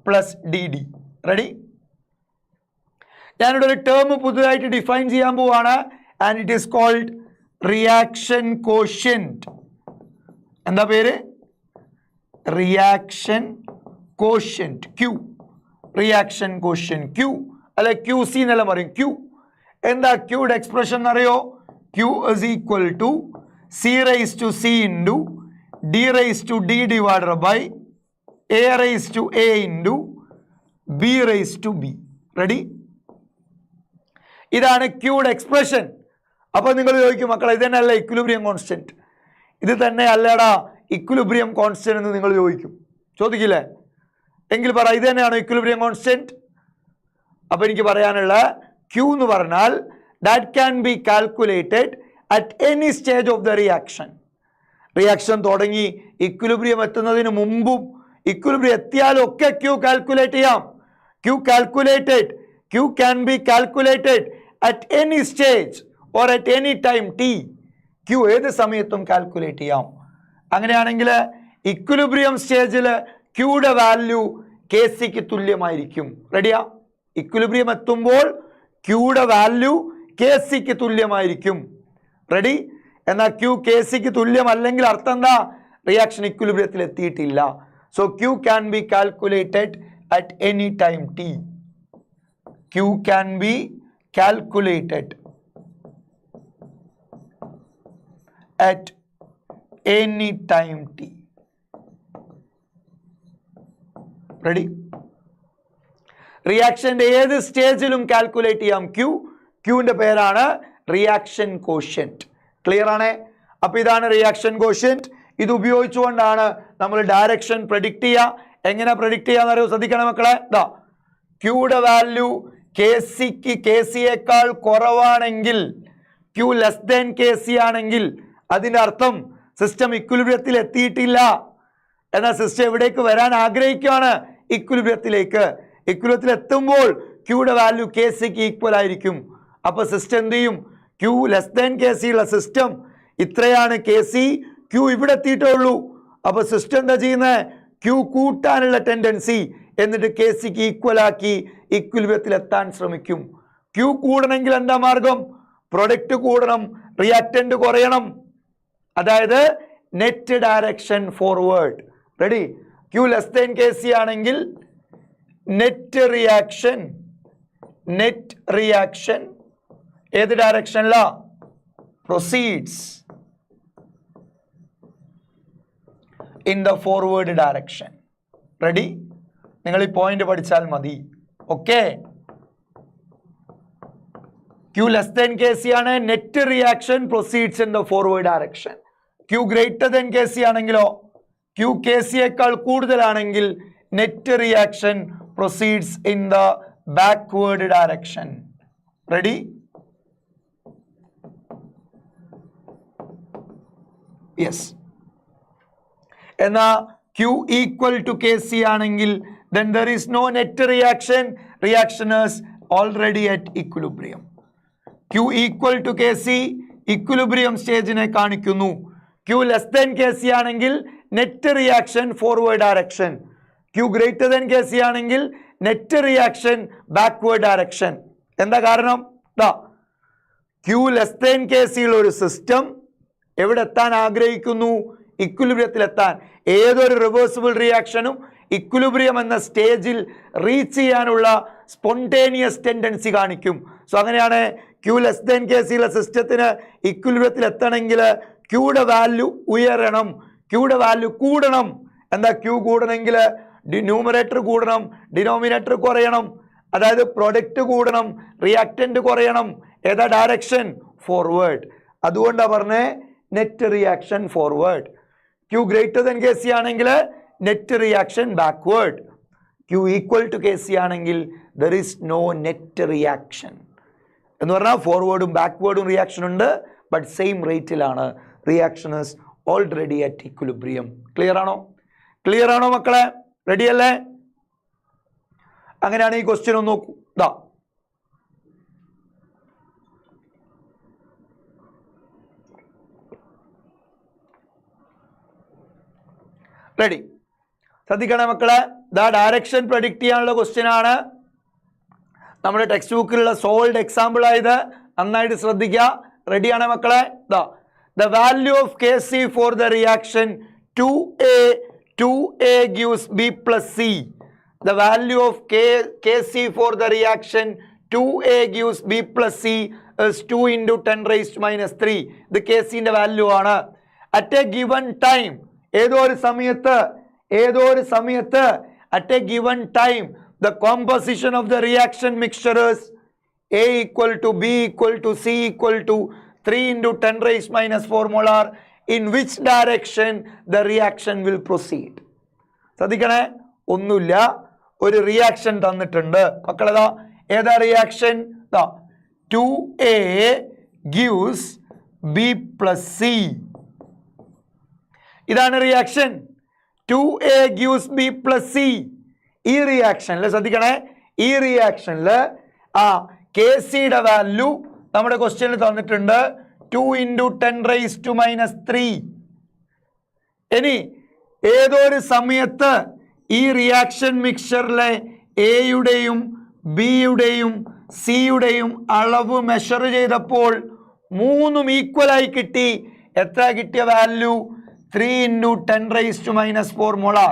plus DD. Ready? ഞാനിവിടെ ഒരു ടേം പുതുതായിട്ട് ഡിഫൈൻ ചെയ്യാൻ പോവാണ്. And it is called reaction quotient. എന്താ പേര്? Reaction quotient Q. Reaction quotient Q അല്ലെ QC എന്നെല്ലാം പറയും. Q എന്താ Qയുടെ എക്സ്പ്രഷൻ എന്നറിയോ? Q is equal to C raised to C into D raised to D divided by A raised to A into B raised to B. Ready? ഇതാണ് Qയുടെ expression. അപ്പോൾ നിങ്ങൾ ചോദിക്കും മക്കളെ ഇത് തന്നെയല്ല ഇക്വിലിബ്രിയം കോൺസ്റ്റന്റ്? ഇത് തന്നെ അല്ലടാ ഇക്വിലിബ്രിയം കോൺസ്റ്റന്റ് എന്ന് നിങ്ങൾ ചോദിക്കില്ലേ? എങ്കിൽ പറ ഇത് തന്നെയാണോ ഇക്വിലിബ്രിയം കോൺസ്റ്റന്റ്? അപ്പോൾ എനിക്ക് പറയാനുള്ള Q എന്ന് പറഞ്ഞാൽ that can be calculated at any stage of the reaction. Reaction തുടങ്ങി ഇക്വിലിബ്രിയം എത്തുന്നതിന് മുമ്പും ഇക്വിലിബ്രിയം എത്തിയാലും ഒക്കെ Q കാൽക്കുലേറ്റ് ചെയ്യാം. Q can be calculated at any stage or at any time t. Q ഏത് സമയത്തും കാൽക്കുലേറ്റ് ചെയ്യാം. അങ്ങനെയാണെങ്കിൽ ഇക്വിലിബ്രിയം സ്റ്റേജിൽ Qയുടെ വാല്യൂ KCക്ക് തുല്യമായിരിക്കും. റെഡിയാ? ഇക്വിലിബ്രിയം എത്തുമ്പോൾ Qയുടെ വാല്യൂ KCക്ക് തുല്യമായിരിക്കും. റെഡി? എന്നാൽ Q KCക്ക് തുല്യമല്ലെങ്കിൽ അർത്ഥം എന്താ? റിയാക്ഷൻ ഇക്വിലിബ്രിയത്തിൽ എത്തിയിട്ടില്ല. So Q can be calculated at any time t. Q can be calculated at any time t. Ready? റിയാക്ഷന്റെ ഏത് സ്റ്റേജിലും കാൽക്കുലേറ്റ് ചെയ്യാം Qന്റെ പേരാണ് റിയാക്ഷൻ കോഷ്യന്റ്. ക്ലിയർ ആണേ? അപ്പൊ ഇതാണ് റിയാക്ഷൻ കോഷ്യന്റ്. ഇത് ഉപയോഗിച്ചുകൊണ്ടാണ് നമ്മൾ ഡയറക്ഷൻ പ്രെഡിക്റ്റ് ചെയ്യുക. എങ്ങനെ പ്രെഡിക്റ്റ് ചെയ്യാന്നറിയോ? ശ്രദ്ധിക്കണം മക്കളെ. ഇതാ Qയുടെ വാല്യൂ KCയേക്കാൾ കുറവാണെങ്കിൽ, Q ലെസ് ദാൻ KC ആണെങ്കിൽ അതിന്റെ അർത്ഥം സിസ്റ്റം ഇക്വിലിബ്രിയത്തിൽ എത്തിയിട്ടില്ല. എന്നാൽ സിസ്റ്റം എവിടേക്ക് വരാൻ ആഗ്രഹിക്കുകയാണ്? ഇക്വിലിബ്രിയത്തിലേക്ക്. ഇക്വിലിബ്രിയത്തിൽ എത്തുമ്പോൾ Qയുടെ വാല്യൂ KCക്ക് ഈക്വൽ ആയിരിക്കും. അപ്പോൾ സിസ്റ്റം എന്ത് ചെയ്യും? Q ലെസ് ദാൻ KC ഉള്ള സിസ്റ്റം ഇത്രയാണ് KC, Q ഇവിടെ എത്തിയിട്ടേ ഉള്ളൂ. അപ്പോൾ സിസ്റ്റം എന്താ ചെയ്യുന്നത്? Q കൂട്ടാനുള്ള ടെൻഡൻസി, എന്നിട്ട് KCക്ക് ഈക്വൽ ആക്കി ഇക്വിലിബ്രിയത്തിൽ എത്താൻ ശ്രമിക്കും. Q കൂടണമെങ്കിൽ എന്താ മാർഗം? പ്രൊഡക്റ്റ് കൂടണം, റിയാക്റ്റന്റ് കുറയണം. അതായത് net direction forward. Ready? Q less than KC ആണെങ്കിൽ നെറ്റ് റിയാക്ഷൻ ഏത് ഡയറക്ഷനിലാ? Proceeds in the forward direction. Ready? നിങ്ങൾ ഈ പോയിന്റ് പഠിച്ചാൽ മതി. Okay? Q less than KC ആണ്, net reaction proceeds in the forward direction. Q greater than KC ആണെങ്കിലോ? Q KCയേക്കാൾ കൂടുതലാണെങ്കിൽ net reaction proceeds in the backward direction. Ready? Yes. എന്നാ Q equal to KC ആണെങ്കിൽ then there is no net reaction. Reaction is already at equilibrium. Q equal to KC equilibrium സ്റ്റേജിനെ കാണിക്കുന്നു. Q less than KC ആണെങ്കിൽ net reaction forward direction. Q greater than KC ആണെങ്കിൽ net reaction backward direction. എന്താ കാരണം? Q less than KC ഉള്ള ഒരു system എവിടെ എത്താൻ ആഗ്രഹിക്കുന്നു? ഇക്വിലിബ്രിയത്തിൽ എത്താൻ. ഏതൊരു റിവേഴ്സിബിൾ റിയാക്ഷനും ഇക്വിലിബ്രിയം എന്ന സ്റ്റേജിൽ റീച്ച് ചെയ്യാനുള്ള സ്പോണ്ടേനിയസ് ടെൻഡൻസി കാണിക്കും. സോ അങ്ങനെയാണ് Q ലെസ് ദാൻ KC ഉള്ള സിസ്റ്റത്തിന് ഇക്വിലിബ്രിയത്തിൽ എത്തണമെങ്കിൽ Qയുടെ വാല്യൂ ഉയരണം, Qയുടെ വാല്യൂ കൂടണം. എന്താ? Q കൂടണമെങ്കിൽ ന്യൂമറേറ്റർ കൂടണം, ഡിനോമിനേറ്റർ കുറയണം. അതായത് പ്രൊഡക്റ്റ് കൂടണം, റിയാക്റ്റന്റ് കുറയണം. ഏതാ ഡയറക്ഷൻ? ഫോർവേഡ്. അതുകൊണ്ടാണ് പറഞ്ഞേ net reaction forward. Q greater than KC ആണെങ്കിൽ net reaction backward. Q equal to KC ആണെങ്കിൽ there is no net reaction. എന്ന് പറഞ്ഞാൽ ഫോർവേഡും ബാക്ക്വേർഡും റിയാക്ഷൻ ഉണ്ട്, ബട്ട് സെയിം റേറ്റിലാണ്. Reaction is already at equilibrium. Clear ആണോ? ക്ലിയർ ആണോ മക്കളെ? റെഡി അല്ലേ? അങ്ങനെയാണ് ഈ ക്വസ്റ്റ്യൻ ഒന്ന് നോക്കൂ. റെഡി? ശ്രദ്ധിക്കണേ മക്കളെ. ഡയറക്ഷൻ പ്രെഡിക്റ്റ് ചെയ്യാനുള്ള ക്വസ്റ്റ്യൻ ആണ്. നമ്മുടെ ടെക്സ്റ്റ് ബുക്കിലുള്ള സോൾഡ് എക്സാമ്പിൾ ആയത്. നന്നായിട്ട് ശ്രദ്ധിക്കുക. റെഡിയാണേ മക്കളെ? the value of Kc for the reaction 2A gives B plus C. The value of Kc for the reaction 2A gives B plus C is 2 into 10 raised to minus 3. The Kc ന്റെ value ആണ്. At a given time, ഏതോ ഒരു സമയത്ത് at a given time, the composition of the reaction mixture is A equal to B equal to C equal to 3 into 10 raised minus 4 molar. In which direction the reaction will proceed? ശ്രദ്ധിക്കണേ, ഒന്നുമില്ല, ഒരു reaction തന്നിട്ടുണ്ട് മക്കളേതാ, ഏതാ reaction? 2A gives B plus C. ഇതാണ് reaction. 2A gives B plus C. ഈ റിയാക്ഷനിൽ ശ്രദ്ധിക്കണേ, ഈ റിയാക്ഷനിൽ Kcയുടെ value നമ്മുടെ ക്വസ്റ്റ്യനിൽ തന്നിട്ടുണ്ട് 2 into 10 raised to minus 3. ഇനി ഏതോ ഒരു സമയത്ത് ഈ റിയാക്ഷൻ മിക്സ്ചറിലെ എയുടെയും ബിയുടെയും സിയുടെയും അളവ് മെഷർ ചെയ്തപ്പോൾ മൂന്നും ഈക്വലായി കിട്ടി. എത്ര കിട്ടിയ value? 3 into 10 raised to minus 4 molar.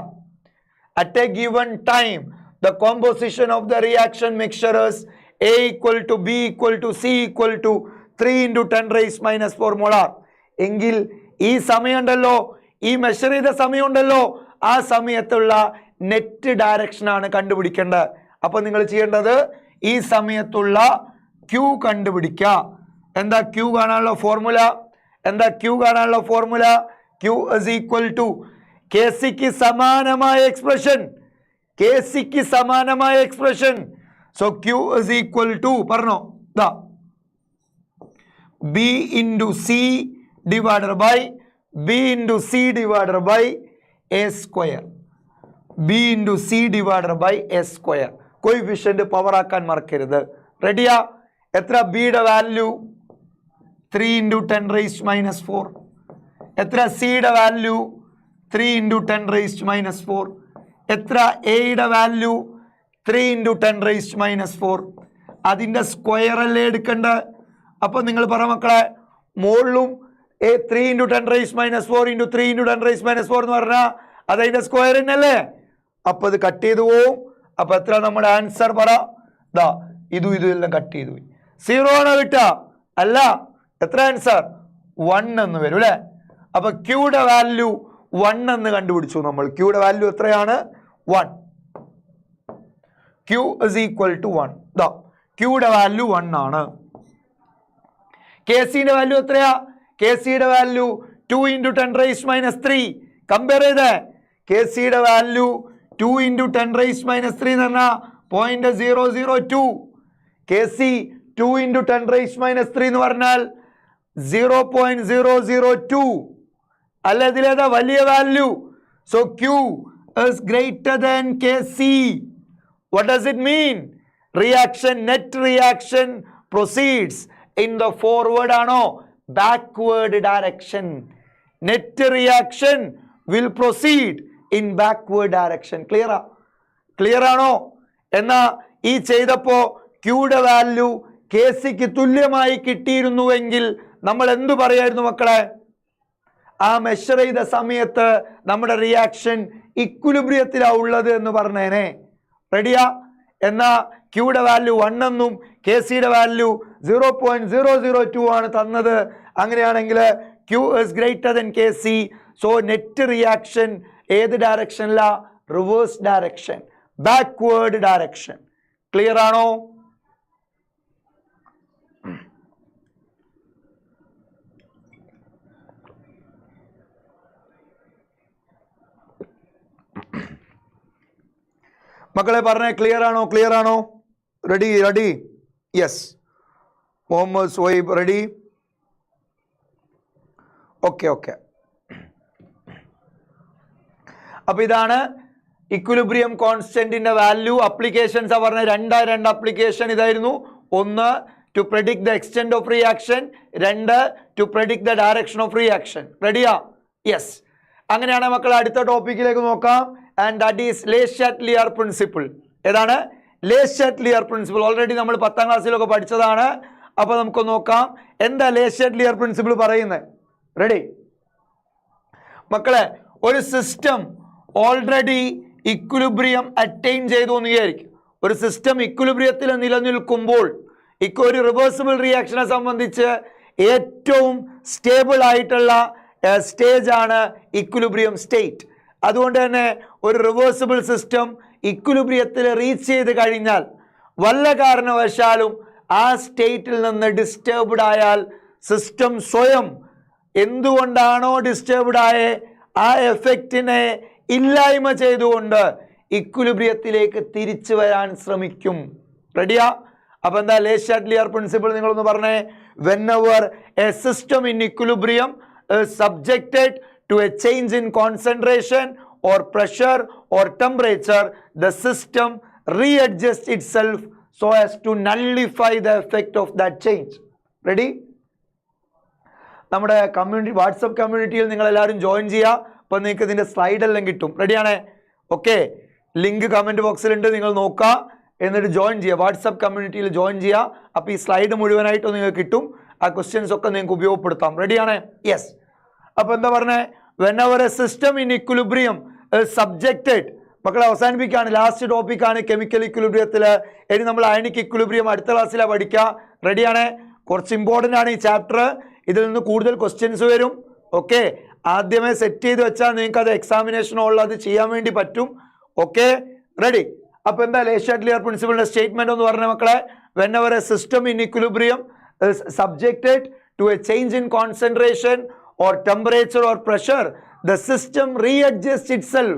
At a given time, the composition of the reaction mixture is A equal to B equal to C equal to 3 into 10 raised minus 4 molar. എങ്കിൽ ഈ സമയമുണ്ടല്ലോ, ഈ measure ചെയ്ത സമയമുണ്ടല്ലോ, ആ സമയത്തുള്ള net ഡയറക്ഷനാണ് കണ്ടുപിടിക്കേണ്ടത്. അപ്പോൾ നിങ്ങൾ ചെയ്യേണ്ടത് ഈ സമയത്തുള്ള Q കണ്ടുപിടിക്കുക. എന്താ Q കാണാനുള്ള formula? Q is equal to Kcക്ക് സമാനമായ expression. So Q is equal to പറഞ്ഞോ, B into C divided by A square. B into C divided by A square. Coefficient power ആക്കാൻ മറക്കരുത്. റെഡിയാ? എത്ര ബിയുടെ വാല്യൂ? 3 into 10 raised minus 4. എത്ര സിയുടെ value? 3 into 10 raised minus 4. എത്ര എയുടെ വാല്യൂ? 3 into 10 raised minus 4. അതിൻ്റെ സ്ക്വയർ അല്ലേ എടുക്കേണ്ടത്? അപ്പോൾ നിങ്ങൾ പറ മക്കളെ, മുകളിലും 3 into 10 raised minus 4 into 3 into 10 raised minus 4 എന്ന് പറഞ്ഞാൽ അതതിൻ്റെ സ്ക്വയർ തന്നെയല്ലേ? അപ്പോൾ അത് കട്ട് ചെയ്തു പോവും. അപ്പോൾ എത്ര നമ്മുടെ ആൻസർ പറ? ഇതെല്ലാം കട്ട് ചെയ്തു പോയി. 0 ആണോ കിട്ടുക? അല്ല. എത്ര ആൻസർ? 1 എന്ന് വരും അല്ലേ? അപ്പോൾ ക്യൂയുടെ വാല്യൂ 1 എന്ന് കണ്ടുപിടിച്ചു നമ്മൾ. ക്യൂയുടെ വാല്യൂ എത്രയാണ്? 1. Q is equal to 1. ക്യൂയുടെ വാല്യൂ 1 ആണ്. Kcയുടെ വാല്യൂ എത്രയാ? Kcയുടെ value 2 into 10 raised minus 3. Compare ചെയ്തേ. Kcയുടെ വാല്യൂ 2 into 10 raised minus 3 എന്ന് പറഞ്ഞാൽ 0.002. Kc 2 into 10 raised minus 3 എന്ന് പറഞ്ഞാൽ 0.002. അല്ല, ഇതിലേതാ വലിയ value? So Q is greater than Kc. What does it mean? Net reaction proceeds in the forward ആണോ backward direction? Net reaction will proceed in backward direction. Clear ആണോ? എന്നാ ഈ ചെയ്തപ്പോ ക്യൂയുടെ value Kcക്ക് തുല്യമായി കിട്ടിയിരുന്നുവെങ്കിൽ നമ്മൾ എന്തു പറയായിരുന്നു മക്കളെ? ആ മെഷർ ചെയ്ത സമയത്ത് നമ്മുടെ റിയാക്ഷൻ ഇക്വിലിബ്രിയത്തിലാണ് ഉള്ളത് എന്ന് പറഞ്ഞേനെ. റെഡിയാ? എന്നാ ക്യൂയുടെ വാല്യൂ 1 എന്നും Kcയുടെ വാല്യൂ 0.002 ആണ് തന്നത്. അങ്ങനെയാണെങ്കിൽ Q is greater than Kc. So net reaction ഏത് ഡയറക്ഷനിലാ? Reverse direction, backward direction. Clear ആണോ? മക്കളെ പറഞ്ഞേ, ക്ലിയർ ആണോ? Ready? Yes. Muhammad Suhaib ready? Okay. അപ്പൊ ഇതാണ് ഇക്വിലിബ്രിയം കോൺസ്റ്റന്റിന്റെ വാല്യൂ. അപ്ലിക്കേഷൻസ് പറഞ്ഞ രണ്ട് അപ്ലിക്കേഷൻ ഇതായിരുന്നു. ഒന്ന്, to predict the extent of reaction. 2, to predict the direction of reaction. റെഡിയാ? യെസ്. അങ്ങനെയാണ് മക്കൾ അടുത്ത ടോപ്പിക്കിലേക്ക് നോക്കാം. And that is Le Chatelier principle. ഏതാണ്? Le Chatelier പ്രിൻസിപ്പിൾ ഓൾറെഡി നമ്മൾ 10ാം ക്ലാസ്സിലൊക്കെ പഠിച്ചതാണ്. അപ്പോൾ നമുക്ക് നോക്കാം എന്താ Le Chatelier പ്രിൻസിപ്പിൾ പറയുന്നത്. റെഡി? മക്കളെ, ഒരു സിസ്റ്റം ഓൾറെഡി ഇക്വിലിബ്രിയം അറ്റൈൻ ചെയ്തു എന്ന് വിചാരിക്കും. ഒരു സിസ്റ്റം ഇക്വിലിബ്രിയത്തിൽ നിലനിൽക്കുമ്പോൾ ഒരു റിവേഴ്സിബിൾ റിയാക്ഷനെ സംബന്ധിച്ച് ഏറ്റവും സ്റ്റേബിൾ ആയിട്ടുള്ള സ്റ്റേജ് ആണ് ഇക്വിലിബ്രിയം സ്റ്റേറ്റ്. അതുകൊണ്ട് തന്നെ ഒരു റിവേഴ്സിബിൾ സിസ്റ്റം ഇക്വിലിബ്രിയത്തിൽ റീച്ച് ചെയ്ത് കഴിഞ്ഞാൽ വല്ല കാരണവശാലും ആ സ്റ്റേറ്റിൽ നിന്ന് ഡിസ്റ്റർബ്ഡ് ആയാൽ സിസ്റ്റം സ്വയം എന്തുകൊണ്ടാണോ ഡിസ്റ്റർബ്ഡ് ആയ ആ എഫക്റ്റിനെ ഇല്ലായ്മ ചെയ്തുകൊണ്ട് ഇക്വിലിബ്രിയത്തിലേക്ക് തിരിച്ചു വരാൻ ശ്രമിക്കും. റെഡിയാ? അപ്പൊ എന്താ ലേ ഷാറ്റ്ലിയർ പ്രിൻസിപ്പിൾ നിങ്ങളൊന്ന് പറഞ്ഞേ. whenever a system in equilibrium is subjected to a change in concentration or pressure or temperature, the system readjusts itself so as to nullify the effect of that change. Ready? നമ്മുടെ community WhatsApp കമ്മ്യൂണിറ്റിയിൽ നിങ്ങൾ എല്ലാവരും join ചെയ്യുക. അപ്പോൾ നിങ്ങൾക്ക് ഇതിൻ്റെ സ്ലൈഡെല്ലാം കിട്ടും. റെഡിയാണേ? Okay, link comment ബോക്സിലുണ്ട്, നിങ്ങൾ നോക്കുക, എന്നിട്ട് ജോയിൻ ചെയ്യുക. വാട്സപ്പ് കമ്മ്യൂണിറ്റിയിൽ ജോയിൻ ചെയ്യുക. അപ്പോൾ ഈ സ്ലൈഡ് മുഴുവനായിട്ടും നിങ്ങൾക്ക് കിട്ടും. ആ ക്വസ്റ്റ്യൻസ് ഒക്കെ നിങ്ങൾക്ക് ഉപയോഗപ്പെടുത്താം. റെഡിയാണേ? യെസ്. അപ്പോൾ എന്താ പറഞ്ഞേ? whenever a system in equilibrium is subjected, മക്കളെ അവസാനിപ്പിക്കുകയാണ്. ലാസ്റ്റ് ടോപ്പിക്കാണ് കെമിക്കൽ ഇക്വിലിബ്രിയത്തിൽ. ഇനി നമ്മൾ അയണിക് ഇക്വിലിബ്രിയം അടുത്ത ക്ലാസ്സിലാണ് പഠിക്കുക. റെഡിയാണേ? കുറച്ച് ഇമ്പോർട്ടൻ്റ് ആണ് ഈ ചാപ്റ്റർ. ഇതിൽ നിന്ന് കൂടുതൽ ക്വസ്റ്റ്യൻസ് വരും. ഓക്കെ, ആദ്യമേ സെറ്റ് ചെയ്ത് വെച്ചാൽ നിങ്ങൾക്ക് അത് എക്സാമിനേഷനുള്ള അത് ചെയ്യാൻ വേണ്ടി പറ്റും. Okay, ready? അപ്പോൾ എന്താ ലേ ഷാറ്റ്ലിയർ പ്രിൻസിപ്പിളിന്റെ സ്റ്റേറ്റ്മെന്റ് എന്ന് പറഞ്ഞ മക്കളെ? whenever a system in equilibrium is subjected to a change in concentration or temperature or pressure, the system readjusts itself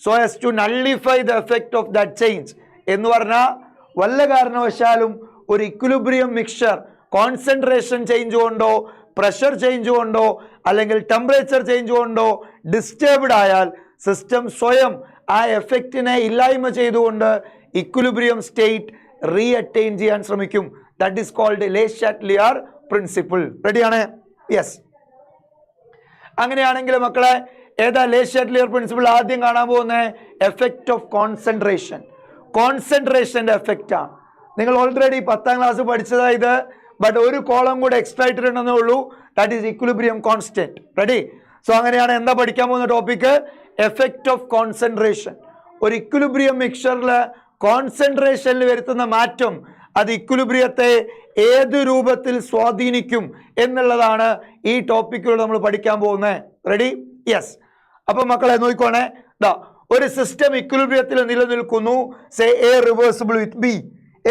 so as to nullify the effect of that change. എന്ന് പറഞ്ഞാൽ വല്ല കാരണവശാലും ഒരു equilibrium mixture concentration change കൊണ്ടോ pressure change കൊണ്ടോ അല്ലെങ്കിൽ temperature change കൊണ്ടോ disturbed ആയാൽ സിസ്റ്റം സ്വയം ആ എഫക്റ്റിനെ ഇല്ലായ്മ ചെയ്തുകൊണ്ട് ഇക്വിലിബ്രിയം സ്റ്റേറ്റ് റീ അറ്റൈൻ ചെയ്യാൻ ശ്രമിക്കും. That is called Le Chatelier principle. റെഡിയാണ്? യെസ്. അങ്ങനെയാണെങ്കിൽ മക്കളെ ഏതാ ലേ ഷാറ്റ്ലിയർ പ്രിൻസിപ്പിൾ ആദ്യം കാണാൻ പോകുന്നത്? Effect of concentration. കോൺസെൻട്രേഷൻ്റെ എഫക്റ്റാണ്. നിങ്ങൾ ഓൾറെഡി 10ാം ക്ലാസ് പഠിച്ചതായത്, ബട്ട് ഒരു കോളം കൂടെ എക്സ്ട്രാ ഇട്ടിട്ടുണ്ടെന്നേ ഉള്ളൂ. That is equilibrium constant. Ready? So അങ്ങനെയാണ് എന്താ പഠിക്കാൻ പോകുന്ന ടോപ്പിക്ക്? Effect of concentration. ഒരു ഇക്വിലിബ്രിയം മിക്സ്ചറിൽ കോൺസെൻട്രേഷനിൽ വരുത്തുന്ന മാറ്റം അത് ഇക്വിലിബ്രിയത്തെ ഏത് രൂപത്തിൽ സ്വാധീനിക്കും എന്നുള്ളതാണ് ഈ ടോപ്പിക്കിലൂടെ നമ്മൾ പഠിക്കാൻ പോകുന്നത്. റെഡി? യെസ്. അപ്പം മക്കളെ നോക്കിക്കോണേ. ഒരു സിസ്റ്റം ഇക്വിലിബ്രിയത്തിൽ നിലനിൽക്കുന്നു. Say A reversible with B.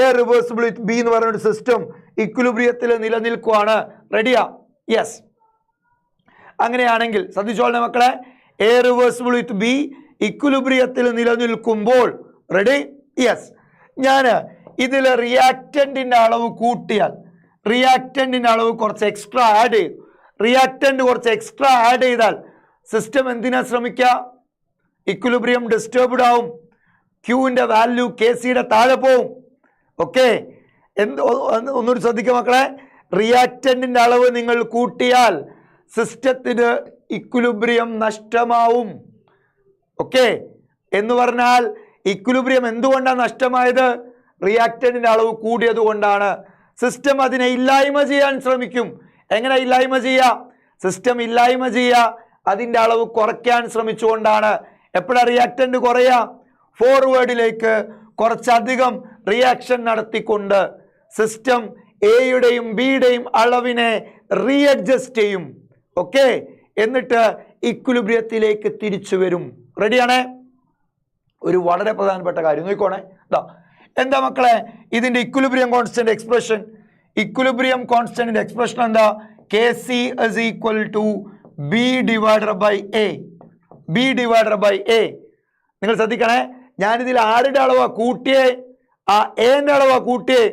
A reversible with B എന്ന് പറയുന്ന ഒരു സിസ്റ്റം ഇക്വിലിബ്രിയത്തിൽ നിലനിൽക്കുവാണ്. റെഡിയാ? യെസ്. അങ്ങനെയാണെങ്കിൽ ശ്രദ്ധിച്ചോളെ മക്കളെ, എ റിവേഴ്സിബിൾ വിത്ത് ബി ഇക്വിലിബ്രിയത്തിൽ നിലനിൽക്കുമ്പോൾ, റെഡി? യെസ്, ഞാൻ ഇതിൽ റിയാക്റ്റന്റിന്റെ അളവ് കൂട്ടിയാൽ, റിയാക്റ്റന്റിന്റെ അളവ് കുറച്ച് എക്സ്ട്രാ ആഡ് ചെയ്തു, റിയാക്റ്റന്റ് കുറച്ച് എക്സ്ട്രാ ആഡ് ചെയ്താൽ സിസ്റ്റം എന്തിനാ ശ്രമിക്കുക? ഇക്വിലിബ്രിയം ഡിസ്റ്റർബ്ഡ് ആവും. ക്യൂവിന്റെ വാല്യൂ കെ സിയുടെ താഴെ പോവും. ഓക്കെ, ഒന്നുകൂടി ശ്രദ്ധിക്കുക മക്കളെ. റിയാക്റ്റന്റിന്റെ അളവ് നിങ്ങൾ കൂട്ടിയാൽ സിസ്റ്റത്തിന് ഇക്വിലിബ്രിയം നഷ്ടമാവും. ഓക്കെ, എന്ന് പറഞ്ഞാൽ ഇക്വിലിബ്രിയം എന്തുകൊണ്ടാണ് നഷ്ടമായത്? റിയാക്റ്റന്റിന്റെ അളവ് കൂടിയത് കൊണ്ടാണ്. സിസ്റ്റം അതിനെ ഇല്ലായ്മ ചെയ്യാൻ ശ്രമിക്കും. എങ്ങനെ ഇല്ലായ്മ ചെയ്യുക? സിസ്റ്റം ഇല്ലായ്മ ചെയ്യുക അതിൻ്റെ അളവ് കുറയ്ക്കാൻ ശ്രമിച്ചുകൊണ്ടാണ്. എപ്പോഴാണ് റിയാക്റ്റന്റ് കുറയുക? ഫോർവേഡിലേക്ക് കുറച്ചധികം റിയാക്ഷൻ നടത്തിക്കൊണ്ട് സിസ്റ്റം എയുടെയും ബിയുടെയും അളവിനെ റീഅഡ്ജസ്റ്റ് ചെയ്യും. ഓക്കെ, എന്നിട്ട് ഇക്വിലിബ്രിയത്തിലേക്ക് തിരിച്ചു വരും. റെഡിയാണേ? ഒരു വളരെ പ്രധാനപ്പെട്ട കാര്യം നോക്കിക്കോണേ. എന്താ മക്കളെ ഇതിന്റെ ഇക്വിലിബ്രിയം കോൺസ്റ്റന്റ് എക്സ്പ്രഷൻ? ഇക്വിലിബ്രിയം കോൺസ്റ്റന്റിന്റെ എക്സ്പ്രഷൻ എന്താ? K C is equal to B divided by A. B divided by A. നിങ്ങൾ ശ്രദ്ധിക്കണേ, ഞാനിതിൽ ആരുടെ അളവാ കൂട്ടിയേ? ആ എന്റെ അളവാ കൂട്ടിയേ.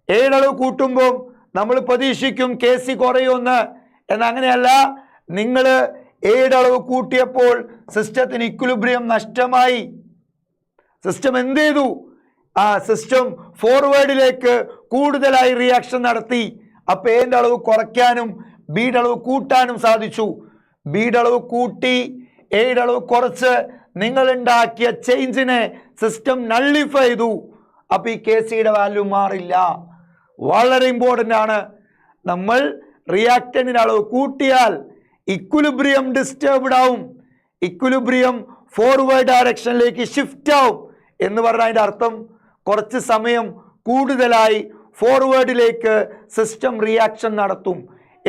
എയുടെ അളവ് കൂട്ടുമ്പോൾ നമ്മൾ പ്രതീക്ഷിക്കും കെ സി കുറയുമെന്ന്. എന്നങ്ങനെയല്ല, നിങ്ങൾ എയുടെ അളവ് കൂട്ടിയപ്പോൾ സിസ്റ്റത്തിന് ഇക്വിലിബ്രിയം നഷ്ടമായി. സിസ്റ്റം എന്ത് ചെയ്തു? ആ സിസ്റ്റം ഫോർവേഡിലേക്ക് കൂടുതലായി റിയാക്ഷൻ നടത്തി. അപ്പോൾ എന്റെ അളവ് കുറയ്ക്കാനും ബിയുടെ അളവ് കൂട്ടാനും സാധിച്ചു. ബിയുടെ അളവ് കൂട്ടി എയുടെ അളവ് കുറച്ച് നിങ്ങൾ ഉണ്ടാക്കിയ ചേഞ്ചിനെ സിസ്റ്റം നള്ളിഫൈ ചെയ്തു. അപ്പോൾ ഈ കെ സിയുടെ വാല്യൂ മാറില്ല. വളരെ ഇമ്പോർട്ടൻ്റ് ആണ്. നമ്മൾ റിയാക്റ്റന്റിന്റെ അളവ് കൂട്ടിയാൽ ഇക്വിലിബ്രിയം ഡിസ്റ്റർബ്ഡ് ആവും, ഇക്വിലിബ്രിയം ഫോർവേഡ് ഡയറക്ഷനിലേക്ക് ഷിഫ്റ്റ് ആവും. എന്ന് പറഞ്ഞാൽ അതിൻ്റെ അർത്ഥം കുറച്ച് സമയം കൂടുതലായി ഫോർവേഡിലേക്ക് സിസ്റ്റം റിയാക്ഷൻ നടത്തും,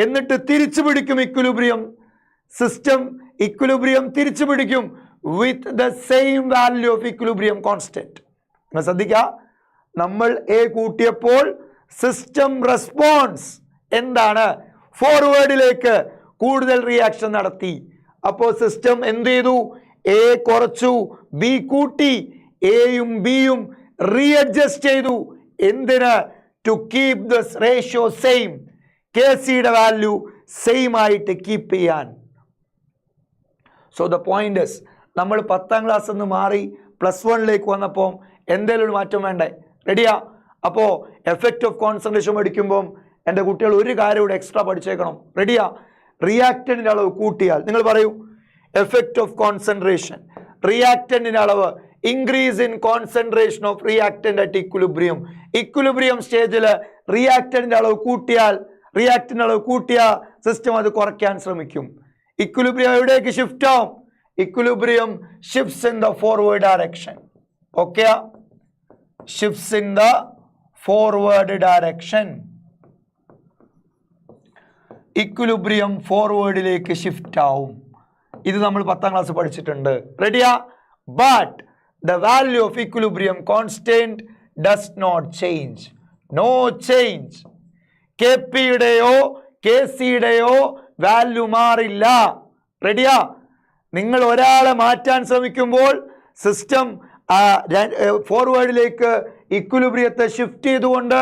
എന്നിട്ട് തിരിച്ചു പിടിക്കും ഇക്വിലിബ്രിയം. സിസ്റ്റം ഇക്വിലിബ്രിയം തിരിച്ചു പിടിക്കും വിത്ത് the same value of equilibrium constant. ശ്രദ്ധിക്കുക, നമ്മൾ എ കൂട്ടിയപ്പോൾ സിസ്റ്റം റെസ്പോൺസ് എന്താണ്? ഫോർവേഡിലേക്ക് കൂടുതൽ റിയാക്ഷൻ നടത്തി. അപ്പോൾ സിസ്റ്റം എന്ത് ചെയ്തു? എ കുറച്ചു, ബി കൂട്ടി. എയും ബിയും റീഅഡ്ജസ്റ്റ് ചെയ്തു. എന്തിന്? To keep the ratio same. K സിയുടെ വാല്യൂ സെയിം ആയിട്ട് കീപ്പ് ചെയ്യാൻ. സോ ദ പോയിന്റ് ഇസ്, നമ്മൾ 10ാം ക്ലാസ്സിൽ നിന്ന് മാറി +1 വന്നപ്പോൾ എന്തെങ്കിലും ഒരു മാറ്റം വേണ്ടേ? റെഡിയാ? അപ്പോൾ എഫക്റ്റ് ഓഫ് കോൺസെൻട്രേഷൻ പഠിക്കുമ്പം എൻ്റെ കുട്ടികൾ ഒരു കാര്യം കൂടെ എക്സ്ട്രാ പഠിച്ചേക്കണം. റെഡിയാ? റിയാക്റ്റന്റിൻ്റെ അളവ് കൂട്ടിയാൽ, നിങ്ങൾ പറയൂ, എഫക്റ്റ് ഓഫ് കോൺസെൻട്രേഷൻ, റിയാക്റ്റന്റിൻ്റെ അളവ്, increase in concentration of reactant at equilibrium. Equilibrium സ്റ്റേജിൽ റിയാക്റ്റന്റിൻ്റെ അളവ് കൂട്ടിയാൽ, റിയാക്റ്റന്റ് അളവ് കൂട്ടിയ സിസ്റ്റം അത് കുറയ്ക്കാൻ ശ്രമിക്കും. ഇക്വിലിബ്രിയം എവിടേക്ക് ഷിഫ്റ്റ് ആവും? Equilibrium shifts in the forward direction. Okay, shifts in the forward direction. Equilibrium ഫോർവേഡിലേക്ക് ഷിഫ്റ്റ് ആവും. ഇത് നമ്മൾ 10ാം ക്ലാസ് പഠിച്ചിട്ടുണ്ട്. റെഡിയാ? But the value of equilibrium constant does not change. No change. K പിയുടെയോ കെ സിയുടെയോ വാല്യൂ മാറില്ല. റെഡിയാ? നിങ്ങൾ ഒരാളെ മാറ്റാൻ ശ്രമിക്കുമ്പോൾ സിസ്റ്റം ഫോർവേഡിലേക്ക് ഇക്വിലിബ്രിയത്തെ ഷിഫ്റ്റ് ചെയ്തുകൊണ്ട്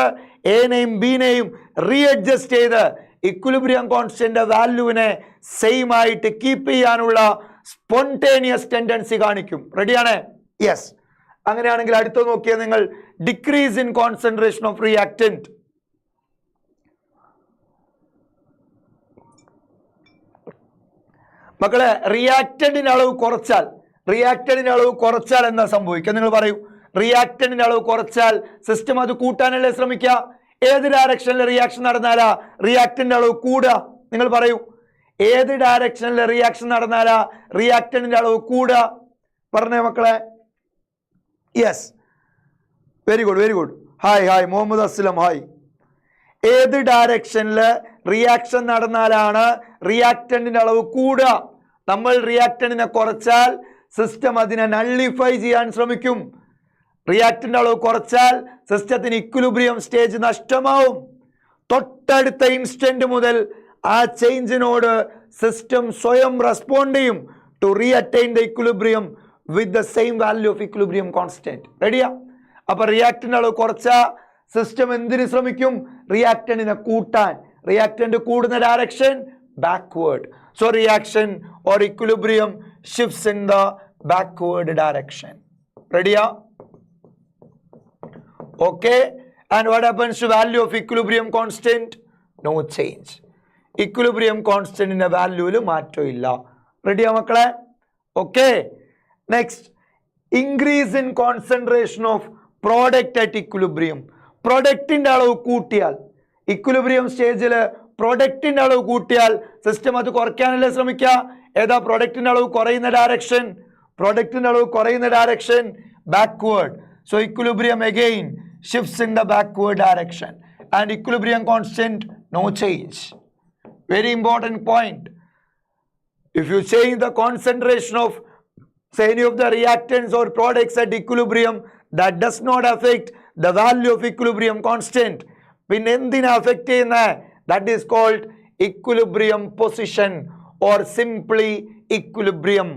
എനെയും ബിനെയും റീഅഡ്ജസ്റ്റ് ചെയ്ത് ഇക്വിലിബ്രിയം കോൺസ്റ്റന്റ് വാല്യൂവിനെ സെയിം ആയിട്ട് കീപ്പ് ചെയ്യാനുള്ള സ്പോണ്ടേനിയസ് ടെൻഡൻസി കാണിക്കും. റെഡിയാണ്? യെസ്. അങ്ങനെയാണെങ്കിൽ അടുത്ത നോക്കിയാൽ നിങ്ങൾ decrease in concentration of reactant. മക്കളെ, റിയാക്റ്റന്റിന്റെ അളവ് കുറച്ചാൽ, റിയാക്റ്റന്റിന്റെ അളവ് കുറച്ചാൽ എന്താ സംഭവിക്കുക? നിങ്ങൾ പറയൂ. റിയാക്റ്റന്റിന്റെ അളവ് കുറച്ചാൽ സിസ്റ്റം അത് കൂട്ടാനല്ലേ ശ്രമിക്കുക? ഏത് ഡയറക്ഷനിൽ റിയാക്ഷൻ നടന്നാലാ റിയാക്റ്റന്റിന്റെ അളവ് കൂടുക? നിങ്ങൾ പറയൂ. ഏത് ഡയറക്ഷനിൽ റിയാക്ഷൻ നടന്നാലാ റിയാക്റ്റന്റിന്റെ അളവ് കൂടുക? പറഞ്ഞേ മക്കളെ. Yes, very good, very good. Hi hi Muhammad Aslam, hi. ഏത് ഡയറക്ഷനിൽ റിയാക്ഷൻ നടന്നാലാണ് റിയാക്റ്റന്റിന്റെ അളവ് കൂടുക? നമ്മൾ റിയാക്റ്റന്റിനെ കുറച്ചാൽ സിസ്റ്റം അതിനെ നള്ളിഫൈ ചെയ്യാൻ ശ്രമിക്കും. റിയാക്റ്റന്റ് അളവ് കുറച്ചാൽ സിസ്റ്റത്തിന് ഇക്വിലിബ്രിയം സ്റ്റേജ് നഷ്ടമാവും. തൊട്ടടുത്ത ഇൻസ്റ്റന്റ് മുതൽ ആ ചേഞ്ചിനോട് സിസ്റ്റം സ്വയം റെസ്പോണ്ട് ചെയ്യും to reattain the equilibrium with the same value of equilibrium constant. റെഡിയാ? അപ്പൊ റിയാക്റ്റന്റ് അളവ് കുറച്ചാൽ സിസ്റ്റം എന്തിനു ശ്രമിക്കും? റിയാക്റ്റന്റിനെ കൂട്ടാൻ. റിയാക്റ്റന്റ് കൂടുന്ന direction backward. So reaction or equilibrium shifts in the backward direction. റെഡിയാ? Okay, and what happens to value of equilibrium constant? No change. Equilibrium constant in a value മാറ്റം ഇല്ല. റെഡിയാ മക്കളെ? Okay. Next, increase in concentration of product at equilibrium. പ്രൊഡക്റ്റിന്റെ അളവ് കൂട്ടിയാൽ, equilibrium സ്റ്റേജിൽ പ്രൊഡക്റ്റിന്റെ അളവ് കൂട്ടിയാൽ സിസ്റ്റം അത് കുറയ്ക്കാനല്ലേ ശ്രമിക്കുക? ഏതാ പ്രൊഡക്റ്റിന്റെ അളവ് കുറയുന്ന ഡയറക്ഷൻ? പ്രൊഡക്റ്റിന്റെ അളവ് കുറയുന്ന direction backward. So equilibrium again shifts in the backward direction and equilibrium constant no change. Very important point. If you change the concentration of say any of the reactants or products at equilibrium, that does not affect the value of equilibrium constant. പിന്നെ എന്തിനാ affect ചെയ്യുന്നത്? That is called equilibrium position or simply equilibrium.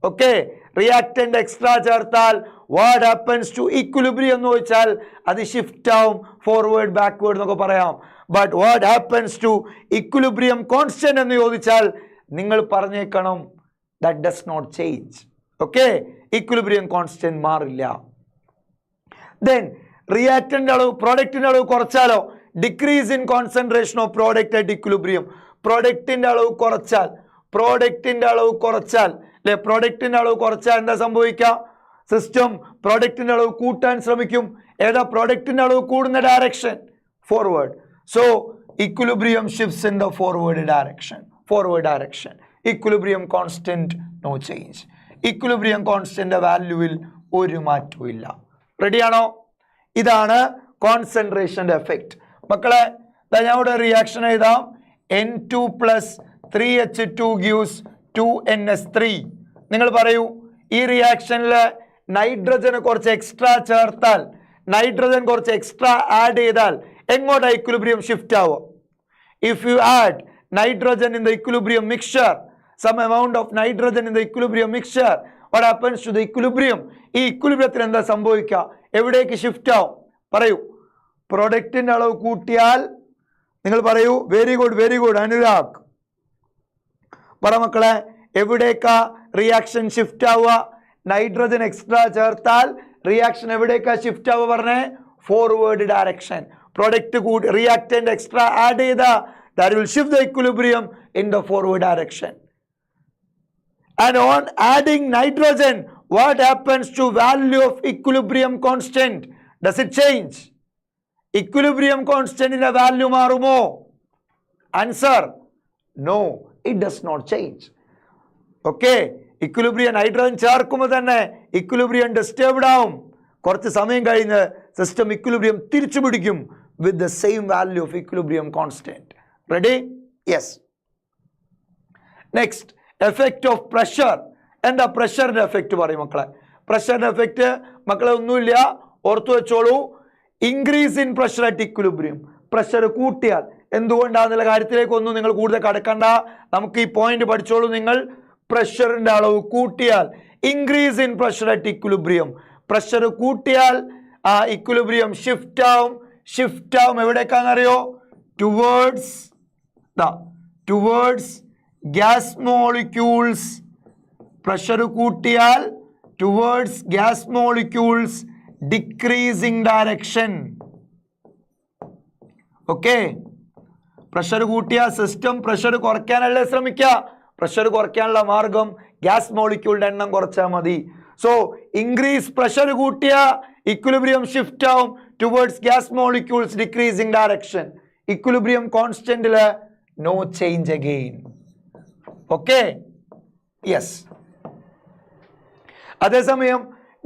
Okay, reactant extra ചേർത്താൽ what happens to equilibrium എന്ന് ചോദിച്ചാൽ അത് shift ആവും, forward backward എന്നൊക്കെ പറയാം. But what happens to equilibrium constant എന്ന് ചോദിച്ചാൽ നിങ്ങൾ പറഞ്ഞേക്കണം that does not change. Okay, equilibrium constant മാറില്ല. Then റിയാക്റ്റന്റ് അളവ്, പ്രൊഡക്റ്റിന്റെ അളവ് കുറച്ചാലോ? Decrease in concentration of product at equilibrium. പ്രൊഡക്റ്റിന്റെ അളവ് കുറച്ചാൽ, പ്രൊഡക്റ്റിന്റെ അളവ് കുറച്ചാൽ അല്ലെ, പ്രൊഡക്റ്റിന്റെ അളവ് കുറച്ചാൽ എന്താ സംഭവിക്കുക? സിസ്റ്റം പ്രൊഡക്റ്റിന്റെ അളവ് കൂട്ടാൻ ശ്രമിക്കും. ഏതാ പ്രൊഡക്റ്റിന്റെ അളവ് കൂടുന്ന direction? Forward. So equilibrium shifts in the forward direction. Forward direction. Equilibrium constant, no change. Equilibrium constant വാല്യൂവിൽ ഒരു മാറ്റവും ഇല്ല. റെഡിയാണോ? ഇതാണ് കോൺസെൻട്രേഷൻ്റെ എഫക്റ്റ്. മക്കളെ ഞാൻ ഇവിടെ റിയാക്ഷൻ എഴുതാം. N2 plus 3H2 gives 2NS3. നിങ്ങൾ പറയൂ, ഈ റിയാക്ഷനിൽ നൈട്രജന് കുറച്ച് എക്സ്ട്രാ ചേർത്താൽ, നൈട്രജൻ കുറച്ച് എക്സ്ട്രാ ആഡ് ചെയ്താൽ എങ്ങോട്ടാ ഇക്വിലിബ്രിയം ഷിഫ്റ്റ് ആവുക? If you add nitrogen in the equilibrium mixture, some amount of nitrogen in the equilibrium mixture, what happens to the equilibrium? ഈ ഇക്വിലിബ്രിയത്തിൽ എന്താ സംഭവിക്കുക? എവിടേക്ക് ഷിഫ്റ്റ് ആവും? പറയൂ. പ്രൊഡക്റ്റിൻ്റെ അളവ് കൂട്ടിയാൽ, നിങ്ങൾ പറയൂ. Very good Anurag. പറ മക്കളെ, എവിടേക്കാ റിയാക്ഷൻ ഷിഫ്റ്റ് ആവുക? നൈട്രജൻ എക്സ്ട്രാ ചേർത്താൽ റിയാക്ഷൻ എവിടേക്കാ ഷിഫ്റ്റ് ആവുക? പറഞ്ഞേ, ഫോർവേഡ് ഡയറക്ഷൻ. പ്രൊഡക്റ്റ് കൂടി റിയാക്റ്റന്റ് എക്സ്ട്രാ ആഡ് ചെയ്ത that will shift the equilibrium in the forward direction. And on adding nitrogen, what happens to value of equilibrium constant? Does it change? Equilibrium constant in a value മാറുമോ? Answer, no, it does not change. Okay, equilibrium nitrogen ചേർക്കുമ്പോൾ തന്നെ equilibrium disturbed ആവും. കുറച്ച് സമയം കഴിഞ്ഞ് system equilibrium തിരിച്ചു പിടിക്കും with the same value of equilibrium constant. Ready? Yes. Next, effect of pressure. എന്താ പ്രഷറിന്റെ എഫക്റ്റ് പറയും മക്കളെ? പ്രഷറിന്റെ എഫക്റ്റ് മക്കളെ ഒന്നുമില്ല, ഓർത്തു വെച്ചോളൂ. Increase in pressure at equilibrium. Pressure കൂട്ടിയാൽ എന്തുകൊണ്ടാണെന്നുള്ള കാര്യത്തിലേക്കൊന്നും നിങ്ങൾ കൂടുതൽ കടക്കണ്ട. നമുക്ക് ഈ പോയിന്റ് പഠിച്ചോളൂ നിങ്ങൾ. പ്രഷറിന്റെ അളവ് കൂട്ടിയാൽ, increase in pressure at equilibrium. Pressure കൂട്ടിയാൽ ആ ഇക്വിലിബ്രിയം ഷിഫ്റ്റ് ആവും. എവിടേക്കാണെന്നറിയോ? towards gas molecules. പ്രഷർ കൂട്ടിയാൽ towards gas molecules decreasing direction. ഓക്കെ, പ്രഷർ കൂട്ടിയ സിസ്റ്റം പ്രഷർ കുറയ്ക്കാനല്ലേ ശ്രമിക്കുക. പ്രഷർ കുറയ്ക്കാനുള്ള മാർഗം ഗ്യാസ് മോളിക്യൂളിന്റെ എണ്ണം കുറച്ചാൽ മതി. സോ ഇൻക്രീസ് പ്രഷർ കൂട്ടിയ ഇക്വിലിബ്രിയം ഷിഫ്റ്റ് ആവും towards gas molecules decreasing direction. Equilibrium കോൺസ്റ്റന്റില് no change again. Okay, yes. അതേസമയം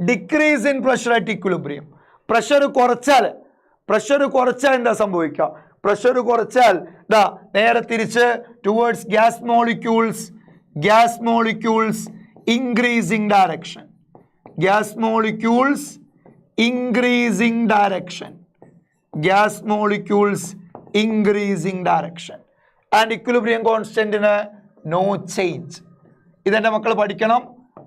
decrease in pressure at equilibrium. Pressure കുറച്ചാൽ എന്താ സംഭവിക്കുക? പ്രഷർ കുറച്ചാൽ നേരെ തിരിച്ച് towards gas molecules increasing direction. Gas molecules increasing direction and equilibrium കോൺസ്റ്റന്റിന് നോ ചേഞ്ച്. ഇതെന്റെ മക്കൾ പഠിക്കണം.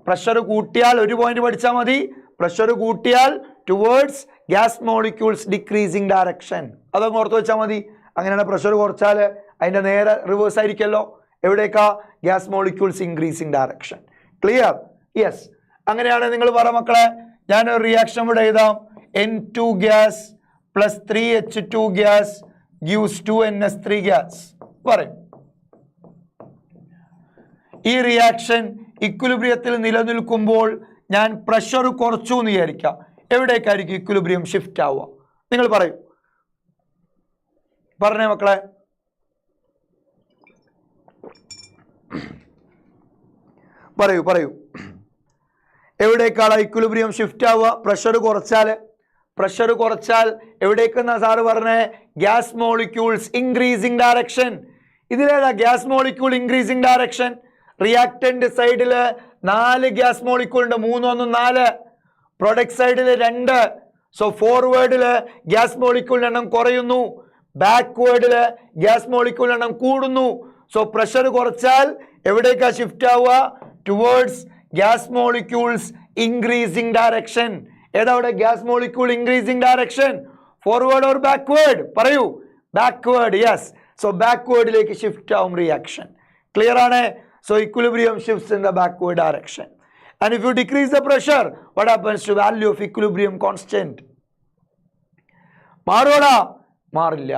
പ്രഷർ കൂട്ടിയാൽ ഒരു പോയിന്റ് പഠിച്ചാൽ മതി. പ്രഷർ കൂട്ടിയാൽ towards gas molecules decreasing direction. അതങ്ങ് ഓർത്ത് വെച്ചാൽ മതി. അങ്ങനെയാണ് പ്രഷർ കുറച്ചാൽ അതിന്റെ നേരെ റിവേഴ്സ് ആയിരിക്കല്ലോ. എവിടേക്കാ? Gas molecules increasing direction. Clear? Yes. അങ്ങനെയാണ് നിങ്ങൾ പറ മക്കളെ. ഞാനൊരു റിയാക്ഷൻ ഇവിടെ എഴുതാം. N2 gas plus 3H2 gas gives 2NS3 gas പറയും. ഈ റിയാക്ഷൻ ഇക്വിലിബ്രിയത്തിൽ നിലനിൽക്കുമ്പോൾ ഞാൻ പ്രഷർ കുറച്ചു എന്ന് വിചാരിക്കാം. എവിടേക്കായിരിക്കും ഇക്വിലിബ്രിയം ഷിഫ്റ്റ് ആവുക? നിങ്ങൾ പറയൂ. പറഞ്ഞേ മക്കളെ. പറയൂ. എവിടേക്കാണ് ഇക്വിലിബ്രിയം ഷിഫ്റ്റ് ആവുക? പ്രഷർ കുറച്ചാൽ എവിടേക്കെന്നാ സാറ് പറഞ്ഞേ? Gas molecules increasing direction. ഇതിലേതാ gas molecule increasing direction? Reactant സൈഡില് 4 ഗ്യാസ് മോളിക്യൂൾ ഉണ്ട്. 3 1 4. പ്രൊഡക്റ്റ് സൈഡില് 2. സോ ഫോർവേഡില് ഗ്യാസ് മോളിക്യൂളിന്റെ എണ്ണം കുറയുന്നു, ബാക്ക്വേർഡില് ഗ്യാസ് മോളിക്യൂളിന്റെ എണ്ണം കൂടുന്നു. സോ പ്രഷർ കുറച്ചാൽ എവിടേക്കാ ഷിഫ്റ്റ് ആവുക? Towards gas molecules increasing direction. ഏതാ അവിടെ gas molecule increasing direction? Forward or backward? പറയൂ. ബാക്ക്വേർഡ്. യെസ്. സോ ബാക്ക്വേർഡിലേക്ക് ഷിഫ്റ്റ് ആവും റിയാക്ഷൻ. ക്ലിയർ ആണ്? So equilibrium shifts in the backward direction. And if you decrease the pressure, what happens to value of equilibrium constant? മാറോടാ? മാറില്ല.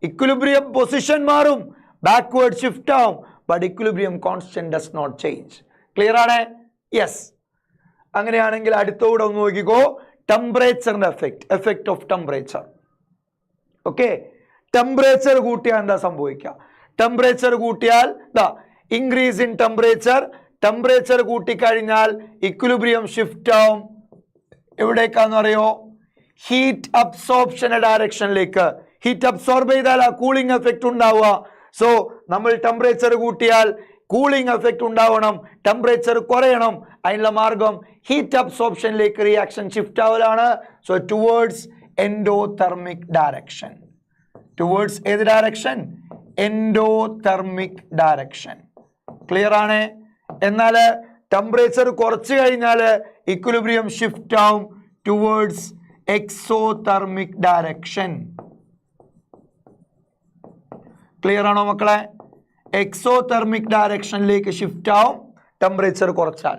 equilibrium position മാറും, backward shift ആവും, but equilibrium constant does not change. Clear ആണ്? Yes. അങ്ങനെയാണെങ്കിൽ അടുത്തോടെ ഒന്ന് നോക്കിക്കോ. ടെമ്പറേച്ചറിന്റെ effect of temperature. Okay, temperature കൂട്ടിയാൽ എന്താ സംഭവിക്കുക? ടെമ്പറേച്ചർ കൂട്ടിയാൽ ഇൻക്രീസ് ഇൻ ടെമ്പറേച്ചർ, ടെമ്പറേച്ചർ കൂട്ടിക്കഴിഞ്ഞാൽ ഇക്വിലിബ്രിയം ഷിഫ്റ്റ് ആവും എവിടേക്കാന്ന് അറിയോ? ഹീറ്റ് അബ്സോർപ്ഷന്റെ ഡയറക്ഷനിലേക്ക്. ഹീറ്റ് അബ്സോർബ് ചെയ്താൽ ആ കൂളിംഗ് എഫക്റ്റ് ഉണ്ടാവുക. സോ നമ്മൾ ടെമ്പറേച്ചർ കൂട്ടിയാൽ കൂളിംഗ് എഫക്റ്റ് ഉണ്ടാവണം, ടെമ്പറേച്ചർ കുറയണം. അതിനുള്ള മാർഗം ഹീറ്റ് അബ്സോർപ്ഷനിലേക്ക് റിയാക്ഷൻ ഷിഫ്റ്റ് ആവലാണ്. So towards endothermic direction. Towards ഏത് ഡയറക്ഷൻ? Endothermic direction. ക്ലിയർ ആണ്? എന്നാൽ ടെമ്പറേച്ചർ കുറച്ച് കഴിഞ്ഞാൽ ഇക്വിലിബ്രിയം ഷിഫ്റ്റ് ആവും ടുവേർഡ്സ് എക്സോതെർമിക് ഡയറക്ഷൻ. ക്ലിയർ ആണോ മക്കളെ? എക്സോതെർമിക് ഡയറക്ഷനിലേക്ക് ഷിഫ്റ്റ് ആവും ടെമ്പറേച്ചർ കുറച്ചാൽ.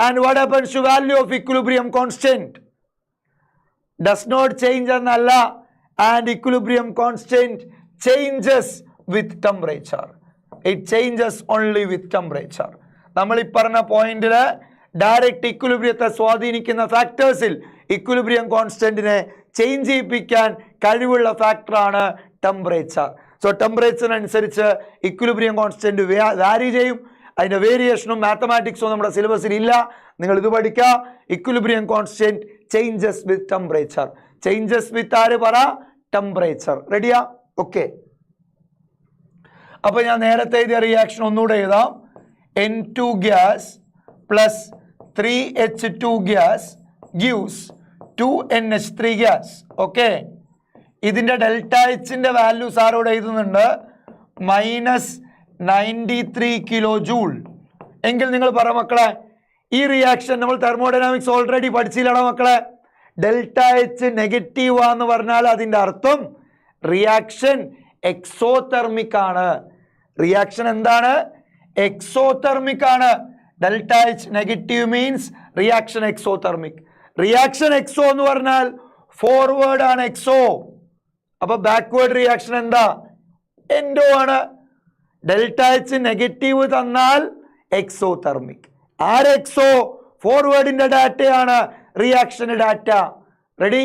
And what happens to value of equilibrium constant? Does not change എന്നല്ല, and equilibrium constant changes with temperature. It changes only with temperature. നമ്മൾ ഈ പറഞ്ഞ പോയിന്റിൽ ഡയറക്റ്റ് ഇക്വിലിബ്രിയത്തെ സ്വാധീനിക്കുന്ന ഫാക്ടേഴ്സിൽ ഇക്വിലിബ്രിയം കോൺസ്റ്റന്റിനെ ചേഞ്ച് ചെയ്യിപ്പിക്കാൻ കഴിവുള്ള ഫാക്ടറാണ് ടെമ്പറേച്ചർ. സോ ടെമ്പറേച്ചറിനനുസരിച്ച് ഇക്വിലിബ്രിയം കോൺസ്റ്റന്റ് വാരി ചെയ്യും. അതിന്റെ വേരിയേഷനും മാത്തമാറ്റിക്സും നമ്മുടെ സിലബസിൽ ഇല്ല. നിങ്ങൾ ഇത് പഠിക്കുക. Equilibrium constant changes with temperature. Changes with ആര് പറ? ടെമ്പറേച്ചർ. റെഡിയാ? ഓക്കെ. അപ്പൊ ഞാൻ നേരത്തെ എഴുതിയ റിയാക്ഷൻ ഒന്നുകൂടെ എഴുതാം. N2 gas plus 3H2 gas gives 2NH3 gas. Okay. ഇതിന്റെ ഡെൽറ്റ എച്ചിന്റെ വാല്യൂസ് ആരോട് എഴുതുന്നുണ്ട്? -93 കിലോ ജൂൾ. എങ്കിൽ നിങ്ങൾ പറ മക്കളെ, ഈ റിയാക്ഷൻ നമ്മൾ തെർമോഡൈനാമിക്സ് ഓൾറെഡി പഠിച്ചില്ലടാ മക്കളെ. ഡെൽറ്റ എച്ച് നെഗറ്റീവ് ആന്ന് പറഞ്ഞാൽ അതിന്റെ അർത്ഥം റിയാക്ഷൻ എക്സോതെർമിക് ആണ്. റിയാക്ഷൻ എന്താണ്? എക്സോതെർമിക് ആണ്. Delta H negative means reaction exothermic. Reaction exo എന്ന് പറഞ്ഞാൽ ഫോർവേഡ് ആണ് എക്സോ. അപ്പൊ ബാക്ക്വേർഡ് റിയാക്ഷൻ എന്താ? എൻഡോ ആണ്. ഡെൽറ്റ എച്ച് നെഗറ്റീവ് തന്നാൽ എക്സോതെർമിക്. ആര് എക്സോ? ഫോർവേഡിന്റെ ഡാറ്റയാണ് റിയാക്ഷന്റെ ഡാറ്റ. റെഡി?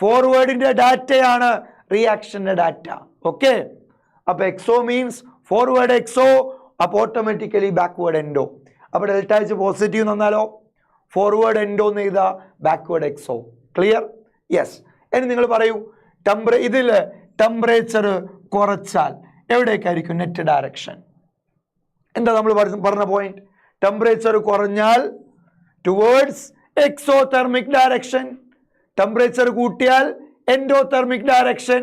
ഫോർവേഡിന്റെ ഡാറ്റയാണ് റിയാക്ഷന്റെ ഡാറ്റ. ഓക്കെ. അപ്പൊ എക്സോ മീൻസ് ഫോർവേഡ് എക്സോ, അപ്പൊ ഓട്ടോമാറ്റിക്കലി ബാക്ക്വേർഡ് എൻഡോ. അപ്പൊ ഡെൽറ്റ എച്ച് പോസിറ്റീവ് തന്നാലോ ഫോർവേഡ് എൻഡോ എന്ന് ചെയ്താ ബാക്ക്വേർഡ് എക്സോ. ക്ലിയർ? യെസ്. ഇനി നിങ്ങൾ പറയൂ, ഇതിൽ ടെമ്പറേച്ചർ കുറച്ചാൽ എവിടേക്കായിരിക്കും നെറ്റ് ഡയറക്ഷൻ? എന്താ നമ്മൾ പറഞ്ഞ പോയിന്റ്? ടെമ്പറേച്ചർ കുറഞ്ഞാൽ ടുവേർഡ്സ് എക്സോതെർമിക് ഡയറക്ഷൻ, ടെമ്പറേച്ചർ കൂട്ടിയാൽ എൻഡോതെർമിക് ഡയറക്ഷൻ.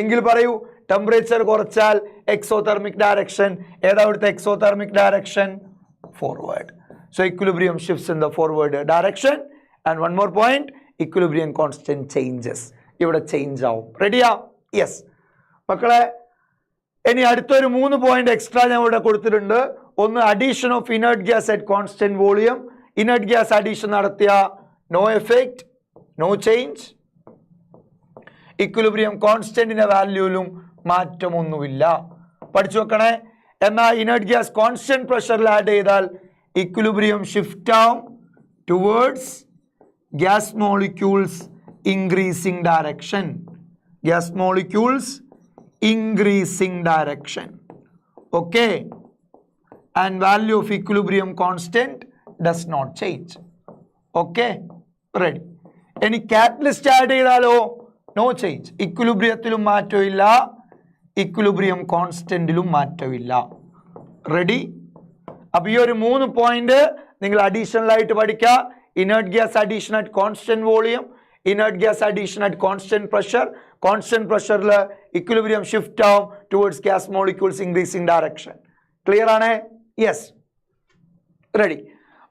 എങ്കിൽ പറയൂ, ടെമ്പറേച്ചർ കുറച്ചാൽ എക്സോതെർമിക് ഡയറക്ഷൻ. ഏതാ ഇവിടുത്തെ exothermic direction? Forward. So equilibrium shifts in the forward direction. And one more point, equilibrium constant changes. ഇവിടെ ചേഞ്ച് ആവും. റെഡിയാ? യെസ് മക്കളെ. ഇനി അടുത്തൊരു 3 പോയിന്റ് എക്സ്ട്രാ ഞാൻ ഇവിടെ കൊടുത്തിട്ടുണ്ട്. ഒന്ന്, addition of inert gas at constant volume. Inert gas addition നടത്തിയ no effect, no change. Equilibrium കോൺസ്റ്റന്റിന്റെ വാല്യൂലും മാറ്റമൊന്നുമില്ല. പഠിച്ചു വെക്കണേ. എന്നാൽ ഇനേർട്ട് ഗ്യാസ് കോൺസ്റ്റന്റ് പ്രഷറിൽ ആഡ് ചെയ്താൽ ഇക്വിലിബ്രിയം ഷിഫ്റ്റ് ആവും towards gas molecules increasing direction. Gas molecules increasing direction. Okay. And value of equilibrium constant does not change. Okay. Ready. Any catalyst add ചെയ്താലോ no change. Equilibrium മാറ്റമില്ല, equilibrium constant മാറ്റമില്ല. Ready? അപ്പോൾ ഈ ഒരു 3 point നിങ്ങൾ additional ആയിട്ട് പഠിക്കുക. Inert gas addition at constant volume, inert gas addition at constant pressure. Constant pressure la equilibrium shift down towards gas molecules increasing direction. Clear aane? Yes. Ready.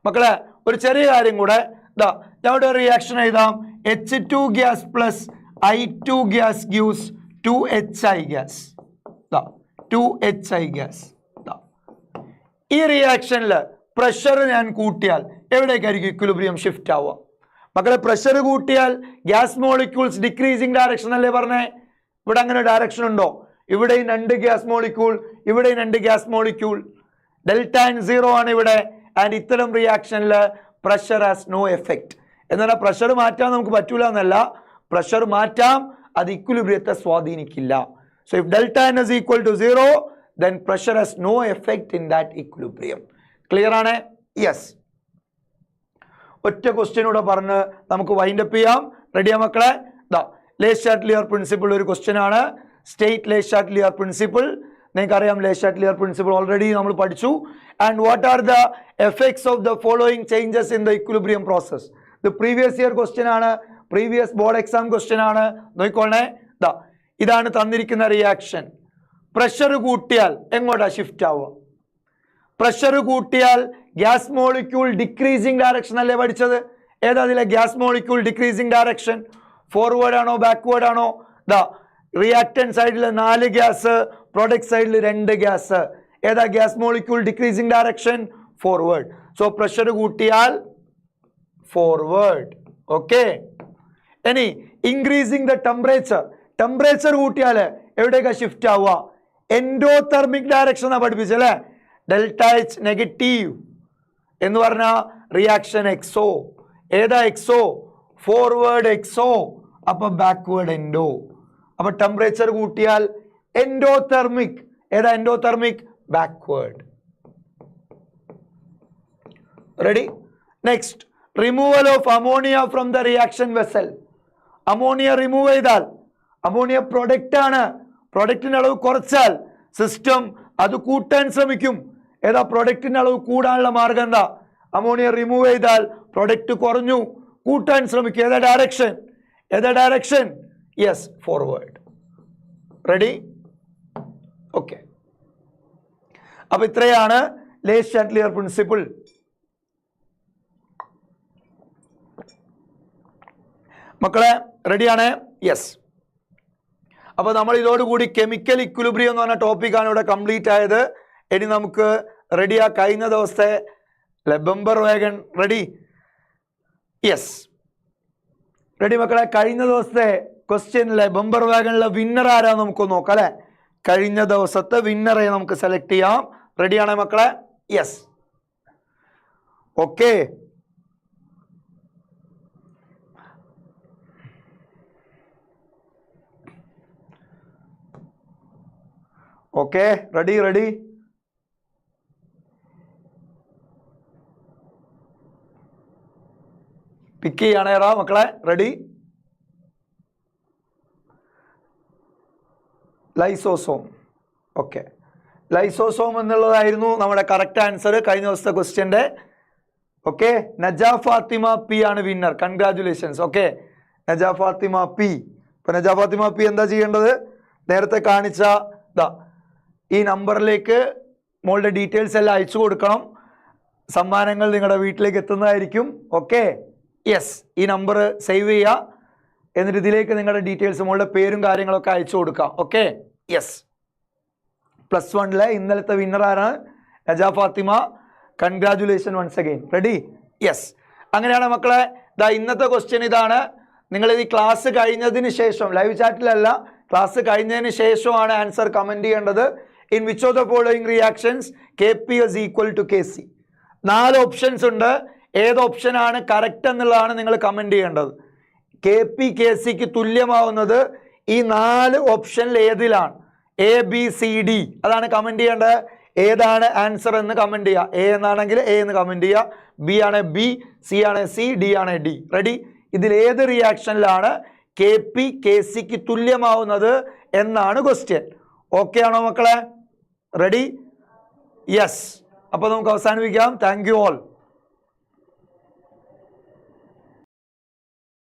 Makkale oru cheriya karyam kude da yavade reaction eydam. H2 gas plus I2 gas gives 2HI gas. Da 2HI gas. Da ee reaction la pressure njan kootiyal evidekayirikkum equilibrium shift avuക? മക്കളെ, pressure കൂട്ടിയാൽ gas molecules decreasing direction അല്ലേ പറഞ്ഞേ? ഇവിടെ അങ്ങനെ direction ഉണ്ടോ? ഇവിടെയും 2 gas molecule, ഇവിടെയും 2 gas molecule. Delta N 0 ആണ് ഇവിടെ. ആൻഡ് ഇത്തരം റിയാക്ഷനിൽ പ്രഷർ ഹാസ് നോ എഫക്റ്റ്. എന്നാൽ പ്രഷർ മാറ്റാൻ നമുക്ക് പറ്റൂല എന്നല്ല, പ്രഷർ മാറ്റാം, അത് ഇക്വിലിബ്രിയത്തെ സ്വാധീനിക്കില്ല. So if delta N is equal to 0, then pressure has no effect in that equilibrium. Clear ആണ്? Yes. ഒറ്റ ക്വസ്റ്റ്യനൂടെ പറഞ്ഞ് നമുക്ക് വൈൻഡ് അപ്പ് ചെയ്യാം. റെഡിയാ മക്കളെ? ലേ ചാറ്റ്ലിയർ പ്രിൻസിപ്പിൾ ഒരു ക്വസ്റ്റ്യൻ ആണ്. സ്റ്റേറ്റ് ലേ ചാറ്റ്ലിയർ പ്രിൻസിപ്പിൾ. നിങ്ങൾക്കറിയാം ലേ ചാറ്റ്ലിയർ പ്രിൻസിപ്പിൾ ഓൾറെഡി നമ്മൾ പഠിച്ചു. And what are the effects of the following changes in the equilibrium process? ഇത് പ്രീവിയസ് ഇയർ ക്വസ്റ്റ്യൻ ആണ്, പ്രീവിയസ് ബോർഡ് എക്സാം ക്വസ്റ്റ്യൻ ആണ്. നോക്കിക്കോണേ, ഇതാണ് തന്നിരിക്കുന്ന റിയാക്ഷൻ. പ്രഷർ കൂട്ടിയാൽ എങ്ങോട്ടാ ഷിഫ്റ്റ് ആവുക? പ്രഷർ കൂട്ടിയാൽ ഗ്യാസ് മോളിക്യൂൾ ഡിക്രീസിങ് ഡയറക്ഷൻ അല്ലേ പഠിച്ചത്? ഏതാ അതിലെ gas molecule decreasing direction? Forward ആണോ ബാക്ക്വേർഡ് ആണോ? റിയാക്ടന്റ് സൈഡിൽ 4 ഗ്യാസ്, പ്രൊഡക്റ്റ് സൈഡിൽ 2 ഗ്യാസ്. ഏതാ gas molecule decreasing direction? Forward. So pressure കൂട്ടിയാൽ ഫോർവേഡ്. ഓക്കെ. ഇനി ഇൻക്രീസിങ് ദ ടെമ്പറേച്ചർ. ടെമ്പറേച്ചർ കൂട്ടിയാൽ എവിടേക്കാ ഷിഫ്റ്റ് ആവുക? എൻഡോതെർമിക് ഡയറക്ഷൻ ആ പഠിപ്പിച്ചല്ലേ? ഡെൽറ്റ എച്ച് നെഗറ്റീവ് എന്ന് പറഞ്ഞാൽ റിയാക്ഷൻ എക്സോ. ഏതാ എക്സോ? Forward exo. അപ്പൊ ബാക്ക്വേർഡ് എൻഡോ. അപ്പൊ ടെമ്പറേച്ചർ കൂട്ടിയാൽ എൻഡോതെർമിക്. ഏതാ endothermic? Backward. Ready? Next, removal of ammonia from the reaction vessel. Ammonia remove ചെയ്താൽ, അമോണിയ പ്രൊഡക്റ്റ് ആണ്, പ്രൊഡക്റ്റിന്റെ അളവ് കുറച്ചാൽ സിസ്റ്റം അത് കൂട്ടാൻ ശ്രമിക്കും. ഏതാ പ്രൊഡക്റ്റിന്റെ അളവ് കൂടാനുള്ള മാർഗം എന്താ? അമോണിയ റിമൂവ് ചെയ്താൽ പ്രൊഡക്റ്റ് കുറഞ്ഞു, കൂട്ടാൻ ശ്രമിക്കും. ഏതാ ഡയറക്ഷൻ? ഏതാ direction? Yes, forward. Ready? Okay. അപ്പൊ ഇത്രയാണ് ലേ ചാറ്റ്ലിയർ പ്രിൻസിപ്പിൾ. മക്കളെ റെഡിയാണ്? യെസ്. അപ്പൊ നമ്മൾ ഇതോടുകൂടി കെമിക്കൽ ഇക്വിലിബ്രിയം എന്ന് പറഞ്ഞ ടോപ്പിക്കാണ് ഇവിടെ കംപ്ലീറ്റ് ആയത്. ഇനി നമുക്ക് റെഡിയാ കഴിഞ്ഞ ദിവസത്തെ bumper wagon ready? Yes, ready മക്കളെ. കഴിഞ്ഞ ദിവസത്തെ ക്വസ്റ്റ്യനിലെ ബമ്പർ വാഗണിലെ വിന്നർ ആരാ നമുക്ക് നോക്കാം അല്ലെ? കഴിഞ്ഞ ദിവസത്തെ വിന്നറെ നമുക്ക് സെലക്ട് ചെയ്യാം. റെഡിയാണേ മക്കളെ? Yes. Okay. Okay, ready ready. Pick ചെയ്യണേറാ മക്കളെ. റെഡി? ലൈസോസോം. ഓക്കെ, ലൈസോസോം എന്നുള്ളതായിരുന്നു നമ്മുടെ കറക്റ്റ് ആൻസർ കഴിഞ്ഞ ദിവസത്തെ ക്വസ്റ്റ്യൻ്റെ. ഓക്കെ, നജാ ഫാത്തിമ പി ആണ് winner. Congratulations. Okay, Naja Fathima P. ഇപ്പൊ നജാ ഫാത്തിമ പി എന്താ ചെയ്യേണ്ടത്? നേരത്തെ കാണിച്ച ഈ നമ്പറിലേക്ക് മോളുടെ ഡീറ്റെയിൽസ് എല്ലാം അയച്ചു കൊടുക്കണം. സമ്മാനങ്ങൾ നിങ്ങളുടെ വീട്ടിലേക്ക് എത്തുന്നതായിരിക്കും. Okay, yes. ഈ നമ്പർ സേവ് ചെയ്യുക. എന്നിട്ട് ഇതിലേക്ക് നിങ്ങളുടെ ഡീറ്റെയിൽസ്, മോളുടെ പേരും കാര്യങ്ങളൊക്കെ അയച്ചു കൊടുക്കാം. Okay, yes. +1 ഇന്നലത്തെ വിന്നർ ആരാണ്? Naja Fathima. Congratulation once again. Ready? Yes. അങ്ങനെയാണ് മക്കളെ. ഇന്നത്തെ ക്വസ്റ്റ്യൻ ഇതാണ്. നിങ്ങൾ ഈ ക്ലാസ് കഴിഞ്ഞതിന് ശേഷം, ലൈവ് ചാറ്റിലല്ല, ക്ലാസ് കഴിഞ്ഞതിന് ശേഷമാണ് ആൻസർ കമൻറ്റ് ചെയ്യേണ്ടത്. In which of the following reactions KP is equal to KC? 4 options ഉണ്ട്. ഏത് ഓപ്ഷനാണ് കറക്റ്റ് എന്നുള്ളതാണ് നിങ്ങൾ കമൻറ്റ് ചെയ്യേണ്ടത്. KP KCക്ക് തുല്യമാവുന്നത് ഈ 4 ഓപ്ഷനിൽ ഏതിലാണ്? ABCD. അതാണ് കമൻറ്റ് ചെയ്യേണ്ടത്. ഏതാണ് ആൻസർ എന്ന് കമൻറ്റ് ചെയ്യുക. A എന്നാണെങ്കിൽ A എന്ന് കമൻറ്റ് ചെയ്യുക, B ആണ് B, C ആണ് C, D ആണ് D. റെഡി? ഇതിൽ ഏത് റിയാക്ഷനിലാണ് KP KCക്ക് തുല്യമാവുന്നത് എന്നാണ് ക്വസ്റ്റ്യൻ. ഓക്കെ ആണോ മക്കളെ? റെഡി? യെസ്. അപ്പോൾ നമുക്ക് അവസാനിപ്പിക്കാം. Thank you all.